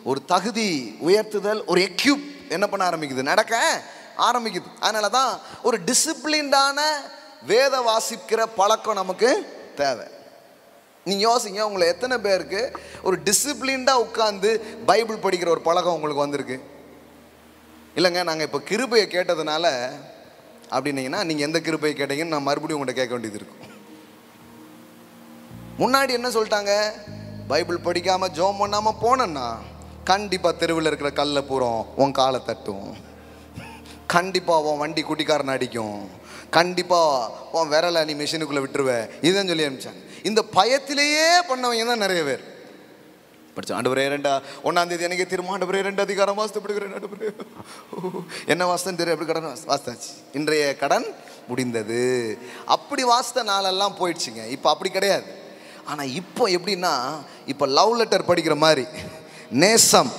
ஒரு தகுதி உயர்த்துதல், ஒரு எக்யூப் என்ன பண்ண ஆரம்பிக்குது, நடக்க ஆரம்பிக்குது. அதனால தான் ஒரு டிசிப்ளின்டான வேத வாசிக்கிற பழக்கம் நமக்கு தேவை. நீங்கள் யோசிங்க, உங்களை எத்தனை பேருக்கு ஒரு டிசிப்ளின்டாக உட்காந்து பைபிள் படிக்கிற ஒரு பழக்கம் உங்களுக்கு வந்திருக்கு? இல்லைங்க, நாங்கள் இப்போ கிருபையை கேட்டதுனால அப்படின்னீங்கன்னா, நீங்கள் எந்த கிருபையை கேட்டீங்கன்னு நான் மறுபடியும் உங்கள்கிட்ட கேட்க வேண்டியது இருக்கும். முன்னாடி என்ன சொல்லிட்டாங்க? பைபிள் படிக்காமல் ஜோம் பண்ணாமல் போனேன்னா கண்டிப்பாக தெருவில் இருக்கிற கல்லை பூரம் உன் காலை தட்டும், கண்டிப்பாக உன் வண்டி குட்டிக்காரன் அடிக்கும், கண்டிப்பாக உன் விரலை நீ மிஷினுக்குள்ளே விட்டுருவேன். இதுதான் சொல்லி அனுப்பிச்சாங்க. இந்த பயத்திலேயே பண்ணவங்க தான் நிறைய பேர். படித்தோம். ஆண்டவரே 1ஆம் தேதி எனக்கு திரும்ப ஆண்டவரே 2 அதிகாரம் வாசித்துப்படுகிறேன். ஆண்டவரே என்ன வாசம் தெரியும், எப்படி கடன் வாசித்தாச்சு, இன்றைய கடன் முடிந்தது. அப்படி வாசித்த நாளெல்லாம் போயிடுச்சுங்க. இப்போ அப்படி கிடையாது. ஆனால் இப்போ எப்படின்னா, இப்போ லவ் லெட்டர் படிக்கிற மாதிரி, நேசம்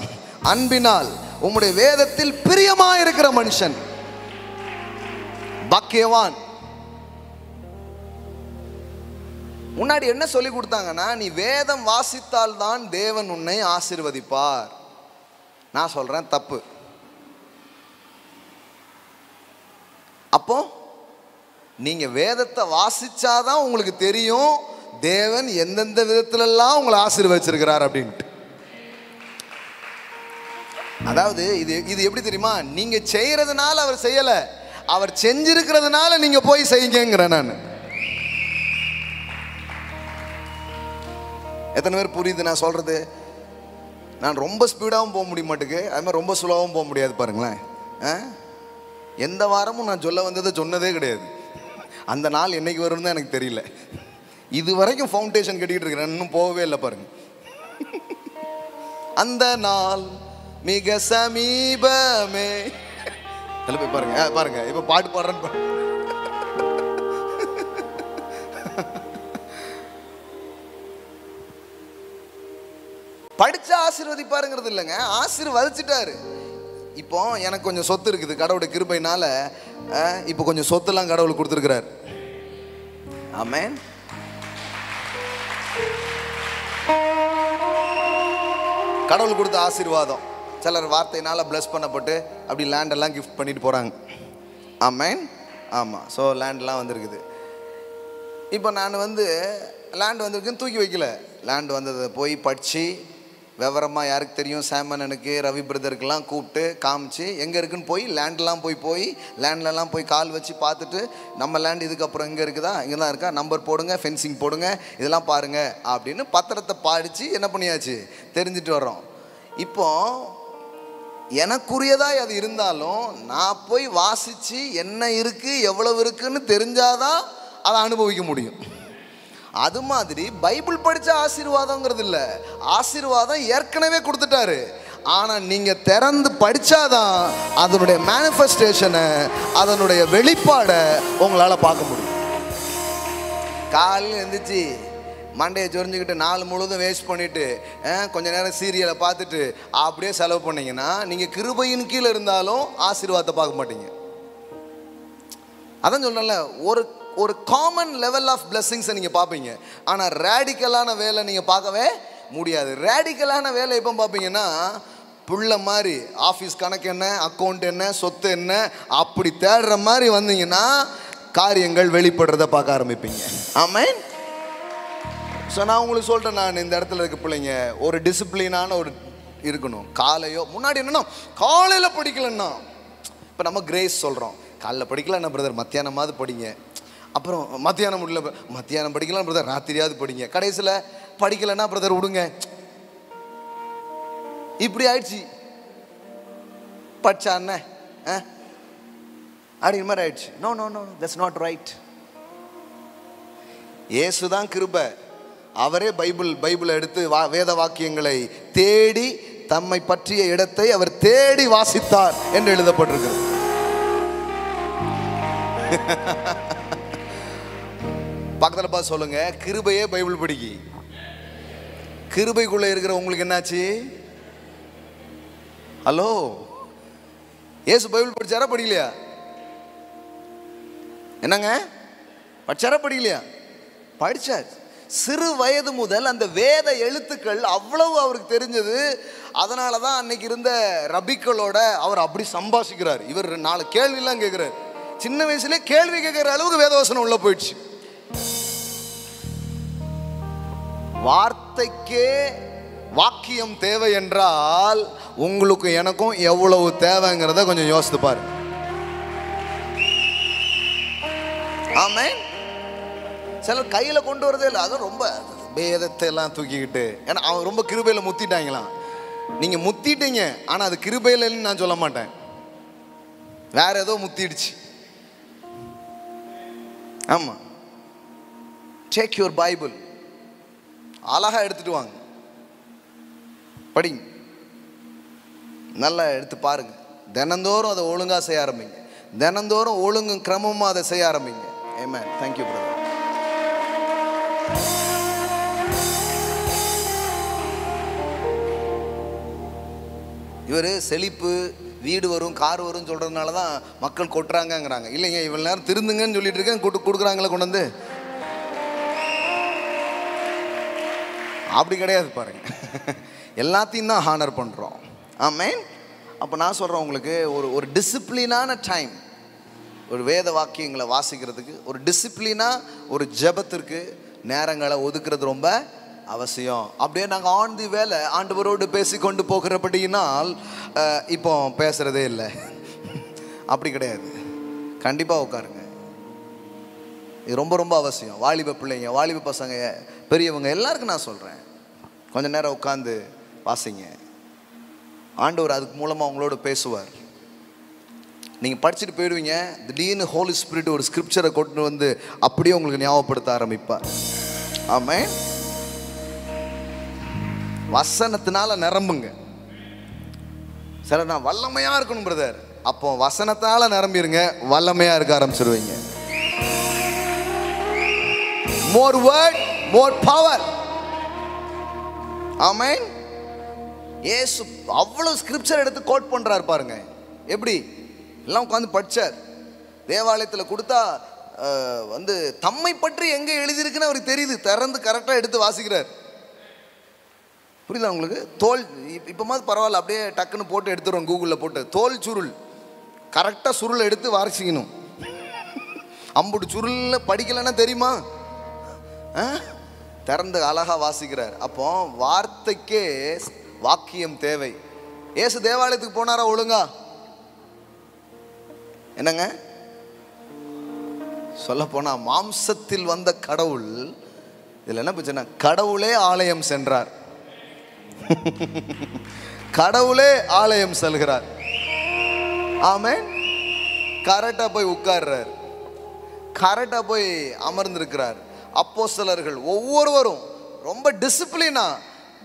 அன்பினால் உம்முடைய வேதத்தில் பிரியமா இருக்கிற மனுஷன் பாக்கியவான். முன்னாடி என்ன சொல்லி கொடுத்தாங்கன்னா, நீ வேதம் வாசித்தால் தான் தேவன் உன்னை ஆசீர்வதிப்பார். நான் சொல்றேன் தப்பு. அப்போ நீங்க வேதத்தை வாசிச்சாதான் உங்களுக்கு தெரியும் தேவன் எந்தெந்த விதத்திலெல்லாம் உங்களை ஆசீர்வதிச்சிருக்கிறார் அப்படின்ட்டு. அதாவது இது எப்படி தெரியுமா, நீங்க செய்யறதுனால அவர் செய்யல, அவர் செஞ்சிருக்கிறதுனால நீங்க போய் செய்யுங்கிறேன் நான். எத்தனை பேர் புரியுது நான் சொல்றது? நான் ரொம்ப ஸ்பீடாகவும் போக முடிய மாட்டேங்குது, அது மாதிரி ரொம்ப ஸ்லோவாகவும் போக முடியாது. பாருங்களேன், எந்த வாரமும் நான் சொல்ல வந்ததை சொன்னதே கிடையாது. அந்த நாள் என்னைக்கு வரும்னு தான் எனக்கு தெரியல. இது வரைக்கும் ஃபவுண்டேஷன் கட்டிக்கிட்டு இருக்கிறேன், இன்னும் போகவே இல்லை. பாருங்க, அந்த நாள் மிக சமீபமே. போய் பாருங்க பாருங்க, இப்ப பாட்டு பாடுறேன்னு பாருங்க. படிச்ச ஆசீர்வதிப்பாருங்கிறது இல்லைங்க, ஆசீர்வதிச்சிட்டாரு. இப்போ எனக்கு கொஞ்சம் சொத்து இருக்குது, கடவுளுடைய கிருபையினால இப்போ கொஞ்சம் சொத்துலாம் கடவுள் கொடுத்துருக்கிறார். ஆமென். கடவுள் கொடுத்த ஆசீர்வாதம். சிலர் வார்த்தையினால பிளஸ் பண்ணப்பட்டு அப்படி லேண்டெல்லாம் கிஃப்ட் பண்ணிட்டு போகிறாங்க. ஆமென். ஆமாம். ஸோ லேண்ட்லாம் வந்திருக்குது. இப்போ நான் லேண்ட் வந்திருக்குன்னு தூக்கி வைக்கல. லேண்ட் வந்ததை போய் படித்து விவரமாக, யாருக்கு தெரியும், சாமனனுக்கு, ரவி பிரதருக்கெல்லாம் கூப்பிட்டு காமிச்சு எங்கே இருக்குன்னு போய் லேண்ட்லாம் போய் லேண்ட்லலாம் போய் கால் வச்சு பார்த்துட்டு, நம்ம லேண்ட் இதுக்கப்புறம் எங்கே இருக்குதா, இங்கே தான் இருக்கா, நம்பர் போடுங்க, ஃபென்சிங் போடுங்க, இதெல்லாம் பாருங்கள் அப்படின்னு பத்திரத்தை படித்து என்ன பண்ணியாச்சு, தெரிஞ்சுட்டு வர்றோம். இப்போ எனக்குரியதாக அது இருந்தாலும் நான் போய் வாசித்து என்ன இருக்குது எவ்வளவு இருக்குன்னு தெரிஞ்சாதான் அதை அனுபவிக்க முடியும். அது மாதிரி பைபிள் படித்த ஆசீர்வாதங்கிறது இல்லை, ஆசீர்வாதம் ஏற்கனவே கொடுத்துட்டாரு. ஆனால் நீங்கள் திறந்து படித்தாதான் அதனுடைய மேனிஃபெஸ்டேஷனை, அதனுடைய வெளிப்பாடை உங்களால் பார்க்க முடியும். காலையில் எழுந்திரிச்சு மண்டையை சொரிஞ்சுக்கிட்டு நாள் முழுவதும் வேஸ்ட் பண்ணிவிட்டு கொஞ்ச நேரம் சீரியலை பார்த்துட்டு அப்படியே செலவு பண்ணிங்கன்னா நீங்கள் கிருபையின் கீழே இருந்தாலும் ஆசீர்வாதத்தை பார்க்க மாட்டீங்க. அதான் சொல்கிறேன்ல, ஒரு காமன் லெவல் ஆஃப் பிளெஸிங்ஸை நீங்கள் பார்ப்பீங்க, ஆனால் ரேடிக்கலான வேலை நீங்கள் பார்க்கவே முடியாது. ரேடிக்கலான வேலை எப்போ பார்ப்பீங்கன்னா, புள்ள மாதிரி ஆஃபீஸ் கணக்கு என்ன, அக்கௌண்ட் என்ன, சொத்து என்ன, அப்படி தேடுற மாதிரி வந்தீங்கன்னா காரியங்கள் வெளிப்படுறத பார்க்க ஆரம்பிப்பீங்க. ஆமென். ஸோ நான் உங்களுக்கு சொல்கிறேன், நான் இந்த இடத்துல இருக்க பிள்ளைங்க ஒரு டிசிப்ளினான இருக்கணும். காலையோ முன்னாடி என்னன்னா காலையில் படிக்கலன்னா, இப்போ நம்ம கிரேஸ் சொல்கிறோம், காலைல படிக்கலன்னா பிரதர் மத்தியானமாவது படிங்க, அப்புறம் மத்தியானம் முடியல, மத்தியானம் படிக்கலாம் பிரதர், ராத்திரியாவது படிங்க, கடைசியில் படிக்கலைன்னா பிரதர் விடுங்க. இப்படி ஆயிடுச்சு. படிச்சா என்ன அப்படிங்கிற மாதிரி ஆயிடுச்சு. No no no, that's not right. இயேசுதான் கிருபை. அவரே பைபிளை எடுத்து வேத வாக்கியங்களை தேடி தம்மை பற்றிய இடத்தை அவர் தேடி வாசித்தார் என்று எழுதப்பட்டிருக்கிறது. பக்கத்தில் பார்த்து சொல்லுங்க, கிருபையே பைபிள் படிக்கி. கிருபைக்குள்ள இருக்கிற உங்களுக்கு என்னாச்சு? ஹலோ, இயேசு பைபிள் படிச்சாரா படிக்கலையா? என்னங்க, படிச்சாரா படிக்கலையா? படிச்சார். சிறு வயது முதல் அந்த வேத எழுத்துக்கள் அவ்வளவு அவருக்கு தெரிஞ்சது. அதனால தான் அன்னைக்கு இருந்த ரபிக்களோட அவர் அப்படி சம்பாஷிக்கிறார். இவர் 4 கேள்விலாம் கேட்கிறார். சின்ன வயசுலேயே கேள்வி கேட்கிற அளவுக்கு வேதவசனம் உள்ள போயிடுச்சு. வார்த்தைக்கே வாக்கியம் தேவை என்றால் உங்களுக்கு எனக்கும் எவ்வளவு தேவைங்கிறத கொஞ்சம் யோசித்து பாரு. ஆமென். சிலர் கையில் கொண்டு வரதே இல்லை, அதுவும் ரொம்ப வேதத்தை எல்லாம் தூக்கிக்கிட்டு. ஏன்னா அவன் ரொம்ப கிருபையில் முத்திட்டாங்களாம். நீங்கள் முத்திட்டீங்க, ஆனால் அது கிருபையிலன்னு நான் சொல்ல மாட்டேன், வேற ஏதோ முத்திடுச்சு. ஆமாம். டேக் யுவர் பைபிள், அழகாக எடுத்துட்டு வாங்க, படிங்க, நல்லா எடுத்து பாருங்க. தினந்தோறும் அதை ஒழுங்காக செய்ய ஆரம்பிங்க. தினந்தோறும் ஒழுங்கும் கிரமமாக அதை செய்ய ஆரம்பிங்க. ஆமென். Thank you brother. இவர் செழிப்பு, வீடு வரும், கார் வரும் சொல்கிறதுனால தான் மக்கள் கொட்டுறாங்கங்கிறாங்க. இல்லைங்க, இவ்வளோ நேரம் திருந்துங்கன்னு சொல்லிட்டு இருக்கேன், கொடுக்குறாங்களே கொண்டு வந்து. அப்படி கிடையாது பாருங்க, எல்லாத்தையும் தான் ஹானர் பண்ணுறோம். ஆமென். அப்போ நான் சொல்கிறேன் உங்களுக்கு, ஒரு டிசிப்ளினான டைம், ஒரு வேத வாக்கியங்களை வாசிக்கிறதுக்கு, ஒரு டிசிப்ளினாக ஒரு ஜெபத்திற்கு நேரங்களை ஒதுக்குறது ரொம்ப அவசியம். அப்படியே நாங்கள் ஆன் தி வேலை ஆண்டவரோடு பேசி கொண்டு போகிறபடியினால் இப்போ பேசுகிறதே இல்லை. அப்படி கிடையாது. கண்டிப்பாக உட்காருங்க. இது ரொம்ப ரொம்ப அவசியம். வாலிப பிள்ளைங்க, வாலிப பசங்க, பெரியவங்க எல்லாருக்கும் நான் சொல்கிறேன், கொஞ்சம் நேரம் உட்காந்து வாசிங்க. ஆண்டவர் அதுக்கு மூலமாக அவங்களோட பேசுவார். நீங்கள் படிச்சுட்டு போயிடுவீங்க, திடீர்னு ஹோலி ஸ்பிரிட் ஒரு ஸ்கிரிப்சரை கொண்டு வந்து அப்படியே உங்களுக்கு ஞாபகப்படுத்த ஆரம்பிப்பார். ஆமென். வசனத்தினால நிரம்புங்க. சில நான் வல்லமையாக இருக்கணும் பிரதர், அப்போ வசனத்தால நிரம்பிடுங்க, வல்லமையாக இருக்க ஆரம்பிச்சிருவீங்க. More word, more power. ஆமென். இயேசு அவ்வளவு ஸ்கிரிப்சர் எடுத்து கோட் பண்றாரு பாருங்க. எப்படி எல்லாம் உட்காந்து படிச்சார். தேவாலயத்தில் கொடுத்தா வந்து தம்மை பற்றி எங்க எழுதியிருக்குன்னு அவருக்கு தெரியுது. திறந்து கரெக்டாக எடுத்து வாசிக்கிறார். புரியுதா உங்களுக்கு? தோல் இப்போ மாதிரி பரவாயில்ல, அப்படியே டக்குன்னு போட்டு எடுத்துருவோம் கூகுளில் போட்டு. தோல் சுருள் கரெக்டாக சுருள் எடுத்து வாசிக்கணும். அம்புட்டு சுருளில் படிக்கலைன்னா தெரியுமா? திறந்து அழகா வாசிக்கிறார். அப்போ வார்த்தைக்கே வாக்கியம் தேவை. ஏசு தேவாலயத்துக்கு போனாரா ஒழுங்கா? என்னங்க சொல்ல போனா மாம்சத்தில் வந்த கடவுள், இதுல என்ன பிரச்சனை? கடவுளே ஆலயம் சென்றார். கடவுளே ஆலயம் செல்கிறார். ஆமென். கரெக்டா போய் உட்கார்றார், கரெக்டா போய் அமர்ந்திருக்கிறார். அப்போஸ்தலர்கள் ஒவ்வொருவரும் ரொம்ப டிசிப்ளினா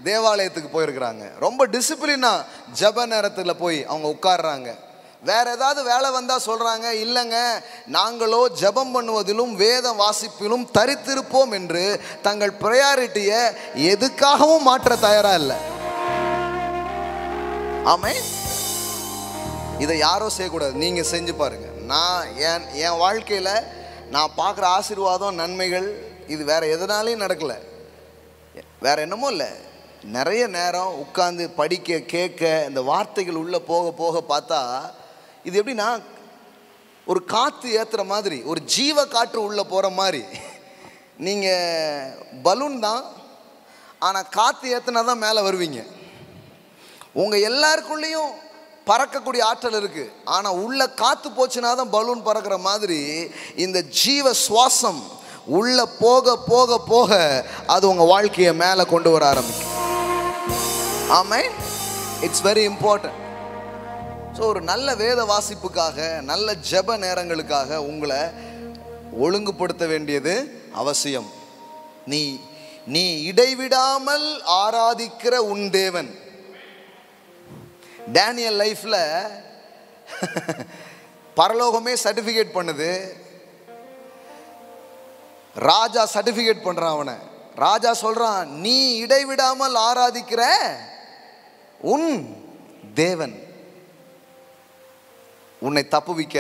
தேவாலயத்துக்கு போயிருக்கிறாங்க. ரொம்ப டிசிப்ளினா ஜெப நேரத்தில் போய் அவங்க உட்கார்றாங்க. வேற ஏதாவது வேலை வந்தா சொல்றாங்க, இல்லைங்க நாங்களோ ஜெபம் பண்ணுவதிலும் வேதம் வாசிப்பிலும் தரித்திருப்போம் என்று தங்கள் ப்ரையாரிட்டியை எதுக்காகவும் மாற்ற தயாரா இல்லை. ஆமென். இதை யாரோ செய்யக்கூடாது, நீங்க செஞ்சு பாருங்க. நான் என் வாழ்க்கையில நான் பார்க்குற ஆசீர்வாதம், நன்மைகள் இது வேற எதனாலையும் நடக்கல, வேற என்னமோ இல்லை. நிறைய நேரம் உட்கார்ந்து படிக்க, கேட்க, இந்த வார்த்தைகள் உள்ள போக போக பார்த்தா இது எப்படின்னா ஒரு காற்று ஏற்றுற மாதிரி, ஒரு ஜீவ காற்று உள்ளே போகிற மாதிரி. நீங்கள் பலூன் தான், ஆனால் காற்று ஏற்றுனா தான் மேலே வருவீங்க. உங்கள் எல்லாருக்குள்ளேயும் பறக்கக்கூடிய ஆற்றல் இருக்குது, ஆனால் உள்ள காற்று போச்சுன்னா தான் பலூன் பறக்கிற மாதிரி இந்த ஜீவ சுவாசம் உள்ள போக போக போக அது உங்கள் வாழ்க்கையை மேலே கொண்டு வர ஆரம்பிக்கும். ஆமென். It's very important. ஸோ ஒரு நல்ல வேத வாசிப்புக்காக, நல்ல ஜெப நேரங்களுக்காக உங்களை ஒழுங்குபடுத்த வேண்டியது அவசியம். நீ இடைவிடாமல் ஆராதிக்கிற உன் தேவன். டேனியல் லைஃப்ல பரலோகமே சர்டிஃபிகேட் பண்ணுது. ராஜா சர்டிஃபிகேட் பண்றான் அவனை. ராஜா சொல்றான், நீ இடைவிடாமல் ஆராதிக்கிற உன் தேவன் உன்னை தப்புவிக்க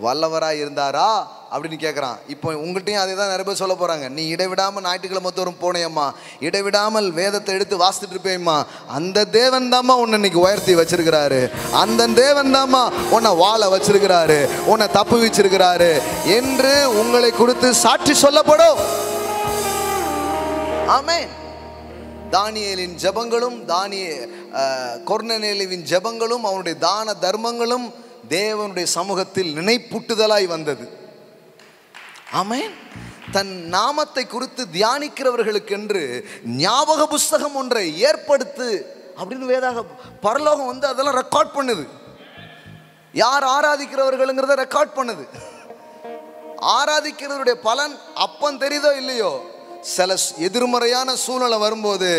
வல்லவராய் இருந்தாரா அப்படின்னு கேட்குறான். இப்போ உங்கள்கிட்டையும் அதே தான் நிறைய பேர் சொல்ல போகிறாங்க. நீ இடைவிடாமல் ஞாயிற்றுக்கிழமை தோறும் போனேம்மா, இடைவிடாமல் வேதத்தை எடுத்து வாசித்துட்டு இருப்பேம்மா, அந்த தேவன் தாம்மா உன்னை இன்னைக்கு உயர்த்தி வச்சிருக்கிறாரு, அந்த தேவன் தாம்மா உன்னை வாழ வச்சிருக்கிறாரு, உன்னை தப்பு வச்சிருக்கிறாரு என்று உங்களை குறித்து சாட்சி சொல்லப்படும். ஆமென். தானியேலின் ஜெபங்களும் கொர்நேலியுவின் ஜெபங்களும் அவனுடைய தான தர்மங்களும் தேவனுடைய சமூகத்தில் நினைப்பூட்டுதலாய் வந்தது. ஆமென். தன் நாமத்தை குறித்து தியானிக்கிறவர்களுக்கென்று ஞாபக புஸ்தகம் ஒன்றை ஏற்படுத்து அப்படின்னு வேதாக பரலோகம் வந்து அதெல்லாம் ரெக்கார்ட் பண்ணுது. யார் ஆராதிக்கிறவர்களுங்கிறத ரெக்கார்ட் பண்ணுது. ஆராதிக்கிறவருடைய பலன் அப்பம் தெரியுதோ இல்லையோ, சில எதிர்மறையான சூழ்நிலை வரும்போது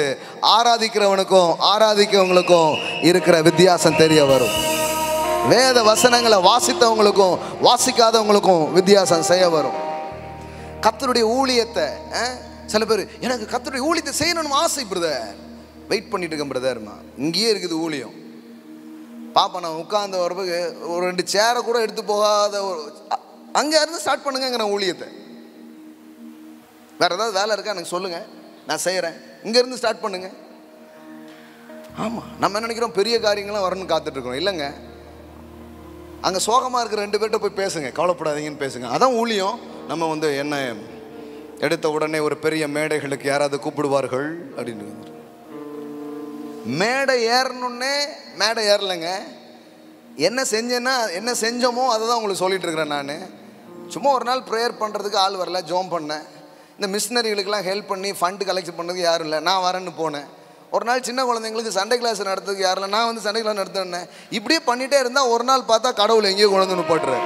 ஆராதிக்கிறவனுக்கும் ஆராதிக்கிறவங்களுக்கும் இருக்கிற வித்தியாசம் தெரிய வரும். வேத வசனங்களை வாசித்தவங்களுக்கும் வாசிக்காதவங்களுக்கும் வித்தியாசம் செய்ய வரும். கர்த்தருடைய ஊழியத்தை சில பேர், எனக்கு கர்த்தருடைய ஊழியத்தை செய்யணும்னு ஆசை பிரதர், வெயிட் பண்ணிட்டு இருக்கேன் பிரதர்மா, இங்கேயே இருக்குது ஊழியம். பாப்பா நான் உட்கார்ந்து வரப்புக்கு ஒரு 2 சேரை கூட எடுத்து போகாத அங்கே இருந்து ஸ்டார்ட் பண்ணுங்க நான் ஊழியத்தை. வேற ஏதாவது வேலை இருக்கா எனக்கு சொல்லுங்க, நான் செய்கிறேன். இங்கேருந்து ஸ்டார்ட் பண்ணுங்க. ஆமாம், நம்ம என்ன நினைக்கிறோம், பெரிய காரியங்கள்லாம் வரணும்னு காத்துட்டு இருக்கோம். இல்லைங்க, அங்கே சோகமாக இருக்கிற 2 பேர்கிட்ட போய் பேசுங்க, கவலைப்படாதீங்கன்னு பேசுங்க. அதான் ஊழியம். நம்ம வந்து என்ன எடுத்த உடனே ஒரு பெரிய மேடைகளுக்கு யாராவது கூப்பிடுவார்கள் அப்படின்னு. மேடை ஏறணுன்னே மேடை ஏறலைங்க. என்ன செஞ்சேன்னா என்ன செஞ்சோமோ அதை தான் உங்களுக்கு சொல்லிட்டு இருக்கிறேன். நான் சும்மா ஒரு நாள் ப்ரேயர் பண்ணுறதுக்கு ஆள் வரல, ஜோம் பண்ணேன். இந்த மிஷினரிகளுக்கெல்லாம் ஹெல்ப் பண்ணி ஃபண்டு கலெக்ட் பண்ணுறதுக்கு யாரும் இல்லை, நான் வரேன்னு போனேன். ஒரு நாள் சின்ன குழந்தைங்களுக்கு சண்டே கிளாஸ் நடத்துறதுக்கு யாரும் இல்லை, நான் வந்து சண்டே கிளாஸ் நடத்துனேன். இப்படியே பண்ணிகிட்டே இருந்தால் ஒரு நாள் பார்த்தா கடவுள் எங்கேயோ குழந்தைன்னு போட்டுறாரு.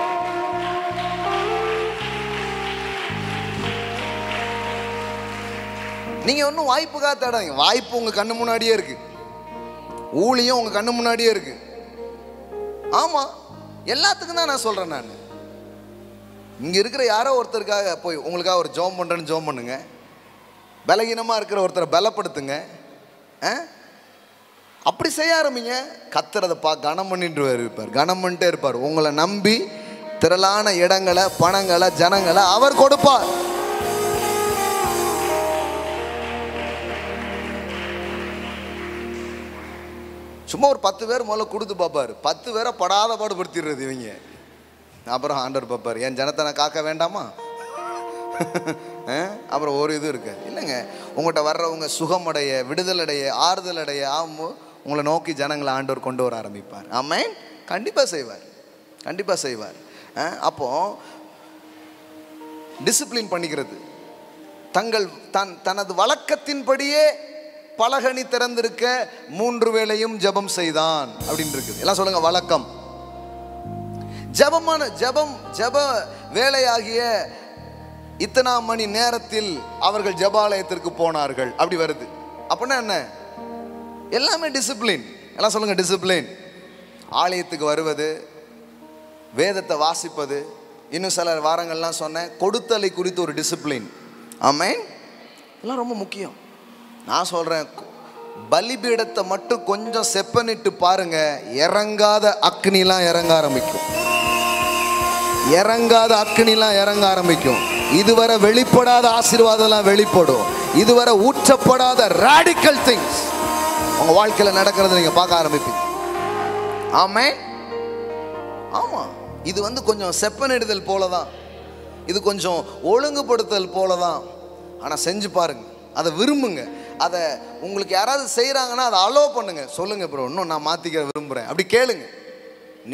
நீங்கள் ஒன்றும் வாய்ப்புக்காக தேடாதீங்க. வாய்ப்பு உங்கள் கண்ணு முன்னாடியே இருக்குது, ஊழியம் உங்கள் கண்ணு முன்னாடியே இருக்குது. ஆமாம், எல்லாத்துக்கும் தான் நான் சொல்கிறேன். நான் இங்கே இருக்கிற யாரோ ஒருத்தருக்காக போய் உங்களுக்காக ஒரு ஜோம் பண்ணுறேன்னு ஜோம் பண்ணுங்க. பலகீனமாக இருக்கிற ஒருத்தரை பலப்படுத்துங்க. அப்படி செய்ய ஆரம்பிங்க. கத்துறதை கனம் பண்ணிட்டு இருப்பார், கனம் பண்ணிட்டே இருப்பார். உங்களை நம்பி திரளான இடங்களை, பணங்களை, ஜனங்களை அவர் கொடுப்பார். சும்மா ஒரு 10 பேர் முதல்ல கொடுத்து பார்ப்பார். 10 பேரை படாத பாடுபடுத்திடுறது இவங்க. அப்புறம் ஆண்டவர் பார்ப்பார், என் ஜனத்தை நான் காக்க வேண்டாமா? அப்புறம் ஒரு இது இருக்கு இல்லைங்க. உங்கள்கிட்ட வர்றவங்க சுகமடைய, விடுதலடைய, ஆறுதல் அடைய ஆகும். உங்களை நோக்கி ஜனங்களை ஆண்டவர் கொண்டு வர ஆரம்பிப்பார். ஆமென். கண்டிப்பாக செய்வார், கண்டிப்பாக செய்வார். அப்போ டிசிப்ளின் பண்ணிக்கிறது, தனது வழக்கத்தின்படியே பலகனி திறந்திருக்க 3 வேளையும் ஜெபம் செய்தான் அப்படின்னு இருக்குது. எல்லாம் சொல்லுங்க, வழக்கம். ஜெப வேலையாகிய இத்தனாம் மணி நேரத்தில் அவர்கள் ஜெபாலயத்திற்கு போனார்கள் அப்படி வருது. அப்படின்னா என்ன? எல்லாமே டிசிப்ளின். எல்லாம் சொல்லுங்க, டிசிப்ளின். ஆலயத்துக்கு வருவது, வேதத்தை வாசிப்பது, இன்னும் சில வாரங்கள்லாம் சொன்னேன் கொடுத்தலை குறித்து ஒரு டிசிப்ளின். ஆமென். இதெல்லாம் ரொம்ப முக்கியம். நான் சொல்கிறேன், பலிபீடத்தை மட்டும் கொஞ்சம் செப்பனிட்டு பாருங்க, இறங்காத அக்னிலாம் இறங்க ஆரம்பிக்கும். இறங்காத அக்னிலாம் இறங்க ஆரம்பிக்கும். இதுவரை வெளிப்படாத ஆசீர்வாதம்லாம் வெளிப்படும். இதுவரை ஊற்றப்படாத ராடிக்கல் திங்ஸ் உங்க வாழ்க்கையில் நடக்கிறது நீங்க பார்க்க ஆரம்பிப்பீங்க. ஆமென். ஆமா, இது வந்து கொஞ்சம் செப்பனிடுதல் போலதான், இது கொஞ்சம் ஒழுங்குபடுத்தல் போலதான். ஆனால் செஞ்சு பாருங்க, அதை விரும்புங்க. அதை உங்களுக்கு யாராவது செய்கிறாங்கன்னா அதை அலோவ் பண்ணுங்க. சொல்லுங்க ப்ரோ, இன்னும் நான் மாற்றிக்க விரும்புகிறேன் அப்படி கேளுங்க.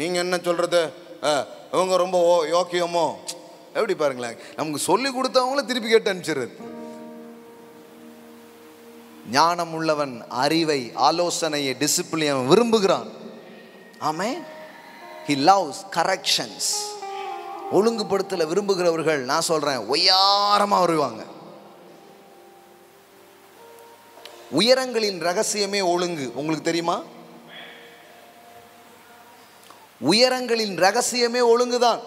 நீங்கள் என்ன சொல்கிறது, இவங்க ரொம்ப யோக்கியமோ எப்படி பாருங்களேன். நமக்கு சொல்லி கொடுத்தவங்கள திருப்பி கேட்டு அனுப்பிச்சிடுறது. ஞானம் உள்ளவன் அறிவை, ஆலோசனையை, டிசிப்ளினை விரும்புகிறான். ஆமென். he loves corrections. ஒழுங்குபடுத்தல விரும்புகிறவர்கள் நான் சொல்றேன் ஒய்யாரமா வருவாங்க. உயரங்களின் ரகசியமே ஒழுங்கு. உங்களுக்கு தெரியுமா? உயரங்களின் ரகசியமே ஒழுங்குதான்.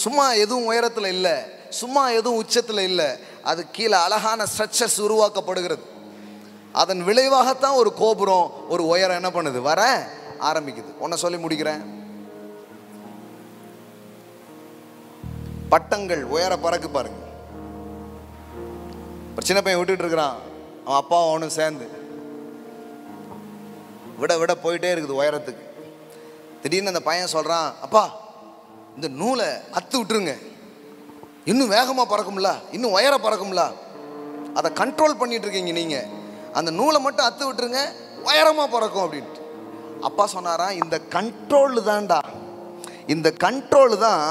சும்மா எதுவும் உயரத்தில் இல்லை, சும்மா எதுவும் உச்சத்தில் இல்லை. அது கீழே அழகான ஸ்ட்ரக்சர்ஸ் உருவாக்கப்படுகிறது. அதன் விளைவாகத்தான் ஒரு கோபுரம், ஒரு உயரம் என்ன பண்ணுது, வர ஆரம்பிக்குது. ஒன்ன சொல்லி முடிக்கிறேன். பட்டங்கள் உயர பறக்கு பாருங்க. ஒரு சின்ன பையன் விட்டுட்டு இருக்கிறான், அவன் அப்பா அவனும் சேர்ந்து விட விட போயிட்டே இருக்குது உயரத்துக்கு. திடீர்னு அந்த பையன் சொல்றான், அப்பா இந்த நூலை அத்து விட்டுருங்க, இன்னும் வேகமாக பறக்கும்ல, இன்னும் உயர பறக்கும்ல. அதை கண்ட்ரோல் பண்ணிட்டு இருக்கீங்க நீங்க, அந்த நூலை மட்டும் அத்து விட்டுருங்க, உயரமாக பறக்கும் அப்படின்ட்டு. அப்பா சொன்னாராம், இந்த கண்ட்ரோல் தான்டா, இந்த கண்ட்ரோல் தான்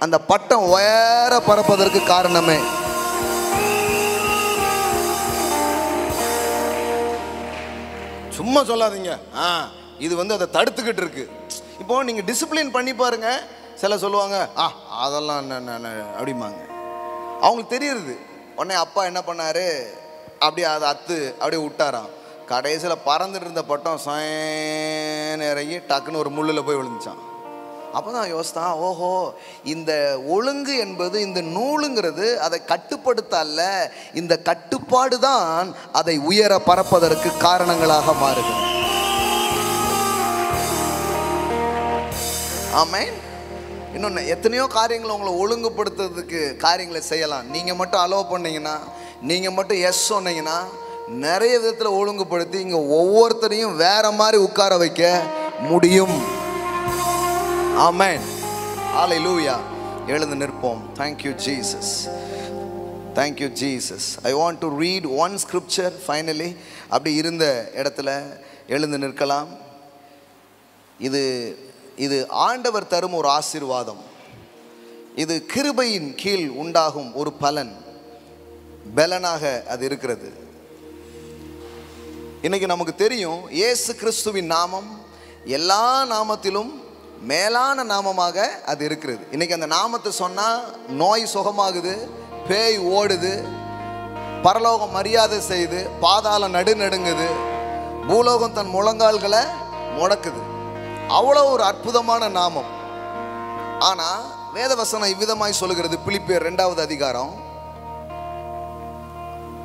அந்த பட்டம் உயர பறப்பதற்கு காரணமே. சும்மா சொல்லாதீங்க, இது வந்து அதை தடுத்துக்கிட்டு இருக்கு. இப்போ நீங்க டிசிப்ளின் பண்ணி பாருங்க. சில சொல்லுவாங்க, அதெல்லாம் அப்படிம்பாங்க. அவங்களுக்கு தெரியுது. உடனே அப்பா என்ன பண்ணாரு, அப்படியே அதை அத்து அப்படியே விட்டாராம். கடைசியில் பறந்துட்டு இருந்த பட்டம் சயன்னு இறங்கி டக்குன்னு ஒரு முள்ளில் போய் விழுந்துச்சான். அப்போ தான் யோசித்தான், ஓஹோ இந்த ஒழுங்கு என்பது, இந்த நூலுங்கிறது அதை கட்டுப்படுத்த அல்ல, இந்த கட்டுப்பாடு தான் அதை உயர பறப்பதற்கு காரணங்களாக மாறுது. ஆமென். இன்னொன்று, எத்தனையோ காரியங்களை உங்களை ஒழுங்குபடுத்துறதுக்கு காரியங்களை செய்யலாம். நீங்கள் மட்டும் அலோவ் பண்ணீங்கன்னா, நீங்கள் மட்டும் எஸ் சொன்னீங்கன்னா, நிறைய விதத்தில் ஒழுங்குபடுத்தி இங்கே ஒவ்வொருத்தரையும் வேற மாதிரி உட்கார வைக்க முடியும். ஆமென். ஹல்லேலூயா. எழுந்து நிற்போம். Thank you Jesus, thank you Jesus. I want to read one scripture finally. அப்படி இருந்த இடத்துல எழுந்து நிற்கலாம். இது ஆண்டவர் தரும் ஒரு ஆசீர்வாதம். இது கிருபையின் கீழ் உண்டாகும் ஒரு பலன், பலனாக அது இருக்கிறது. இன்னைக்கு நமக்கு தெரியும் இயேசு கிறிஸ்துவின் நாமம் எல்லா நாமத்திலும் மேலான நாமமாக அது இருக்கிறது. இன்னைக்கு அந்த நாமத்தை சொன்னால் நோய் சுகமாகுது, பேய் ஓடுது, பரலோகம் மரியாதை செய்து, பாதாளம் நடுநடுங்குது, பூலோகம் தன் முழங்கால்களை முடக்குது. அவ்வளோ ஒரு அற்புதமான நாமம். ஆனால் வேதவசனம் இவ்விதமாய் சொல்லுகிறது. பிலிப்பியர் 2வது அதிகாரம்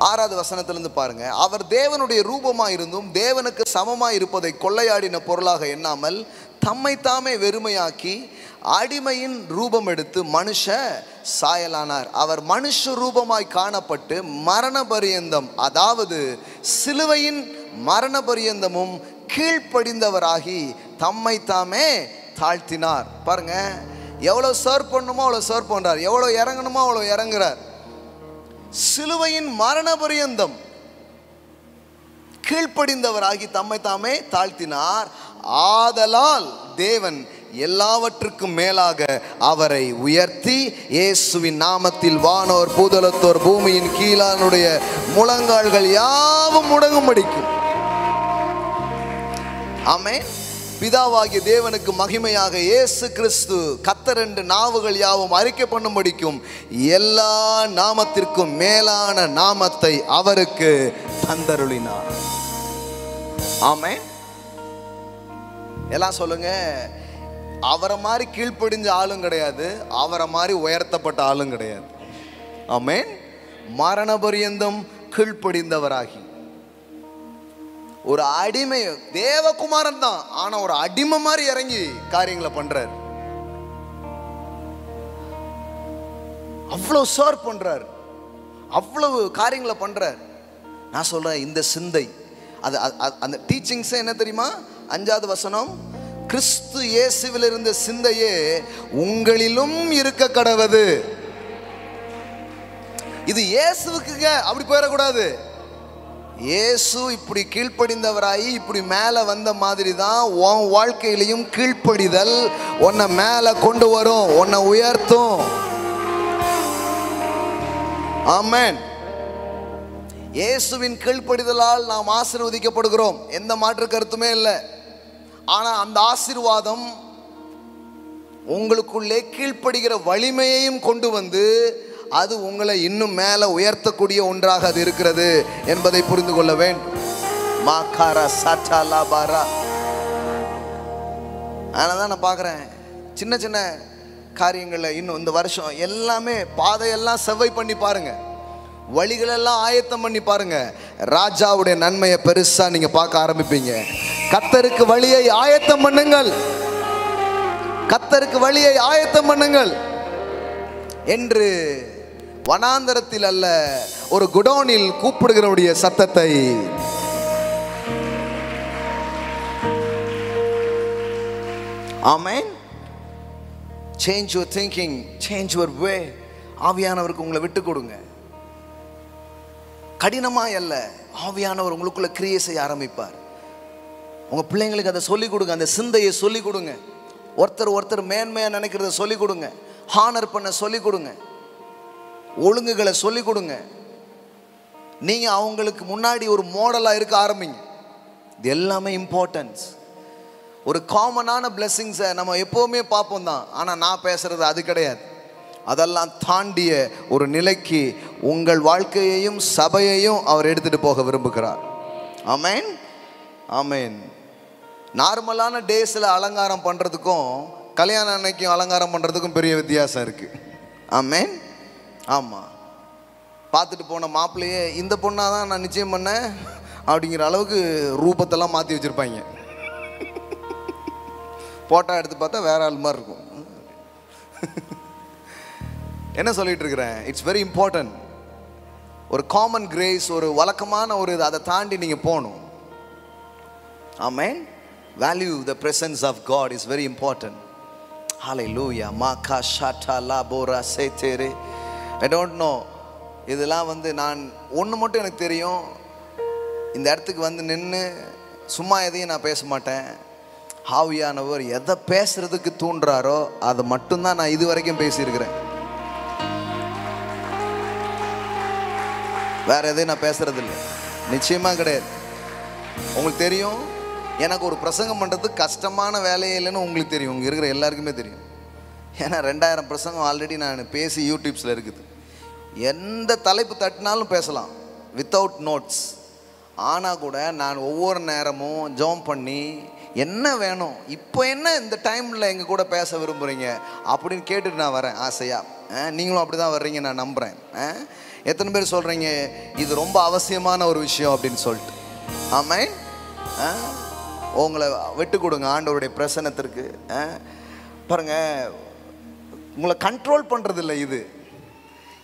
6வது வசனத்திலிருந்து பாருங்க. அவர் தேவனுடைய ரூபமாயிருந்தும் தேவனுக்கு சமமாய் இருப்பதை கொள்ளையாடின பொருளாக எண்ணாமல் தம்மை தாமே வெறுமையாக்கி அடிமையின் ரூபம் எடுத்து மனுஷ சாயலானார். அவர் மனுஷ ரூபமாய் காணப்பட்டு மரண பரியந்தம், அதாவது சிலுவையின் மரண பரியந்தமும் கீழ்ப்படிந்தவராகி தம்மை தாமே தாழ்த்தினார். பாருங்க, எவ்வளோ சர்வ் பண்ணுமோ அவ்வளோ சர்வ் பண்றார், எவ்வளோ இறங்கணுமோ அவ்வளோ இறங்குறார். சிலுவையின் மரண பரியந்தம் கீழ்ப்படிந்தவராகி தம்மை தாமே தாழ்த்தினார். ஆதலால் தேவன் எல்லாவற்றுக்கும் மேலாக அவரை உயர்த்தி இயேசுவின் நாமத்தில் வானோர் பூதலத்தோர் பூமியின் கீழானுடைய முழங்கால்கள் யாவும் முடங்கும்படிக்கும். ஆமென். பிதாவாகிய தேவனுக்கு மகிமையாக இயேசு கிறிஸ்து கர்த்தர் என்று நாவுகள் யாவும் அறிக்கை பண்ணும்படிக்கும் எல்லா நாமத்திற்கும் மேலான நாமத்தை அவருக்கு தந்தருளினார். ஆமென். எல்லாம் சொல்லுங்க. அவரை மாதிரி கீழ்ப்படிஞ்ச ஆளும் கிடையாது, அவரை மாதிரி உயர்த்தப்பட்ட ஆளும் கிடையாது. ஆமென். மரண பரியந்தம் கீழ்ப்படிந்தவராகி, ஒரு அடிமை, தேவகுமாரன் தான், ஆனா ஒரு அடிமை மாதிரி இறங்கி காரியங்களை பண்றார். அவ்வளவு சர்வ் பண்றார், அவ்வளவு காரியங்களை பண்றார். நான் சொல்றேன், இந்த சிந்தை, அது அந்த டீச்சிங்ஸ் என்ன தெரியுமா? 5வது வசனம், கிறிஸ்து இயேசுவில் இருந்த சிந்தையே உங்களிலும் இருக்க கடவது. இது இயேசுவுக்குங்க, அப்படி போயிடக்கூடாது. இயேசு இப்படி கீழ்ப்படிந்தவராயி இப்படி மேலே வந்த மாதிரி தான் உன் வாழ்க்கையிலையும் கீழ்ப்படிதல் உன்னை மேலே கொண்டு வரும், உன்னை உயர்த்தும். ஆமென். இயேசுவின் கீழ்ப்படிதலால் நாம் ஆசீர்வதிக்கப்படுகிறோம், எந்த மாற்று கருத்துமே இல்லை. ஆனால் அந்த ஆசீர்வாதம் உங்களுக்குள்ளே கீழ்ப்படுகிற வலிமையையும் கொண்டு வந்து அது உங்களை இன்னும் மேலே உயர்த்தக்கூடிய ஒன்றாக அது இருக்கிறது என்பதை புரிந்து கொள்ள வேண்டும். அதனால தான் நான் பார்க்குறேன், சின்ன சின்ன காரியங்களில் இன்னும் இந்த வருஷம் எல்லாமே பாதையெல்லாம் செவ்வை பண்ணி பாருங்க, வழிகளெல்லாம் ஆயத்தம் பண்ணி பாருங்க. ராஜாவுடைய நன்மையை பெருசா நீங்க பார்க்க ஆரம்பிப்பீங்க. கர்த்தருக்கு வழியை ஆயத்தம் பண்ணுங்கள், கர்த்தருக்கு வழியை ஆயத்தம் பண்ணுங்கள் என்று வனாந்தரத்தில் அல்ல, ஒரு குடோனில் கூப்பிடுகிறவருடைய சத்தத்தை ஆமென். Change your thinking, change your way. ஆவியானவருக்கு உங்களை விட்டு கொடுங்க. கடினமாய் அல்ல, ஆவியானவர் உங்களுக்குள்ள கிரியை செய்ய ஆரம்பிப்பார். உங்க பிள்ளைங்களுக்கு அதை சொல்லிக் கொடுங்க, அந்த சிந்தையை சொல்லிக் கொடுங்க. ஒருத்தர் மேன்மையா நினைக்கிறத சொல்லிக் கொடுங்க, ஹானர் பண்ண சொல்லிக் கொடுங்க, ஒழுங்குகளை சொல்லிக் கொடுங்க. நீங்க அவங்களுக்கு முன்னாடி ஒரு மாடலா இருக்க ஆரம்பிங்க. இது எல்லாமே இம்பார்ட்டன்ஸ். ஒரு காமனான பிளெஸிங்ஸை நம்ம எப்போவுமே பார்ப்போம் தான், ஆனால் நான் பேசுறது அது கிடையாது. அதெல்லாம் தாண்டிய ஒரு நிலைக்கு உங்கள் வாழ்க்கையையும் சபையையும் அவர் எடுத்துட்டு போக விரும்புகிறார். ஆமென், ஆமென். நார்மலான டேஸில் அலங்காரம் பண்ணுறதுக்கும் கல்யாணம் அன்னைக்கும் அலங்காரம் பண்ணுறதுக்கும் பெரிய வித்தியாசம் இருக்குது. ஆமென். ஆமாம், பார்த்துட்டு போன மாப்பிள்ளையே இந்த பொண்ணாக தான் நான் நிச்சயம் பண்ணேன் அப்படிங்கிற அளவுக்கு ரூபத்தெல்லாம் மாற்றி வச்சுருப்பாங்க. ஃபோட்டோ எடுத்து பார்த்தா வேற ஆள் மாதிரி இருக்கும். என்ன சொல்லிட்டு இருக்கிறேன்? It's very important. ஒரு காமன் கிரேஸ், ஒரு வழக்கமான ஒரு அதை தாண்டி நீங்கள் போகணும். ஆமென். Value the presence of God is very important. ஹalleluya மாகா ஷாட்டா லாபோரா சேதேரே. ஐ டோன்ட் நோ, இதெல்லாம் நான் ஒன்று மட்டும் எனக்கு தெரியும், இந்த இடத்துக்கு நின்று சும்மா எதையும் நான் பேச மாட்டேன். ஆவியானவர் எதை பேசுறதுக்கு தூண்டுறாரோ அதை மட்டும்தான் நான் இது வரைக்கும் பேசியிருக்கிறேன். வேற எதையும் நான் பேசுறது இல்லை, நிச்சயமா கிடையாது. உங்களுக்கு தெரியும், எனக்கு ஒரு பிரசங்கம் பண்ணுறதுக்கு கஷ்டமான வேலையே இல்லைன்னு உங்களுக்கு தெரியும், உங்க இருக்கிற எல்லாருக்குமே தெரியும். ஏன்னா 2000 பிரசங்கம் ஆல்ரெடி நான் பேசி யூடியூப்ஸில் இருக்குது. எந்த தலைப்பு தட்டினாலும் பேசலாம் வித்தவுட் நோட்ஸ். ஆனால் கூட நான் ஒவ்வொரு நேரமும் ஜெபம் பண்ணி என்ன வேணும், இப்போ என்ன இந்த டைமில் எங்கள் கூட பேச விரும்புகிறீங்க அப்படின்னு கேட்டுட்டு நான் வரேன் ஆசையாக. நீங்களும் அப்படி தான் வர்றீங்க நான் நம்புகிறேன். எத்தனை பேர் சொல்கிறீங்க இது ரொம்ப அவசியமான ஒரு விஷயம் அப்படின்னு சொல்லிட்டு? ஆமாம், உங்களை விட்டு கொடுங்க ஆண்டவருடைய பிரசன்னத்திற்கு. பாருங்கள், உங்களை கண்ட்ரோல் பண்ணுறதில்லை இது,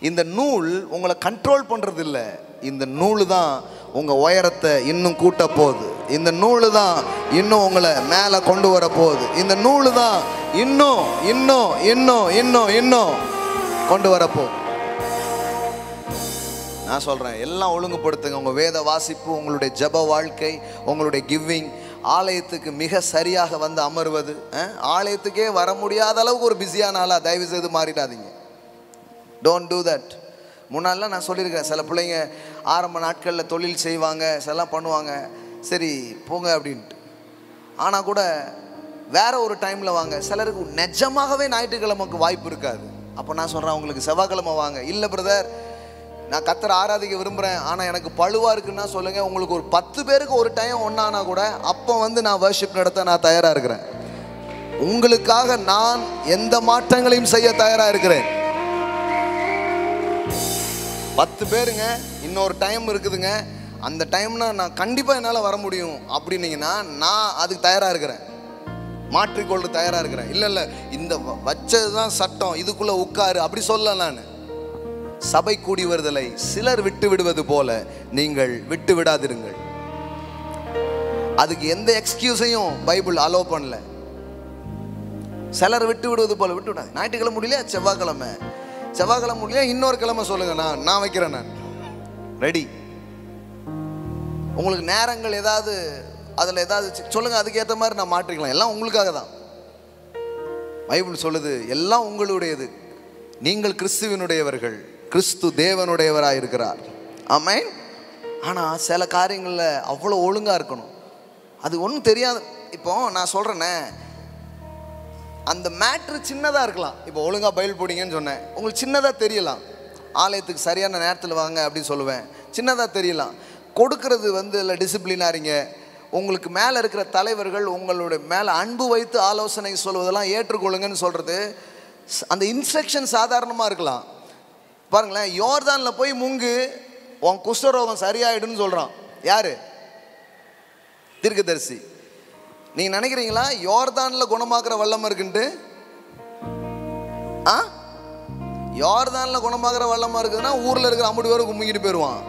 இந்த நூல் உங்களை கண்ட்ரோல் பண்ணுறதில்லை. இந்த நூல் தான் உங்கள் உயரத்தை இன்னும் கூட்ட போகுது. இந்த நூல் தான் இன்னும் உங்களை மேலே கொண்டு வர போகுது. இந்த நூல் தான் இன்னும் இன்னும் இன்னும் இன்னும் இன்னும் கொண்டு வரப்போகுது. நான் சொல்கிறேன், எல்லாம் ஒழுங்குபடுத்துங்க. உங்கள் வேத வாசிப்பு, உங்களுடைய ஜப வாழ்க்கை, உங்களுடைய கிவிங், ஆலயத்துக்கு மிக சரியாக அமர்வது. ஆலயத்துக்கே வர முடியாத அளவுக்கு ஒரு பிஸியான ஆளாக தயவு செய்து மாறிடாதீங்க. Don't do that. முன்னாடிலாம் நான் சொல்லியிருக்கேன், சில பிள்ளைங்க ஆரம்ப நாட்களில் தொழில் செய்வாங்க, சிலலாம் பண்ணுவாங்க, சரி போங்க அப்படின்ட்டு. ஆனால் கூட வேற ஒரு டைமில் வாங்க. சிலருக்கு நிஜமாகவே ஞாயிற்றுக்கிழமைக்கு வாய்ப்பு இருக்காது. அப்போ நான் சொல்கிறேன், உங்களுக்கு செவ்வாய்க்கிழமை வாங்க. இல்லை பிரதர், நான் கர்த்தரை ஆராதிக்க விரும்புகிறேன், ஆனால் எனக்கு பழுவாக இருக்குன்னா சொல்லுங்கள். உங்களுக்கு ஒரு 10 பேருக்கு ஒரு டைம் ஒன்றானா கூட அப்போ நான் வர்ஷிப் நடத்த நான் தயாராக இருக்கிறேன். உங்களுக்காக நான் எந்த மாற்றங்களையும் செய்ய தயாராக இருக்கிறேன். 10 பேருங்க, இன்னொரு டைம் இருக்குதுங்க, அந்த டைம்னா நான் கண்டிப்பாக என்னால் வர முடியும் அப்படின்னீங்கன்னா நான் அதுக்கு தயாராக இருக்கிறேன், மாற்றிக்கொள்ள தயாராக இருக்கிறேன். இல்லை இல்லை, இந்த வச்சது தான் சட்டம், இதுக்குள்ளே உட்காரு அப்படி சொல்ல. நான் சபை கூடி வருதலை சிலர் விட்டு விடுவது போல நீங்கள் விட்டு விடாதிருங்கள். அதுக்கு எந்த எக்ஸ்கியூஸையும் பைபிள் அலோ பண்ணல. சிலர் விட்டு விடுவது போல விட்டு விடாது. ஞாயிற்றுக்கிழமை முடியல, செவ்வாய்க்கிழமை முடியல, இன்னொரு கிழமை சொல்லுங்க, நான் வைக்கிறேன், நான் ரெடி. உங்களுக்கு நேரங்கள் ஏதாவது அதில் ஏதாவது சொல்லுங்க, அதுக்கேற்ற மாதிரி நான் மாற்றிக்கலாம். எல்லாம் உங்களுக்காக தான். பைபிள் சொல்லுது எல்லாம் உங்களுடையது, நீங்கள் கிறிஸ்துவினுடையவர்கள், கிறிஸ்து தேவனுடையவராக இருக்கிறார். ஆமென். ஆனால் சில காரியங்களில் அவ்வளோ ஒழுங்காக இருக்கணும். அது ஒன்றும் தெரியாது. இப்போ நான் சொல்கிறேன்னே, அந்த மேட்ரு சின்னதாக இருக்கலாம். இப்போ ஒழுங்காக பைபிள் போடிங்கன்னு சொன்னேன், உங்களுக்கு சின்னதாக தெரியலாம். ஆலயத்துக்கு சரியான நேரத்தில் வாங்க அப்படின்னு சொல்லுவேன், சின்னதாக தெரியலாம். கொடுக்கறது இல்லை டிசிப்ளினாரிங்க. உங்களுக்கு மேலே இருக்கிற தலைவர்கள் உங்களுடைய மேலே அன்பு வைத்து ஆலோசனை சொல்வதெல்லாம் ஏற்றுக்கொள்ளுங்கன்னு சொல்கிறது, அந்த இன்ஸ்ட்ரக்ஷன் சாதாரணமாக இருக்கலாம். பாருங்களேன், யோர்தானில் போய் முங்கு, உன் குஷ்டரோகம் சரியாயிடுன்னு சொல்கிறான். யார்? தீர்க்கதரிசி. நீங்கள் நினைக்கிறீங்களா யோர்தானில் குணமாக்குற வல்லமை இருக்குன்ட்டு? யோர்தானில் குணமாக்குற வல்லமை இருக்குதுன்னா ஊரில் இருக்கிற அம்புடி பேரும் கும்பிக்கிட்டு போயிடுவான்.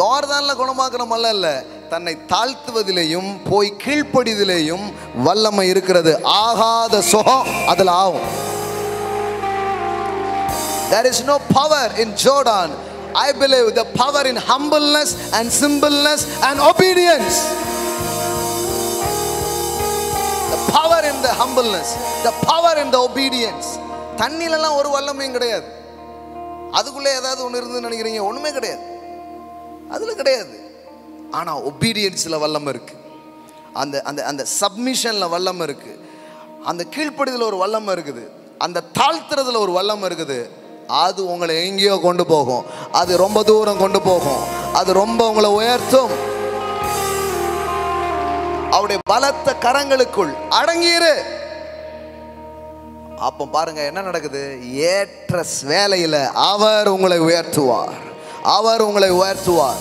யோர்தானில் குணமாக்குற மல்ல இல்லை, தன்னை தாழ்த்துவதிலேயும் போய் கீழ்ப்படிதிலேயும் வல்லமை இருக்கிறது. ஆகாத சுகம் அதில் ஆகும். There is no power in Jordan. I believe the power in humbleness and simpleness and obedience. The power in the humbleness, the power in the obedience. தண்ணிலெல்லாம் ஒரு வல்லமையும் கிடையாது. அதுக்குள்ளே ஏதாவது ஒன்று இருந்து நினைக்கிறீங்க? ஒன்றுமே கிடையாது, அதில் கிடையாது. ஆனால் ஒபீடியன்ஸில் வல்லமை இருக்குது, அந்த அந்த அந்த சப்மிஷனில் வல்லமை இருக்குது, அந்த கீழ்ப்படிதல் ஒரு வல்லமை இருக்குது, அந்த தாழ்த்துறதுல ஒரு வல்லமை இருக்குது. அது உங்களை எங்கேயோ கொண்டு போகும், அது ரொம்ப தூரம் கொண்டு போகும், அது ரொம்ப உங்களை உயர்த்தும். அவருடைய பலத்த கரங்களுக்குள் அடங்கியிரு. அப்போ பாருங்க என்ன நடக்குது. ஏற்ற வேளையில அவர் உங்களை உயர்த்துவார், அவர் உங்களை உயர்த்துவார்.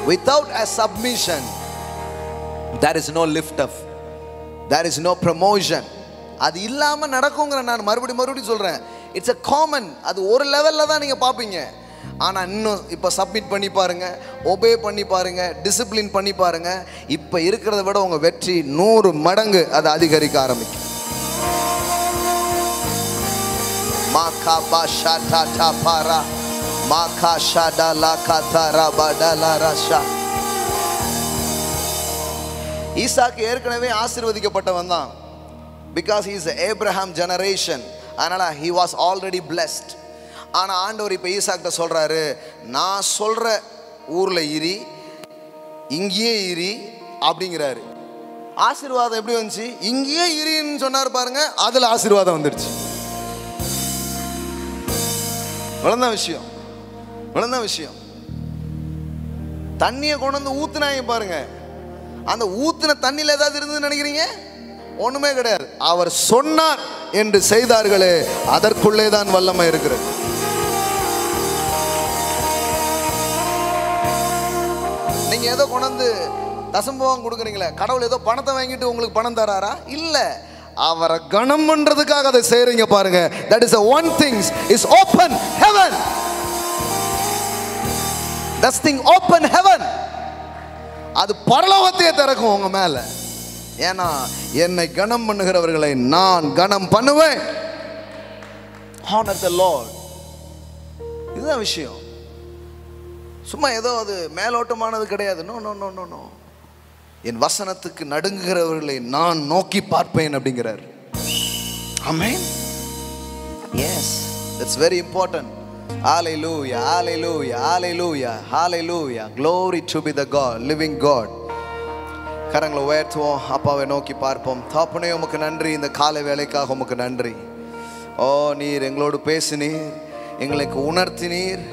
Without a submission there is no lift up, there is no promotion. அது இல்லாமல் நடக்குங்கிற நான் மறுபடியும் சொல்கிறேன். இட்ஸ் a common, அது ஒரு லெவலில் தான் நீங்கள் பார்ப்பீங்க. ஆனால் இன்னும் இப்போ சப்மிட் பண்ணி பாருங்க, ஒபே பண்ணி பாருங்க, டிசிப்ளின் பண்ணி பாருங்க. இப்போ இருக்கிறத விட உங்கள் வெற்றி 100 மடங்கு அது அதிகரிக்க ஆரம்பிக்கும். மாகா பாஷா டாடா பாரா மாகா ஷாடா லா காதாரா படலா ரஷா. ஈசாக்கு ஏற்கனவே ஆசீர்வதிக்கப்பட்டவன் தான். Because he is the Abraham generation. அதனால he was already blessed. ஆனால் ஆண்டவர் இப்போ ஈசாக்கிட்ட சொல்கிறாரு, நான் சொல்கிற ஊரில் இரி, இங்கேயே இரி அப்படிங்கிறாரு. ஆசீர்வாதம் எப்படி வந்துச்சு? இங்கேயே இரின்னு சொன்னார் பாருங்க, அதில் ஆசீர்வாதம் வந்துடுச்சு. விளந்த விஷயம், விளந்த விஷயம். தண்ணியை கொண்டு வந்து ஊத்துனாங்க பாருங்க, அந்த ஊத்துன தண்ணியில் ஏதாவது இருந்ததுன்னு நினைக்கிறீங்க? ஒன்றுமே கிடையாது. அவர் சொன்னார் என்று செய்தார்களே, அதற்குள்ளே தான் வல்லமை இருக்கிறது. நீங்க ஏதோ கொண்டு வந்து தசம்பவம் கொடுக்குறீங்களே, கடவுள் ஏதோ பணத்தை வாங்கிட்டு உங்களுக்கு பணம் தராரா? இல்ல, அவரை கணம் பண்றதுக்காக அதை செய்றீங்க பாருங்க. that is the one thing is open heaven. that thing open heaven. அது பரலோகத்தையே திறக்கும் உங்க மேல. ஏன்னா என்னை கணம் பண்ணுகிறவர்களை நான் கணம் பண்ணுவேன். honor the Lord. இதுதான் விஷயம். சும்மா ஏதோ அது மேலோட்டமானது கிடையாது. No no no no no. என் வசனத்துக்கு நடுங்குகிறவர்களை நான் நோக்கி பார்ப்பேன் அப்படிங்கிறார். ஆமென். Yes, that's very important. Hallelujah, hallelujah, hallelujah, hallelujah. Glory to be the God, living God. கரங்களை உயர்த்துவோம், அப்பாவை நோக்கி பார்ப்போம். தகப்பனே, உமக்கு நன்றி, இந்த காலை வேளைக்காக உமக்கு நன்றி. ஓ, நீர் எங்களோடு பேசினீர், எங்களுக்கு உணர்த்தினீர்,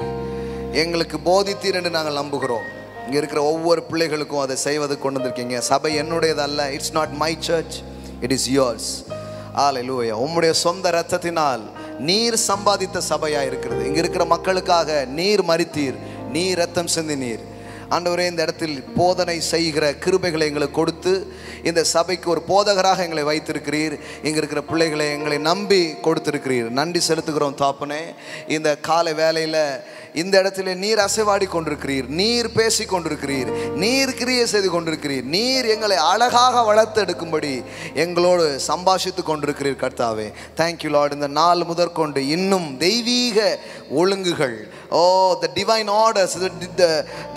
எங்களுக்கு போதித்தீர் என்று நாங்கள் நம்புகிறோம். இங்கே இருக்கிற ஒவ்வொரு பிள்ளைகளுக்கும் அதை செய்வதற்கு கொண்டு வந்திருக்கீங்க. சபை என்னுடையது அல்ல. It's not my church, it is yours. ஹல்லேலூயா. உம்முடைய சொந்த இரத்தத்தினால் நீர் சம்பாதித்த சபையாக இருக்கிறது. இங்கே இருக்கிற மக்களுக்காக நீர் மரித்தீர், நீர் இரத்தம் சிந்தினீர். ஆண்டவரே, இந்த இடத்தில் போதனை செய்கிற கிருபைகளை எங்களுக்கு கொடுத்து இந்த சபைக்கு ஒரு போதகராக எங்களை வைத்திருக்கிறீர். இங்கே இருக்கிற பிள்ளைகளை எங்களை நம்பி கொடுத்திருக்கிறீர். நன்றி செலுத்துகிறோம் தாப்பனே. இந்த காலை வேளையில் இந்த இடத்துல நீர் அசைவாடி கொண்டிருக்கிறீர், நீர் பேசி கொண்டிருக்கிறீர், நீர் கிரியை செய்து கொண்டிருக்கிறீர், நீர் எங்களை அழகாக வளர்த்து எடுக்கும்படி எங்களோடு சம்பாஷித்து கொண்டிருக்கிறீர் கர்த்தாவே. Thank you Lord. இந்த நாள் முதற்கொண்டு இன்னும் தெய்வீக ஒழுங்குகள், the divine orders,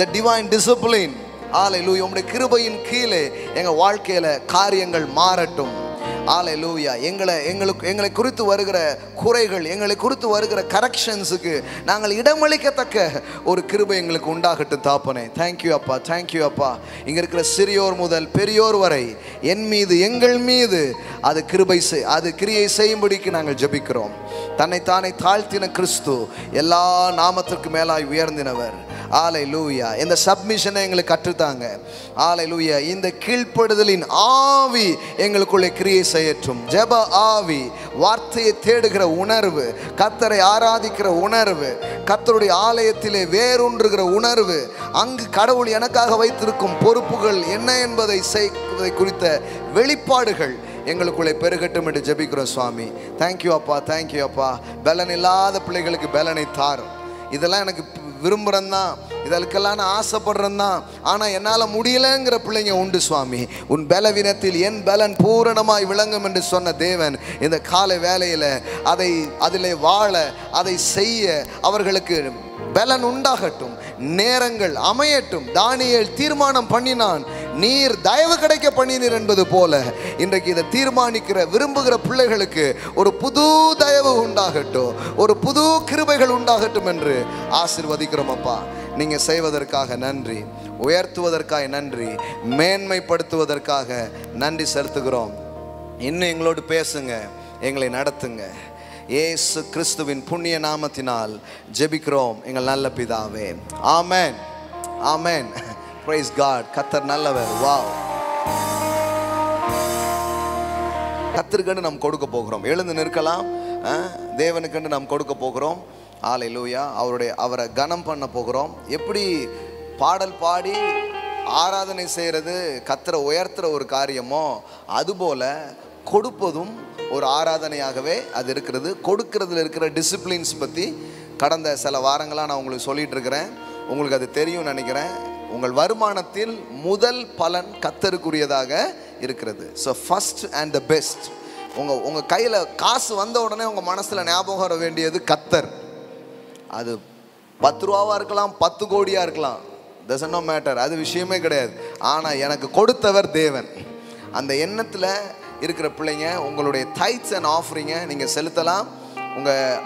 the divine discipline, ஹல்லேலூயா, உம்முடைய கிருபையின் கீழே எங்கள் வாழ்க்கையில் காரியங்கள் மாறட்டும். ஹல்லேலூயா. எங்களை குறித்து வருகிற குறைகள், எங்களை குறித்து வருகிற கரெக்ஷன்ஸுக்கு நாங்கள் இடமளிக்கத்தக்க ஒரு கிருபை எங்களுக்கு உண்டாகட்டும் தாப்பனே. தேங்க்யூ அப்பா, தேங்க்யூ அப்பா. இங்கே இருக்கிற சிறியோர் முதல் பெரியோர் வரை என் மீது, எங்கள் மீது அது கிரியை செய்யும்படிக்கு நாங்கள் ஜெபிக்கிறோம். தன்னைத்தானே தாழ்த்தின கிறிஸ்து எல்லா நாமத்திற்கு மேலாய் உயர்ந்தினவர். ஹல்லேலூயா. இந்த சப்மிஷனை எங்களுக்கு கற்றுத்தாங்க. ஹல்லேலூயா. இந்த கீழ்ப்படுதலின் ஆவி எங்களுக்குள்ளே கிரியை செய்யட்டும். ஜெப ஆவி, வார்த்தையை தேடுகிற உணர்வு, கர்த்தரை ஆராதிக்கிற உணர்வு, கர்த்தருடைய ஆலயத்திலே வேரூன்றுகிற உணர்வு, அங்கு கடவுள் எனக்காக வைத்திருக்கும் பொறுப்புகள் என்ன என்பதை குறித்த வெளிப்பாடுகள் எங்களுக்குள்ளே பெருகட்டும் என்று ஜெபிக்கிறோம் சுவாமி. தேங்க்யூ அப்பா, தேங்க்யூ அப்பா. பலன் இல்லாத பிள்ளைகளுக்கு பலனை தாரும். இதெல்லாம் எனக்கு விரும்புகிறேன் தான், இதற்கெல்லாம் நான் ஆசைப்படுறேன் தான், ஆனால் என்னால் முடியலைங்கிற பிள்ளைங்க உண்டு சுவாமி. உன் பலவீனத்தில் என் பலன் பூரணமாய் விளங்கும் என்று சொன்ன தேவன் இந்த காலை வேளையில் அதிலே வாழ, அதை செய்ய அவர்களுக்கு பலன் உண்டாகட்டும், நேரங்கள் அமையட்டும். தானியேல் தீர்மானம் பண்ணினான், நீர் தயவு கிடைக்க பண்ணினீர் என்பது போல இன்றைக்கு இதை தீர்மானிக்கிற விரும்புகிற பிள்ளைகளுக்கு ஒரு புது தயவு உண்டாகட்டும், ஒரு புது கிருபைகள் உண்டாகட்டும் என்று ஆசீர்வதிக்கிறோம் அப்பா. நீங்கள் செய்வதற்காக நன்றி, உயர்த்துவதற்காக நன்றி, மேன்மைப்படுத்துவதற்காக நன்றி செலுத்துகிறோம். இன்னும் எங்களோடு பேசுங்க, எங்களை நடத்துங்க. இயேசு கிறிஸ்துவின் புண்ணிய நாமத்தினால் ஜெபிக்கிறோம் எங்கள் நல்ல பிதாவே. ஆமென், ஆமென். Praise God. கர்த்தர் நல்லவர். வாவ். கர்த்தருக்கென்று நாம் கொடுக்க போகிறோம். எழுந்து நிற்கலாம். தேவனுக்கென்று நாம் கொடுக்க போகிறோம். ஹல்லேலூயா. அவரை கனம் பண்ண போகிறோம். எப்படி பாடல் பாடி ஆராதனை செய்கிறது கர்த்தரை உயர்த்துற ஒரு காரியமோ, அதுபோல கொடுப்பதும் ஒரு ஆராதனையாகவே அது இருக்கிறது. கொடுக்கிறதுல இருக்கிற டிசிப்ளின்ஸ் பற்றி கடந்த சில வாரங்களாக நான் உங்களுக்கு சொல்லிட்டு இருக்கிறேன், உங்களுக்கு அது தெரியும்னு நினைக்கிறேன். உங்கள் வருமானத்தில் முதல் பலன் கர்த்தருக்குரியதாக இருக்கிறது. So first and the best. உங்கள் கையில் காசு வந்த உடனே உங்கள் மனசில் ஞாபகம் வர வேண்டியது கர்த்தர். அது 10 ரூபாவாக இருக்கலாம், 10 கோடியாக இருக்கலாம், doesn't no matter, அது விஷயமே கிடையாது. ஆனால் எனக்கு கொடுத்தவர் தேவன். அந்த எண்ணத்தில் இருக்கிற பிள்ளைங்க உங்களுடைய டைட்ஸ் அண்ட் ஆஃபரிங்கை நீங்கள் செலுத்தலாம்.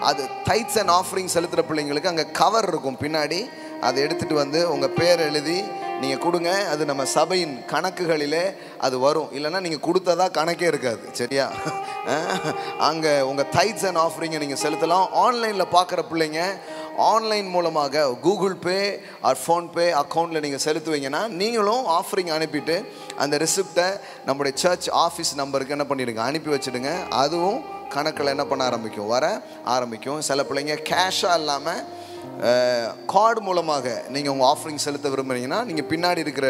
அது டைட்ஸ் அண்ட் ஆஃபரிங் செலுத்துகிற பிள்ளைங்களுக்கு அங்கே கவர் இருக்கும் பின்னாடி, அதை எடுத்துகிட்டு வந்து உங்கள் பேர் எழுதி நீங்கள் கொடுங்க. அது நம்ம சபையின் கணக்குகளிலே அது வரும். இல்லைன்னா நீங்கள் கொடுத்ததா கணக்கே இருக்காது. சரியா? அங்கே உங்கள் டைட்ஸ் அண்ட் ஆஃபரிங்கை நீங்கள் செலுத்தலாம். ஆன்லைனில் பார்க்குற பிள்ளைங்க ஆன்லைன் மூலமாக கூகுள் பே ஆர் ஃபோன்பே அக்கௌண்ட்டில் நீங்கள் செலுத்துவீங்கன்னா நீங்களும் ஆஃபரிங் அனுப்பிட்டு அந்த ரிசிப்டை நம்முடைய சர்ச் ஆஃபீஸ் நம்பருக்கு என்ன பண்ணிடுங்க, அனுப்பி வச்சுடுங்க. அதுவும் கணக்கில் என்ன பண்ண ஆரம்பிக்கும், வர ஆரம்பிக்கும். சில பிள்ளைங்க கேஷாக இல்லாமல் கார்டு மூலமாக நீங்கள் உங்கள் ஆஃபரிங் செலுத்த விரும்புகிறீங்கன்னா நீங்கள் பின்னாடி இருக்கிற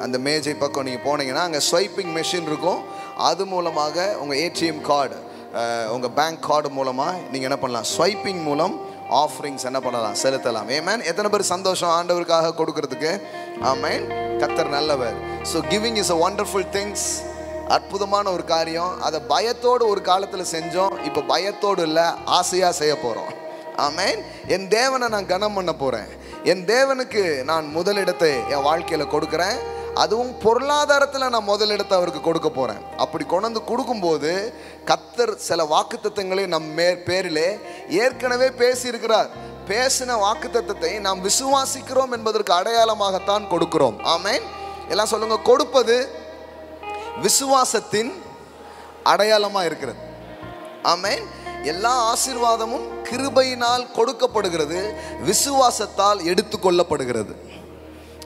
அந்த மேஜை பக்கம் நீங்கள் போனீங்கன்னா அங்கே ஸ்வைப்பிங் மெஷின் இருக்கும். அது மூலமாக உங்கள் ஏடிஎம் கார்டு, உங்கள் பேங்க் கார்டு மூலமாக நீங்கள் என்ன பண்ணலாம், ஸ்வைப்பிங் மூலம் ஆஃபரிங்ஸ் என்ன பண்ணலாம், செலுத்தலாம். ஆமென். எத்தனை பேர் சந்தோஷம் ஆண்டவருக்காக கொடுக்கறதுக்கு? ஆமென். கர்த்தர் நல்லவர். So giving is a wonderful things. அற்புதமான ஒரு காரியம். அதை பயத்தோடு ஒரு காலத்தில் செஞ்சோம், இப்போ பயத்தோடு இல்லை, ஆசையாக செய்ய போகிறோம். ஆமென். என் தேவனை நான் கனம் பண்ண போகிறேன். என் தேவனுக்கு நான் முதலிடத்தை என் வாழ்க்கையில் கொடுக்குறேன். அதுவும் பொருளாதாரத்தில் நான் முதலிடத்தை அவருக்கு கொடுக்க போகிறேன். அப்படி கொண்டு கொடுக்கும்போது கர்த்தர் சில வாக்குத்தத்தங்களை நம் பேரிலே ஏற்கனவே பேசியிருக்கிறார். பேசின வாக்குத்தத்தத்தை நாம் விசுவாசிக்கிறோம் என்பதற்கு அடையாளமாகத்தான் கொடுக்கிறோம். ஆமென். எல்லாம் சொல்லுங்க, கொடுப்பது விசுவாசத்தின் அடையாளமாக இருக்கிறது. ஆமென். எல்லா ஆசீர்வாதமும் கிருபையினால் கொடுக்கப்படுகிறது, விசுவாசத்தால் எடுத்துக்கொள்ளப்படுகிறது.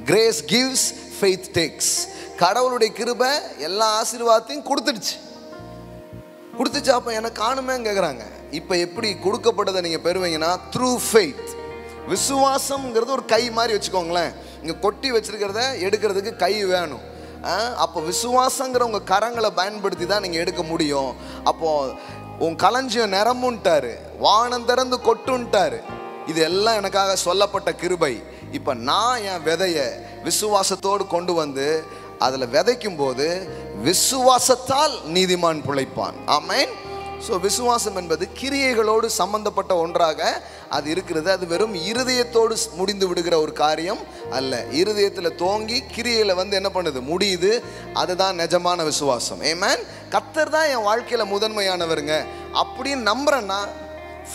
Grace gives, faith takes. கடவுளுடைய கிருபை எல்லா ஆசீர்வாதத்தையும் கொடுத்துடுச்சு. அப்போ எனக்கு காணுமேன்னு கேட்குறாங்க. இப்போ எப்படி கொடுக்கப்படுறதை நீங்கள் பெறுவீங்கன்னா த்ரூ ஃபெய்த். விசுவாசம்ங்கிறது ஒரு கை மாதிரி வச்சுக்கோங்களேன். இங்கே கொட்டி வச்சிருக்கிறத எடுக்கிறதுக்கு கை வேணும். அப்போ விசுவாசங்கிற உங்கள் கரங்களை பயன்படுத்தி தான் நீங்கள் எடுக்க முடியும். அப்போது உன் களஞ்சியம் நிரம்புன்ட்டாரு, வானம் திறந்து கொட்டுன்ட்டாரு. இது எல்லாம் எனக்காக சொல்லப்பட்ட கிருபை. இப்போ நான் என் விதையை விசுவாசத்தோடு கொண்டு வந்து அதில் விதைக்கும் போது விசுவாசத்தால் நீதிமான் பிழைப்பான். ஆமென். ஸோ விசுவாசம் என்பது கிரியைகளோடு சம்பந்தப்பட்ட ஒன்றாக அது இருக்கிறது. அது வெறும் இருதயத்தோடு முடிந்து விடுகிற ஒரு காரியம் அல்ல. இருதயத்தில் தோங்கி கிரியையில் வந்து என்ன பண்ணுது, முடியுது. அதுதான் நிஜமான விசுவாசம். ஆமென். கர்த்தர் தான் என் வாழ்க்கையில் முதன்மையானவருங்க அப்படின்னு நம்புறேன்னா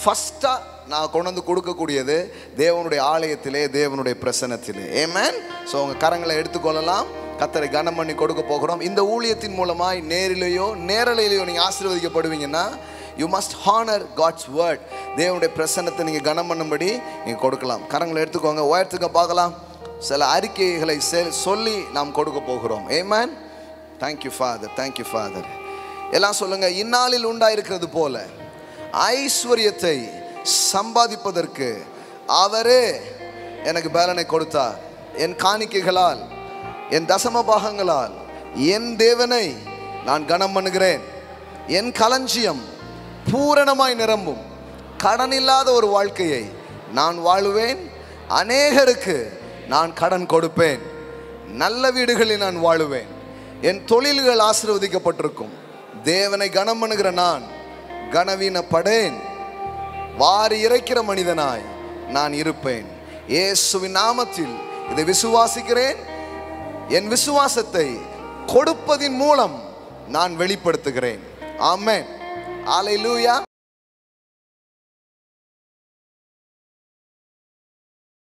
ஃபஸ்ட்டாக நான் கொண்டு வந்து கொடுக்கக்கூடியது தேவனுடைய ஆலயத்திலே, தேவனுடைய பிரசன்னத்திலே. ஆமென். ஸோ உங்கள் கரங்களை எடுத்துக்கொள்ளலாம். கர்த்தரை கனம் பண்ணி கொடுக்க போகிறோம். இந்த ஊழியத்தின் மூலமாய் நேரிலேயோ நேரலையிலையோ நீங்கள் ஆசீர்வதிக்கப்படுவீங்கன்னா you must honour God's word. தேவனுடைய பிரசன்னத்தை நீங்கள் கனம் பண்ணும்படி நீங்கள் கொடுக்கலாம். கரங்களை எடுத்துக்கோங்க, உயர்த்துக்க பார்க்கலாம். சில அறிக்கைகளை சொல்லி நாம் கொடுக்க போகிறோம். ஆமென். Thank you father, thank you father. எல்லாம் சொல்லுங்கள். இந்நாளில் உண்டாயிருக்கிறது போல ஐஸ்வர்யத்தை சம்பாதிப்பதற்கு அவரே எனக்கு பலனை கொடுத்தார். என் காணிக்கைகளால், என் தசம பாகங்களால் என் தேவனை நான் கனம் பண்ணுகிறேன். என் களஞ்சியம் பூரணமாய் நிரம்பும். கடன் இல்லாத ஒரு வாழ்க்கையை நான் வாழுவேன். அநேகருக்கு நான் கடன் கொடுப்பேன். நல்ல வீடுகளில் நான் வாழுவேன். என் தொழில்கள் ஆசீர்வதிக்கப்பட்டிருக்கும். தேவனை கனம் பண்ணுகிற நான் கனவீனப்படேன். வாரி இறைக்கிற மனிதனாய் நான் இருப்பேன். இயேசுவின் நாமத்தில் இதை விசுவாசிக்கிறேன். என் விசுவாசத்தை கொடுப்பதின் மூலம் நான் வெளிப்படுத்துகிறேன். ஆமென். அல்லேலூயா.